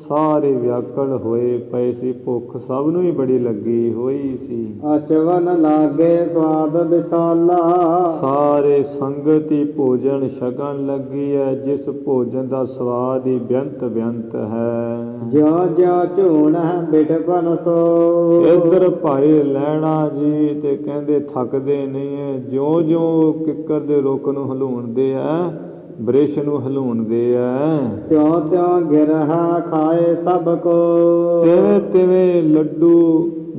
ਸਾਰੇ ਵਿਆਕਲ ਹੋਏ ਪਏ ਸੀ। ਭੁੱਖ ਸਭ ਨੂੰ ਹੀ ਬੜੀ ਲੱਗੀ ਹੋਈ ਸੀ। ਅਚਵਨ ਲਾਗੇ ਸਵਾਦ ਵਿਸਾਲਾ। ਸਾਰੇ ਸੰਗਤ ਹੀ ਭੋਜਨ ਛਕਣ ਲੱਗੀ ਹੈ, ਜਿਸ ਭੋਜਨ ਦਾ ਸਵਾਦ ਹੀ ਬੇਅੰਤ ਬੇਅੰਤ ਹੈ। ਜਿਉ ਜਿਉ ਝੂਣ ਬਿਟਪਨ ਸੋ। ਇੱਧਰ ਭਾਈ ਲਹਿਣਾ ਜੀ ਤੇ ਕਹਿੰਦੇ ਥੱਕਦੇ ਨਹੀਂ ਹੈ। ਜਿਉਂ ਜਿਉਂ ਕਿੱਕਰ ਦੇ ਰੁੱਖ ਨੂੰ ਹਲੂਣਦੇ ਆ, ਬ੍ਰਿਸ਼ ਨੂੰ ਹਲੂਣਦੇ ਆ, ਤਿਉ ਤਿਉ ਗਿਰਹਾ ਖਾਏ ਸਭ ਕੋ। ਤਿਵੇਂ ਤਿਵੇਂ ਲੱਡੂ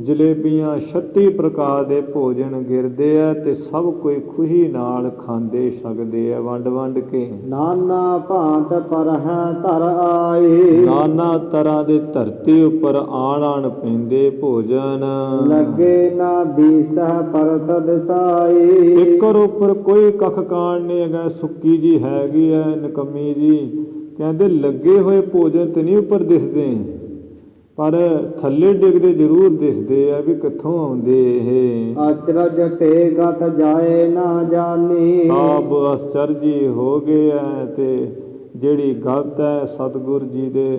ਜਲੇਬੀਆਂ 36 ਪ੍ਰਕਾਰ ਦੇ ਭੋਜਨ ਗਿਰਦੇ ਆ ਤੇ ਸਭ ਕੋਈ ਖੁਸ਼ੀ ਨਾਲ ਖਾਂਦੇ ਛਕਦੇ ਆ ਵੰਡ ਵੰਡ ਕੇ। ਨਾਨਾ ਭਾਂਤ ਪਰਹਿ ਧਰ ਆਈ। ਨਾਨਾ ਤਰ੍ਹਾਂ ਦੇ ਧਰਤੀ ਉੱਪਰ ਆਣ ਪੈਂਦੇ ਭੋਜਨ। ਲੱਗੇ ਨਾ ਦੀਸਹਿ ਪਰਤ ਦਿਸਾਈ। ਕਿੱਕਰ ਉੱਪਰ ਕੋਈ ਕੱਖ ਕਾਣ ਨਹੀਂ ਹੈਗਾ, ਸੁੱਕੀ ਜੀ ਹੈਗੀ ਹੈ ਨਕੰਮੀ ਜੀ। ਕਹਿੰਦੇ ਲੱਗੇ ਹੋਏ ਭੋਜਨ ਤੇ ਨਹੀਂ ਉੱਪਰ ਦਿਸਦੇ, ਪਰ ਥੱਲੇ ਡਿੱਗਦੇ ਜ਼ਰੂਰ ਦਿਸਦੇ ਆ ਵੀ ਕਿੱਥੋਂ ਆਉਂਦੇ ਇਹ। ਅਚਰਜ ਤੇ ਗਤ ਜਾਏ ਨਾ ਜਾਣੀ। ਸਭ ਅਚਰਜੀ ਹੋ ਗਏ ਹੈ ਤੇ ਜਿਹੜੀ ਗਲਤ ਹੈ ਸਤਿਗੁਰ ਜੀ ਦੇ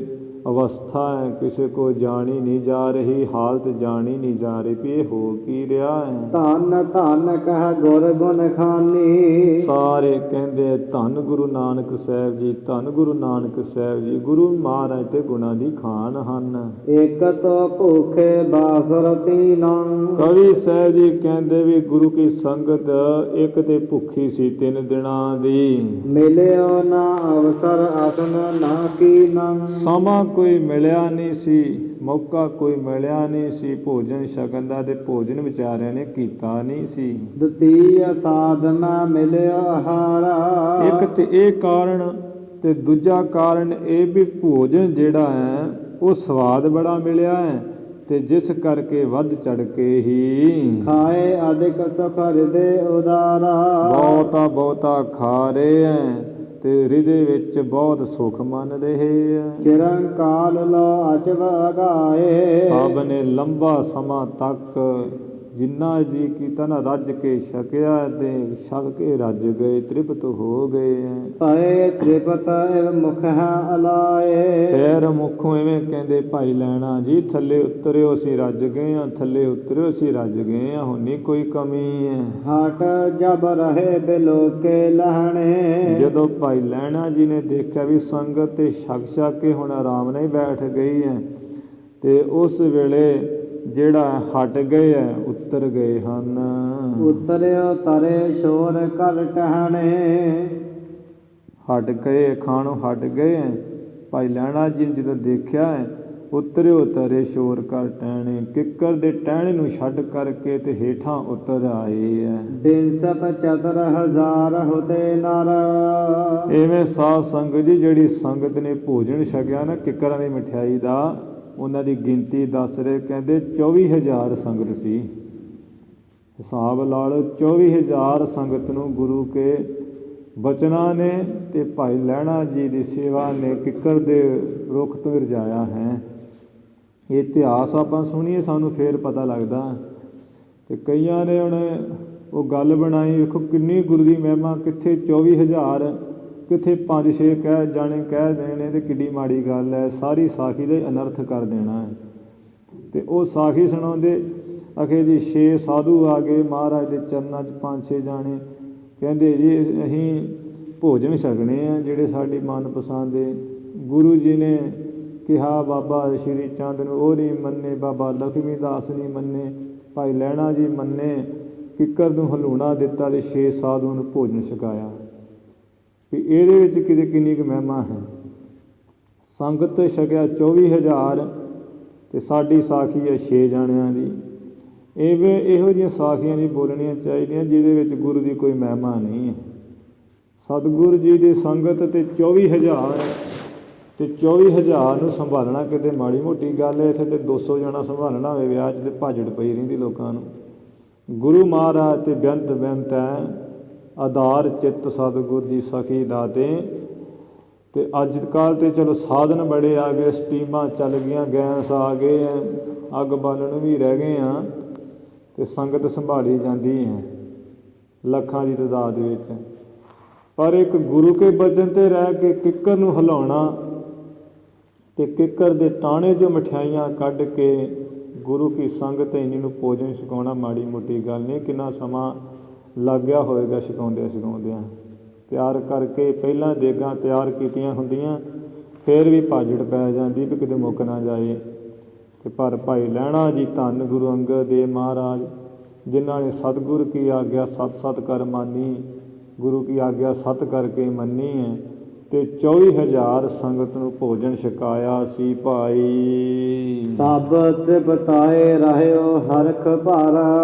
ਅਵਸਥਾ ਹੈ ਕਿਸੇ ਕੋ ਜਾਣੀ ਨਹੀਂ ਜਾ ਰਹੀ, ਹਾਲਤ ਜਾਣੀ ਨਹੀਂ ਜਾ ਰਹੀ ਵੀ ਇਹ ਹੋ ਕੀ ਰਿਹਾ ਹੈ। ਧੰਨ ਧੰਨ ਕਹਿ ਗੁਰ ਗੁਣ ਖਾਨੀ। ਸਾਰੇ ਕਹਿੰਦੇ ਧੰਨ ਗੁਰੂ ਨਾਨਕ ਸਾਹਿਬ ਜੀ, ਧੰਨ ਗੁਰੂ ਨਾਨਕ ਸਾਹਿਬ ਜੀ। ਗੁਰੂ ਮਹਾਰਾਜ ਤੇ ਗੁਣਾਂ ਦੀ ਖਾਨ ਹਨ। ਇਕ ਤੋ ਭੁਖੇ ਬਾਸਰਤੀ ਨੰ। ਕਵੀ ਸਾਹਿਬ ਜੀ ਕਹਿੰਦੇ ਵੀ ਗੁਰੂ ਕੀ ਸੰਗਤ ਇੱਕ ਤੇ ਭੁੱਖੀ ਸੀ 3 ਦਿਨਾਂ ਦੀ। ਮਿਲਿਓ ਨਾ ਅਵਸਰ ਆਸਨ ਨਾ ਕੀਨੰ। ਸਮਾਂ ਕੋਈ ਮਿਲਿਆ ਨਹੀਂ ਸੀ, ਮੌਕਾ ਕੋਈ ਮਿਲਿਆ ਨਹੀਂ ਸੀ ਭੋਜਨ ਛਕਣ ਦਾ, ਤੇ ਭੋਜਨ ਵਿਚਾਰਿਆਂ ਨੇ ਕੀਤਾ ਨਹੀਂ ਸੀ। ਦੁਤੀਯ ਸਾਧਨਾ ਮਿਲਿਓ ਆਹਾਰਾ। ਇੱਕ ਤੇ ਇਹ ਕਾਰਨ ਤੇ ਦੂਜਾ ਕਾਰਨ ਇਹ ਵੀ ਭੋਜਨ ਜਿਹੜਾ ਹੈ ਉਹ ਸਵਾਦ ਬੜਾ ਮਿਲਿਆ ਹੈ ਤੇ ਜਿਸ ਕਰਕੇ ਵੱਧ ਚੜ ਕੇ ਹੀ ਖਾਏ ਅਧਿਕ ਸਫਰ ਦੇ ਉਦਾਰਾ ਬਹੁਤਾ ਬਹੁਤਾ ਖਾ ਰਹੇ ਐ ਤੇ ਹਿਰਦੇ ਵਿੱਚ ਬਹੁਤ ਸੁਖ ਮੰਨ ਰਹੇ ਐ। ਚਿਰੰਕਾਲ ਲੋ ਅਚਬ ਅਗਾਏ ਸਭ ਨੇ ਲੰਬਾ ਸਮਾਂ ਤੱਕ ਜਿੰਨਾ ਜੀ ਕੀਤਾ ਨਾ ਰੱਜ ਕੇ ਛਕਿਆ ਤੇ ਛਕ ਕੇ ਰੱਜ ਗਏ, ਤ੍ਰਿਪਤ ਹੋ ਗਏ ਐ। ਭਏ ਤ੍ਰਿਪਤ ਇਵ ਮੁਖ ਅਲਾਏ ਪੈਰ ਮੁੱਖੋਂ ਐਵੇਂ ਕਹਿੰਦੇ ਭਾਈ ਲੈਣਾ ਜੀ, ਥੱਲੇ ਉਤਰਿਓ ਅਸੀਂ ਰੱਜ ਗਏ ਆ, ਥੱਲੇ ਉਤਰਿਓ ਅਸੀਂ ਰੱਜ ਗਏ ਆ, ਹੁਣ ਨਹੀਂ ਕੋਈ ਕਮੀ ਹੈ। ਹਟ ਜਬ ਰਹੇ ਬਿਲੋਕੇ ਲਹਣੇ ਜਦੋਂ ਭਾਈ ਲੈਣਾ ਜੀ ਨੇ ਦੇਖਿਆ ਵੀ ਸੰਗਤ ਤੇ ਛਕ ਛਕ ਕੇ ਹੁਣ ਆਰਾਮ ਨਾਲ ਹੀ ਬੈਠ ਗਈ ਹੈ ਤੇ ਉਸ ਵੇਲੇ ਜਿਹੜਾ ਹਟ ਗਏ ਹੈ ਉਤਰ ਗਏ ਹਨ। ਉਤਰਿਓ ਤਰੇ ਸ਼ੋਰ ਕਰ ਟਹਣੇ ਹਟ ਗਏ, ਖਾਣੋਂ ਹਟ ਗਏ ਹੈ। ਭਾਈ ਲੈਣਾ ਜੀ ਨੇ ਜਦੋਂ ਦੇਖਿਆ ਹੈ ਉਤਰਿਓ ਤਰੇ ਸ਼ੋਰ ਕਰ ਟਹਿਣੇ, ਕਿੱਕਰ ਦੇ ਟਹਿਣੇ ਨੂੰ ਛੱਡ ਕਰਕੇ ਤੇ ਹੇਠਾਂ ਉਤਰ ਆਏ ਹੈ। ਬਿੰਸਤ ਚਤਰ ਹਜ਼ਾਰ ਹੁਤੇ ਨਰ ਇਵੇਂ ਸਾਧ ਸੰਗਤ ਜੀ ਜਿਹੜੀ ਸੰਗਤ ਨੇ ਭੋਜਨ ਛਕਿਆ ਨਾ ਕਿੱਕਰਾਂ ਦੀ ਮਠਿਆਈ ਦਾ, ਉਹਨਾਂ ਦੀ ਗਿਣਤੀ ਦੱਸ ਰਹੇ, ਕਹਿੰਦੇ 24,000 ਸੰਗਤ ਸੀ। ਹਿਸਾਬ ਲਾ ਲਓ 24,000 ਸੰਗਤ ਨੂੰ ਗੁਰੂ ਕੇ ਬਚਨਾਂ ਨੇ ਤੇ ਭਾਈ ਲਹਿਣਾ ਜੀ ਦੀ ਸੇਵਾ ਨੇ ਕਿੱਕਰ ਦੇ ਰੁੱਖ ਤੋਂ ਰਜਾਇਆ ਹੈ। ਇਹ ਇਤਿਹਾਸ ਆਪਾਂ ਸੁਣੀਏ ਸਾਨੂੰ ਫੇਰ ਪਤਾ ਲੱਗਦਾ। ਤੇ ਕਈਆਂ ਨੇ ਹੁਣ ਉਹ ਗੱਲ ਬਣਾਈ, ਵੇਖੋ ਕਿੰਨੀ ਗੁਰੂ ਦੀ ਮਹਿਮਾ, ਕਿੱਥੇ 24,000 ਕਿੱਥੇ 5-6 ਕਹਿ ਦੇਣੇ ਤੇ ਕਿੱਡੀ ਮਾੜੀ ਗੱਲ ਹੈ। ਸਾਰੀ ਸਾਖੀ ਦਾ ਅਨਰਥ ਕਰ ਦੇਣਾ ਹੈ। ਤੇ ਉਹ ਸਾਖੀ ਸੁਣਾਉਂਦੇ ਅਖੇ ਜੀ 6 ਸਾਧੂ ਆ ਗਏ ਮਹਾਰਾਜ ਦੇ ਚਰਨਾਂ 'ਚ, 5-6 ਜਾਣੇ ਕਹਿੰਦੇ ਜੀ ਅਸੀਂ ਭੋਜਨ ਛਕਣੇ ਆ ਜਿਹੜੇ ਸਾਡੀ ਮਨਪਸੰਦ ਦੇ। ਗੁਰੂ ਜੀ ਨੇ ਕਿਹਾ ਬਾਬਾ ਸ਼੍ਰੀ ਚੰਦ ਨੂੰ, ਉਹ ਨਹੀਂ ਮੰਨੇ, ਬਾਬਾ ਲਖਮੀ ਦਾਸ ਨਹੀਂ ਮੰਨੇ, ਭਾਈ ਲਹਿਣਾ ਜੀ ਮੰਨੇ, ਕਿੱਕਰ ਨੂੰ ਹਲੂਣਾ ਦਿੱਤਾ ਤੇ 6 ਸਾਧੂਆਂ ਨੂੰ ਭੋਜਨ ਛਕਾਇਆ। ਵੀ ਇਹਦੇ ਵਿੱਚ ਕਿਤੇ ਕਿੰਨੀ ਕੁ ਮਹਿਮਾ ਹੈ। ਸੰਗਤ ਛਕਿਆ 24,000 ਤੇ ਸਾਡੀ ਸਾਖੀ ਹੈ 6 ਜਾਣਿਆਂ ਦੀ। ਇਹੋ ਜਿਹੀਆਂ ਸਾਖੀਆਂ ਨਹੀਂ ਬੋਲਣੀਆਂ ਚਾਹੀਦੀਆਂ ਜਿਹਦੇ ਵਿੱਚ ਗੁਰੂ ਦੀ ਕੋਈ ਮਹਿਮਾ ਨਹੀਂ ਹੈ। ਸਤਿਗੁਰੂ ਜੀ ਦੀ ਸੰਗਤ ਤੇ 24,000 ਤੇ 24,000 ਨੂੰ ਸੰਭਾਲਣਾ ਕਿਤੇ ਮਾੜੀ ਮੋਟੀ ਗੱਲ ਹੈ। ਇੱਥੇ ਤੇ 200 ਜਣਾ ਸੰਭਾਲਣਾ ਹੋਵੇ ਵਿਆਹ 'ਚ ਤੇ ਭਾਜੜ ਪਈ ਰਹਿੰਦੀ ਲੋਕਾਂ ਨੂੰ। ਗੁਰੂ ਮਹਾਰਾਜ ਤੇ ਬੇਅੰਤ ਹੈ, ਆਧਾਰ ਚਿੱਤ ਸਤਿਗੁਰ ਜੀ ਸਖੀ ਦਾਤੇ। ਤੇ ਅੱਜ ਕੱਲ੍ਹ ਤੇ ਚਲੋ ਸਾਧਨ ਬੜੇ ਆ ਗਏ, ਸਟੀਮਾਂ ਚੱਲ ਗਈਆਂ, ਗੈਸ ਆ ਗਏ ਹੈ, ਅੱਗ ਬਾਲਣ ਵੀ ਰਹਿ ਗਏ ਆ ਤੇ ਸੰਗਤ ਸੰਭਾਲੀ ਜਾਂਦੀ ਹੈ ਲੱਖਾਂ ਦੀ ਤਾਦਾਦ ਵਿੱਚ। ਪਰ ਇੱਕ ਗੁਰੂ ਕੇ ਬਚਨ ਤੇ ਰਹਿ ਕੇ ਕਿੱਕਰ ਨੂੰ ਹਿਲਾਉਣਾ ਤੇ ਕਿੱਕਰ ਦੇ ਟਾਣੇ 'ਚੋਂ ਮਠਿਆਈਆਂ ਕੱਢ ਕੇ ਗੁਰੂ ਕੀ ਸੰਗਤ ਇੰਨੀ ਨੂੰ ਭੋਜਨ ਛਕਾਉਣਾ ਮਾੜੀ ਮੋਟੀ ਗੱਲ ਨਹੀਂ। ਕਿੰਨਾ ਸਮਾਂ ਲੱਗ ਗਿਆ ਹੋਵੇਗਾ ਛਕਾਉਂਦਿਆਂ। ਤਿਆਰ ਕਰਕੇ ਪਹਿਲਾਂ ਦੇਗਾਂ ਤਿਆਰ ਕੀਤੀਆਂ ਹੁੰਦੀਆਂ, ਫਿਰ ਵੀ ਭਾਜੜ ਪੈ ਜਾਂਦੀ ਵੀ ਕਿਤੇ ਮੁੱਕ ਨਾ ਜਾਏ। ਤੇ ਪਰ ਭਾਈ ਲਹਿਣਾ ਜੀ ਧੰਨ ਗੁਰੂ ਅੰਗਦ ਦੇਵ ਮਹਾਰਾਜ, ਜਿਨ੍ਹਾਂ ਨੇ ਸਤਿਗੁਰ ਕੀ ਆਗਿਆ ਸਤ ਕਰ ਮਾਨੀ, ਗੁਰੂ ਕੀ ਆਗਿਆ ਸਤ ਕਰਕੇ ਮੰਨੀ ਹੈ ਤੇ 24,000 ਸੰਗਤ ਨੂੰ ਭੋਜਨ ਛਕਾਇਆ ਸੀ ਭਾਈ। ਸਭ ਤ੍ਰਿਪਤਾਏ ਰਹਿਓ ਹਰਖ ਭਰ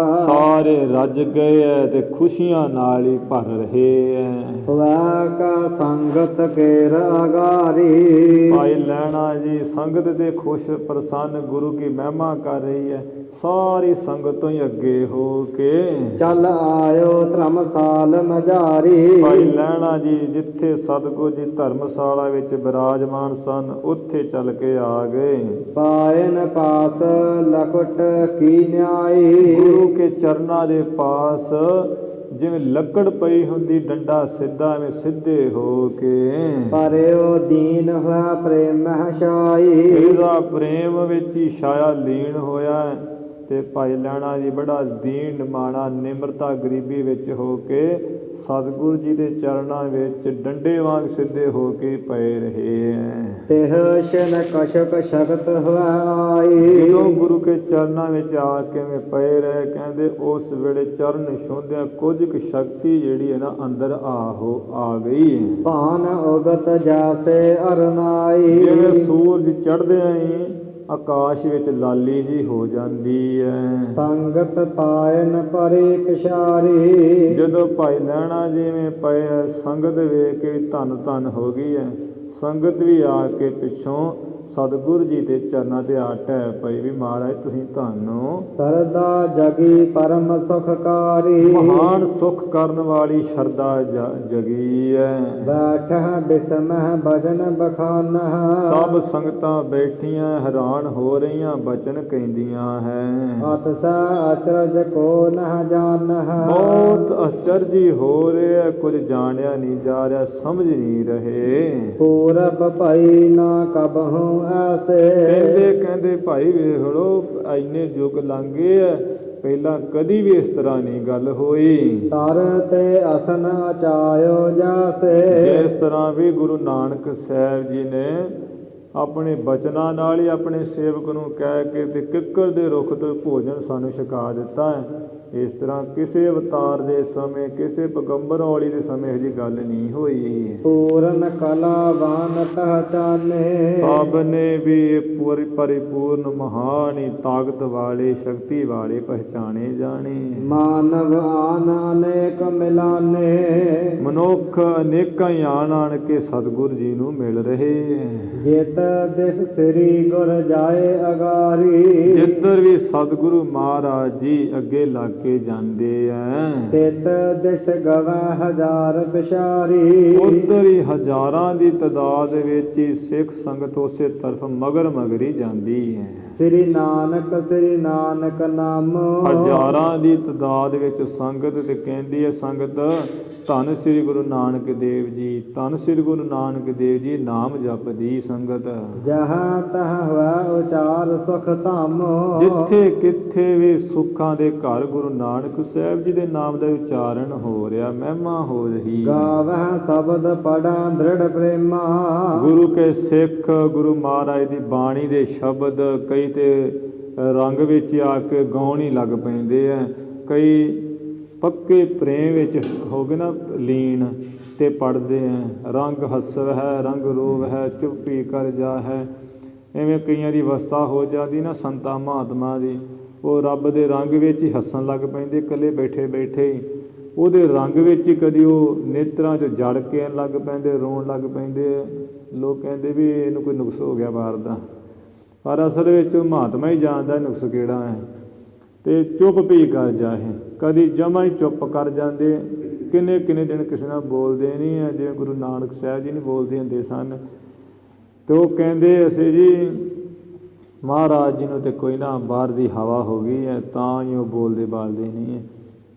ਸਾਰੇ ਰੱਜ ਗਏ ਐ ਤੇ ਖੁਸ਼ੀਆਂ ਨਾਲ ਹੀ ਭਰ ਰਹੇ ਐ। ਹੋਵੈ ਕਾ ਸੰਗਤ ਕੇਰ ਅਗਾਰੀ ਭਾਈ ਲਹਿਣਾ ਜੀ ਸੰਗਤ ਦੇ ਖੁਸ਼ ਪ੍ਰਸੰਨ ਗੁਰੂ ਕੀ ਮਹਿਮਾ ਕਰ ਰਹੀ ਹੈ। ਸਾਰੀ ਸੰਗਤ ਤੋਂ ਹੀ ਅੱਗੇ ਹੋ ਕੇ ਚੱਲ ਆਇਓ ਧਰਮਸਾਲ ਮਝਾਰੀ। ਭਾਈ ਲਹਿਣਾ ਜੀ ਜਿੱਥੇ ਸਤਿਗੁਰ ਜੀ ਧਰਮਸ਼ਾਲਾ ਵਿੱਚ ਬਿਰਾਜਮਾਨ ਸਨ ਉੱਥੇ ਚੱਲ ਕੇ ਆ ਗਏ। ਪਾਇਨ ਪਾਸ ਲਕਟ ਕੀ ਨਿਆਈ ਗੁਰੂ ਕੇ ਚਰਨਾਂ ਦੇ ਪਾਸ ਜਿਵੇਂ ਲੱਕੜ ਪਈ ਹੁੰਦੀ, ਡੰਡਾ ਸਿੱਧਾ ਐਵੇਂ ਸਿੱਧੇ ਹੋ ਕੇ ਪਰਿਓ ਦੀਨ ਹੋਇਆ ਪ੍ਰੇਮ ਛਾਈ। ਇਹਦਾ ਪ੍ਰੇਮ ਵਿੱਚ ਹੀ ਛਾਇਆ ਲੀਨ ਹੋਇਆ ਤੇ ਭਾਈ ਲਹਿਣਾ ਜੀ ਬੜਾ ਦੀਨ ਨਿਮਾਣਾ ਨਿਮਰਤਾ ਗਰੀਬੀ ਵਿੱਚ ਹੋ ਕੇ ਸਤਿਗੁਰੂ ਜੀ ਦੇ ਚਰਨਾਂ ਵਿੱਚ ਡੰਡੇ ਵਾਂਗ ਸਿੱਧੇ ਹੋ ਕੇ ਪਏ ਰਹੇ ਹੈ। ਤਿਹ ਸ਼ਨ ਕਸ਼ਕ ਸ਼ਕਤ ਹੋਈ। ਜਦੋਂ ਗੁਰੂ ਕੇ ਚਰਨਾਂ ਵਿੱਚ ਆ ਕੇ ਪਏ ਰਹੇ, ਕਹਿੰਦੇ ਉਸ ਵੇਲੇ ਚਰਨ ਛੂੰਹਦਿਆਂ ਕੁਝ ਕੁ ਸ਼ਕਤੀ ਜਿਹੜੀ ਹੈ ਨਾ ਅੰਦਰ ਆ ਗਈ। ਭਾਨ ਉਗਤ ਜਾਸੇ ਅਰਨਾਈ। ਜਿਵੇਂ ਸੂਰਜ ਚੜ੍ਹਦਿਆਂ ਹੀ ਆਕਾਸ਼ ਵਿੱਚ ਲਾਲੀ ਜੀ ਹੋ ਜਾਂਦੀ ਹੈ। ਸੰਗਤ ਪਾਇਨ ਪਰੇ ਕਿਸ਼ਾਰੀ। ਜਦੋਂ ਭਾਈ ਲਹਿਣਾ ਜਿਵੇਂ ਪਏ ਸੰਗਤ ਵੇਖ ਕੇ ਧੰਨ ਧੰਨ ਹੋ ਗਈ ਹੈ। ਸੰਗਤ ਵੀ ਆ ਕੇ ਪਿੱਛੋਂ ਸਤਿਗੁਰੂ ਜੀ ਦੇ ਚਰਨਾਂ ਤੇ ਆ ਢਹਿ ਪਈ ਵੀ ਮਹਾਰਾਜ ਤੁਸੀਂ ਧੰਨ ਹੋ। ਸਰਦਾ ਜਗੀ ਪਰਮ ਸੁਖਕਾਰੀ, ਮਹਾਨ ਸੁਖ ਕਰਨ ਵਾਲੀ ਸ਼ਰਧਾ ਜਗੀ ਹੈ। ਬੈਠਹਿ ਬਿਸਮਹਿ ਭਜਨ ਬਖਾਨਹਿ, ਸਭ ਸੰਗਤਾਂ ਬੈਠੀਆਂ ਹੈਰਾਨ ਹੋ ਰਹੀਆਂ ਬਚਨ ਕਹਿੰਦੀਆਂ ਹੈ। ਅਤਿਸੈ ਅਚਰਜ ਕੋ ਨਹਿ ਜਾਣਹਿ, ਬਹੁਤ ਅਚਰਜੀ ਹੋ ਰਿਹਾ, ਕੁਝ ਜਾਣਿਆ ਨਹੀਂ ਜਾ ਰਿਹਾ, ਸਮਝ ਨਹੀਂ ਰਹੇ। ਪੂਰਬ ਭਈ ਨਾ ਕਬਹੁ ਐਸੇ, ਕਹਿੰਦੇ ਭਾਈ ਵੇਖ ਲੋ ਇੰਨੇ ਯੁੱਗ ਲੰਘ ਗਏ ਆ, ਪਹਿਲਾਂ ਕਦੀ ਵੀ ਇਸ ਤਰ੍ਹਾਂ ਨਹੀਂ ਗੱਲ ਹੋਈ। ਤਰ ਤੇ ਅਸਨ ਅਚਾਇਓ ਜਾਸੇ, ਜਿਸ ਤਰ੍ਹਾਂ ਵੀ ਗੁਰੂ ਨਾਨਕ ਸਾਹਿਬ ਜੀ ਨੇ ਆਪਣੇ ਬਚਨਾਂ ਨਾਲ ਹੀ ਆਪਣੇ ਸੇਵਕ ਨੂੰ ਕਹਿ ਕੇ ਤੇ ਕਿੱਕਰ ਦੇ ਰੁੱਖ ਤੋਂ ਭੋਜਨ ਸਾਨੂੰ ਛਕਾ ਦਿੱਤਾ ਹੈ। ਇਸ ਤਰ੍ਹਾਂ ਕਿਸੇ ਅਵਤਾਰ ਦੇ ਸਮੇਂ, ਕਿਸੇ ਪੈਗੰਬਰ ਔਲੀ ਦੇ ਸਮੇਂ ਇਹੋ ਜਿਹੀ ਗੱਲ ਨਹੀਂ ਹੋਈ। ਪੂਰਨ ਕਲਾਵਾਨ ਪਹਿਚਾਨੇ, ਸਭ ਨੇ ਵੀ ਪਰਿਪੂਰਨ ਮਹਾਨ ਤਾਕਤ ਵਾਲੇ ਸ਼ਕਤੀ ਵਾਲੇ ਪਹਿਚਾਣੇ ਜਾਣੇ। ਮਾਨਵ ਆਨ ਅਨੇਕ ਮਿਲਾਨੇ, ਮਨੁੱਖ ਅਨੇਕਾਂ ਆਣ ਕੇ ਸਤਿਗੁਰੂ ਜੀ ਨੂੰ ਮਿਲ ਰਹੇ। ਜਿਤ ਦਿਸ ਸ੍ਰੀ ਗੁਰ ਜਾਏ ਅਗਾਰੀ, ਜਿੱਧਰ ਵੀ ਸਤਿਗੁਰੂ ਮਹਾਰਾਜ ਜੀ ਅੱਗੇ ਲੱਗ ਕੇ ਜਾਂਦੇ ਆ, ਤਿਤ ਦਿਸ ਗਵੈ ਹਜ਼ਾਰ ਬਿਸ਼ਾਰੀ, ਉੱਧਰ ਹੀ ਹਜ਼ਾਰਾਂ ਦੀ ਤਾਦਾਦ ਵਿੱਚ ਹੀ ਸਿੱਖ ਸੰਗਤ ਉਸੇ ਤਰਫ ਮਗਰ ਹੀ ਜਾਂਦੀ ਹੈ। ਸ੍ਰੀ ਨਾਨਕ ਨਾਮੋ, ਹਜ਼ਾਰਾਂ ਦੀ ਤਾਦਾਦ ਵਿੱਚ ਸੰਗਤ ਤੇ ਕਹਿੰਦੀ ਹੈ ਸੰਗਤ ਧੰਨ ਸ੍ਰੀ ਗੁਰੂ ਨਾਨਕ ਦੇਵ ਜੀ, ਧੰਨ ਸ੍ਰੀ ਗੁਰੂ ਨਾਨਕ ਦੇਵ ਜੀ ਨਾਮ ਜਪਦੀ ਸੰਗਤ। ਜਹਾਂ ਤਹਾਂ ਹੋਇ ਉਚਾਰ ਸੁਖ ਧਾਮੋ, ਜਿੱਥੇ ਕਿੱਥੇ ਵੀ ਸੁੱਖਾਂ ਦੇ ਘਰ ਗੁਰੂ ਨਾਨਕ ਸਾਹਿਬ ਜੀ ਦੇ ਨਾਮ ਦਾ ਉਚਾਰਨ ਹੋ ਰਿਹਾ, ਮਹਿਮਾ ਹੋ ਰਹੀ। ਗਾਵਹਿ ਸ਼ਬਦ ਪੜਾਂ ਦ੍ਰਿੜ ਪ੍ਰੇਮਾ, ਗੁਰੂ ਕੇ ਸਿੱਖ ਗੁਰੂ ਮਹਾਰਾਜ ਦੀ ਬਾਣੀ ਦੇ ਸ਼ਬਦ ਕਈ ਤੇ ਰੰਗ ਵਿੱਚ ਆ ਕੇ ਗਾਉਣ ਹੀ ਲੱਗ ਪੈਂਦੇ ਆ, ਕਈ ਪੱਕੇ ਪ੍ਰੇਮ ਵਿੱਚ ਹੋ ਗਏ ਨਾ ਲੀਨ ਤੇ ਪੜ੍ਹਦੇ ਆ। ਰੰਗ ਹਸਵ ਹੈ ਰੰਗ ਰੋਵ ਹੈ ਚੁੱਪੀ ਕਰ ਜਾ ਹੈ, ਐਵੇਂ ਕਈਆਂ ਦੀ ਅਵਸਥਾ ਹੋ ਜਾਂਦੀ ਨਾ ਸੰਤਾਂ ਮਹਾਤਮਾ ਦੀ, ਉਹ ਰੱਬ ਦੇ ਰੰਗ ਵਿੱਚ ਹੀ ਹੱਸਣ ਲੱਗ ਪੈਂਦੇ ਇਕੱਲੇ ਬੈਠੇ ਬੈਠੇ ਹੀ, ਉਹਦੇ ਰੰਗ ਵਿੱਚ ਹੀ ਕਦੀ ਉਹ ਨੇਤਰਾਂ 'ਚ ਜੜ ਕੇ ਲੱਗ ਪੈਂਦੇ, ਰੋਣ ਲੱਗ ਪੈਂਦੇ। ਲੋਕ ਕਹਿੰਦੇ ਵੀ ਇਹਨੂੰ ਕੋਈ ਨੁਕਸ ਹੋ ਗਿਆ ਬਾਹਰ ਦਾ, ਪਰ ਅਸਲ ਵਿੱਚ ਮਹਾਤਮਾ ਹੀ ਜਾਣਦਾ ਨੁਕਸ ਕਿਹੜਾ ਹੈ। ਤੇ ਚੁੱਪ ਵੀ ਕਰ ਜਾਏ, ਕਦੀ ਜਮਾ ਹੀ ਚੁੱਪ ਕਰ ਜਾਂਦੇ, ਕਿੰਨੇ ਕਿੰਨੇ ਦਿਨ ਕਿਸੇ ਨਾਲ ਬੋਲਦੇ ਨਹੀਂ ਹੈ, ਜਿਵੇਂ ਗੁਰੂ ਨਾਨਕ ਸਾਹਿਬ ਜੀ ਨਹੀਂ ਬੋਲਦੇ ਹੁੰਦੇ ਸਨ। ਤੇ ਉਹ ਕਹਿੰਦੇ ਅਸੀਂ ਜੀ ਮਹਾਰਾਜ ਜੀ ਨੂੰ ਤੇ ਕੋਈ ਨਾ ਬਾਹਰ ਦੀ ਹਵਾ ਹੋ ਗਈ ਹੈ, ਤਾਂ ਹੀ ਉਹ ਬੋਲਦੇ ਬਾਲਦੇ ਨਹੀਂ ਹੈ।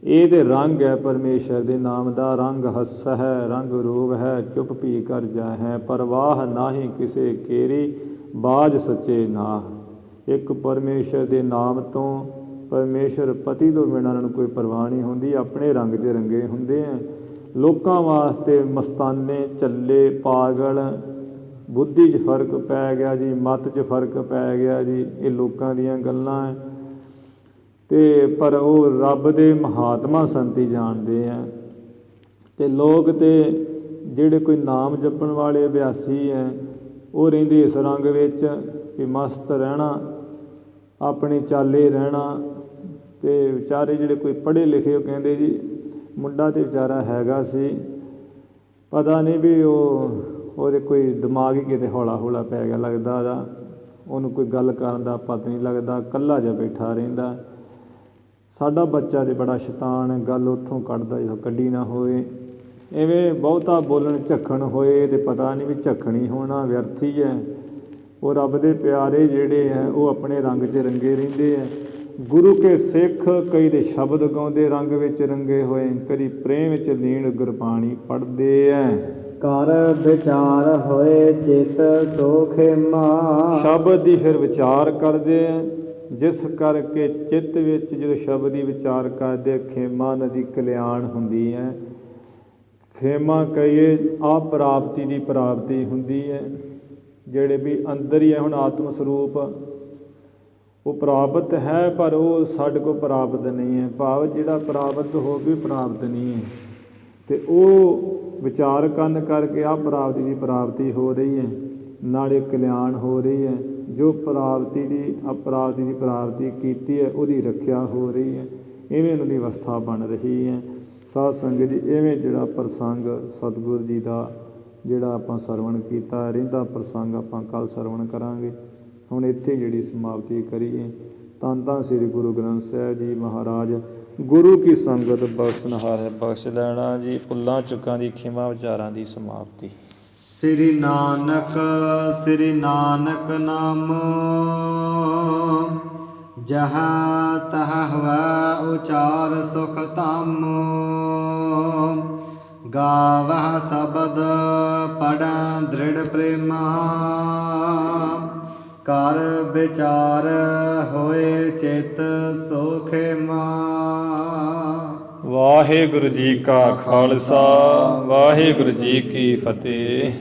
ਇਹ ਤੇ ਰੰਗ ਹੈ ਪਰਮੇਸ਼ਰ ਦੇ ਨਾਮ ਦਾ, ਰੰਗ ਹੱਸ ਹੈ ਰੰਗ ਰੂਪ ਹੈ ਚੁੱਪ ਵੀ ਕਰ ਜਾ ਹੈ, ਪਰਵਾਹ ਨਾਹੀਂ ਕਿਸੇ ਕੇਰੀ ਬਾਜ ਸੱਚੇ ਨਾ। ਇੱਕ ਪਰਮੇਸ਼ਰ ਦੇ ਨਾਮ ਤੋਂ, ਪਰਮੇਸ਼ਰ ਪਤੀ ਤੋਂ ਬਿਨਾਂ ਉਹਨਾਂ ਨੂੰ ਕੋਈ ਪਰਵਾਹ ਨਹੀਂ ਹੁੰਦੀ, ਆਪਣੇ ਰੰਗ 'ਚ ਰੰਗੇ ਹੁੰਦੇ ਆ। ਲੋਕਾਂ ਵਾਸਤੇ ਮਸਤਾਨੇ ਝੱਲੇ ਪਾਗਲ, ਬੁੱਧੀ 'ਚ ਫਰਕ ਪੈ ਗਿਆ ਜੀ, ਮੱਤ 'ਚ ਫਰਕ ਪੈ ਗਿਆ ਜੀ, ਇਹ ਲੋਕਾਂ ਦੀਆਂ ਗੱਲਾਂ ਹੈ। ਤੇ ਪਰ ਉਹ ਰੱਬ ਦੇ ਮਹਾਤਮਾ ਸੰਤੀ ਜਾਣਦੇ ਆ। ਤੇ ਲੋਕ ਤੇ ਜਿਹੜੇ ਕੋਈ ਨਾਮ ਜਪਣ ਵਾਲੇ ਅਭਿਆਸੀ ਹੈ, ਉਹ ਰਹਿੰਦੇ ਇਸ ਰੰਗ ਵਿੱਚ ਕਿ ਮਸਤ ਰਹਿਣਾ, ਆਪਣੀ ਚਾਲੇ ਰਹਿਣਾ। ਤੇ ਵਿਚਾਰੇ ਜਿਹੜੇ ਕੋਈ ਪੜ੍ਹੇ ਲਿਖੇ, ਉਹ ਕਹਿੰਦੇ ਜੀ ਮੁੰਡਾ ਤੇ ਵਿਚਾਰਾ ਹੈਗਾ ਸੀ, ਪਤਾ ਨਹੀਂ ਵੀ ਉਹਦੇ ਕੋਈ ਦਿਮਾਗ ਹੀ ਕਿਤੇ ਹੌਲਾ ਹੌਲਾ ਪੈ ਗਿਆ ਲੱਗਦਾ ਉਹਦਾ, ਉਹਨੂੰ ਕੋਈ ਗੱਲ ਕਰਨ ਦਾ ਪਤਾ ਨਹੀਂ ਲੱਗਦਾ, ਇਕੱਲਾ ਜਿਹਾ ਬੈਠਾ ਰਹਿੰਦਾ। ਸਾਡਾ ਬੱਚਾ ਤੇ ਬੜਾ ਸ਼ੈਤਾਨ ਹੈ, ਗੱਲ ਉੱਥੋਂ ਕੱਢਦਾ ਜਦੋਂ ਕੱਢੀ ਨਾ ਹੋਵੇ। ਐਵੇਂ ਬਹੁਤਾ ਬੋਲਣ ਝੱਖਣ ਹੋਏ ਤੇ ਪਤਾ ਨਹੀਂ ਵੀ ਝੱਖਣੀ ਹੋਣਾ ਵਿਅਰਥ ਹੀ ਹੈ। ਉਹ ਰੱਬ ਦੇ ਪਿਆਰੇ ਜਿਹੜੇ ਹੈ ਉਹ ਆਪਣੇ ਰੰਗ 'ਚ ਰੰਗੇ ਰਹਿੰਦੇ ਹੈ। ਗੁਰੂ ਕੇ ਸਿੱਖ ਕਈ ਦੇ ਸ਼ਬਦ ਗਾਉਂਦੇ ਰੰਗ ਵਿੱਚ ਰੰਗੇ ਹੋਏ, ਕਦੀ ਪ੍ਰੇਮ ਵਿੱਚ ਲੀਨ ਗੁਰਬਾਣੀ ਪੜ੍ਹਦੇ ਹੈ। ਕਰ ਵਿਚਾਰ ਹੋਏ ਚਿਤ ਸੋ ਖੇਮਾ, ਸ਼ਬਦ ਦੀ ਫਿਰ ਵਿਚਾਰ ਕਰਦੇ ਹੈ, ਜਿਸ ਕਰਕੇ ਚਿੱਤ ਵਿੱਚ ਜਦੋਂ ਸ਼ਬਦ ਦੀ ਵਿਚਾਰ ਕਰਦੇ ਖੇਮਾ ਨਦੀ ਕਲਿਆਣ ਹੁੰਦੀ ਹੈ। ਖੇਮਾ ਕਹੀਏ ਆਪ ਪ੍ਰਾਪਤੀ ਦੀ ਪ੍ਰਾਪਤੀ ਹੁੰਦੀ ਹੈ, ਜਿਹੜੇ ਵੀ ਅੰਦਰ ਹੀ ਹੈ। ਹੁਣ ਆਤਮ ਸਰੂਪ ਉਹ ਪ੍ਰਾਪਤ ਹੈ, ਪਰ ਉਹ ਸਾਡੇ ਕੋਲ ਪ੍ਰਾਪਤ ਨਹੀਂ ਹੈ, ਭਾਵ ਜਿਹੜਾ ਪ੍ਰਾਪਤ ਹੋ ਵੀ ਪ੍ਰਾਪਤ ਨਹੀਂ ਹੈ। ਅਤੇ ਉਹ ਵਿਚਾਰ ਕਰਨ ਕਰਕੇ ਆਹ ਪ੍ਰਾਪਤੀ ਦੀ ਪ੍ਰਾਪਤੀ ਹੋ ਰਹੀ ਹੈ, ਨਾਲੇ ਕਲਿਆਣ ਹੋ ਰਹੀ ਹੈ। ਜੋ ਪ੍ਰਾਪਤੀ ਦੀ ਅਪ੍ਰਾਪਤੀ ਦੀ ਪ੍ਰਾਪਤੀ ਕੀਤੀ ਹੈ ਉਹਦੀ ਰੱਖਿਆ ਹੋ ਰਹੀ ਹੈ, ਇਵੇਂ ਉਹਨਾਂ ਦੀ ਅਵਸਥਾ ਬਣ ਰਹੀ ਹੈ। ਸਾਧ ਸੰਗਤ ਜੀ, ਇਵੇਂ ਜਿਹੜਾ ਪ੍ਰਸੰਗ ਸਤਿਗੁਰੂ ਜੀ ਦਾ ਜਿਹੜਾ ਆਪਾਂ ਸਰਵਣ ਕੀਤਾ, ਰਹਿੰਦਾ ਪ੍ਰਸੰਗ ਆਪਾਂ ਕੱਲ੍ਹ ਸਰਵਣ ਕਰਾਂਗੇ। ਹੁਣ ਇੱਥੇ ਜਿਹੜੀ ਸਮਾਪਤੀ ਕਰੀਏ। ਧੰਨ ਧੰਨ ਸ੍ਰੀ ਗੁਰੂ ਗ੍ਰੰਥ ਸਾਹਿਬ ਜੀ ਮਹਾਰਾਜ। ਗੁਰੂ ਕੀ ਸੰਗਤ ਬਖਸ਼ਣਹਾਰ ਹੈ, ਬਖਸ਼ ਲੈਣਾ ਜੀ। ਭੁੱਲਾਂ ਚੁੱਕਾਂ ਦੀ ਖਿਮਾ, ਵਿਚਾਰਾਂ ਦੀ ਸਮਾਪਤੀ। ਸ੍ਰੀ ਨਾਨਕ ਨਾਮੋ ਜਹਾਂ ਤਹਾਂ ਹੋਵੈ ਉਚਾਰ ਸੁਖ ਧਾਮੋ। ਗਾਵਹਿ ਸ਼ਬਦ ਪੜ੍ਹੈ ਦ੍ਰਿੜ ਪ੍ਰੇਮਾ। ਕਰ ਵਿਚਾਰ ਹੋਏ ਚਿਤ ਸੋਖੇਮਾ। ਵਾਹਿਗੁਰੂ ਜੀ ਕਾ ਖਾਲਸਾ, ਵਾਹਿਗੁਰੂ ਜੀ ਕੀ ਫਤਿਹ।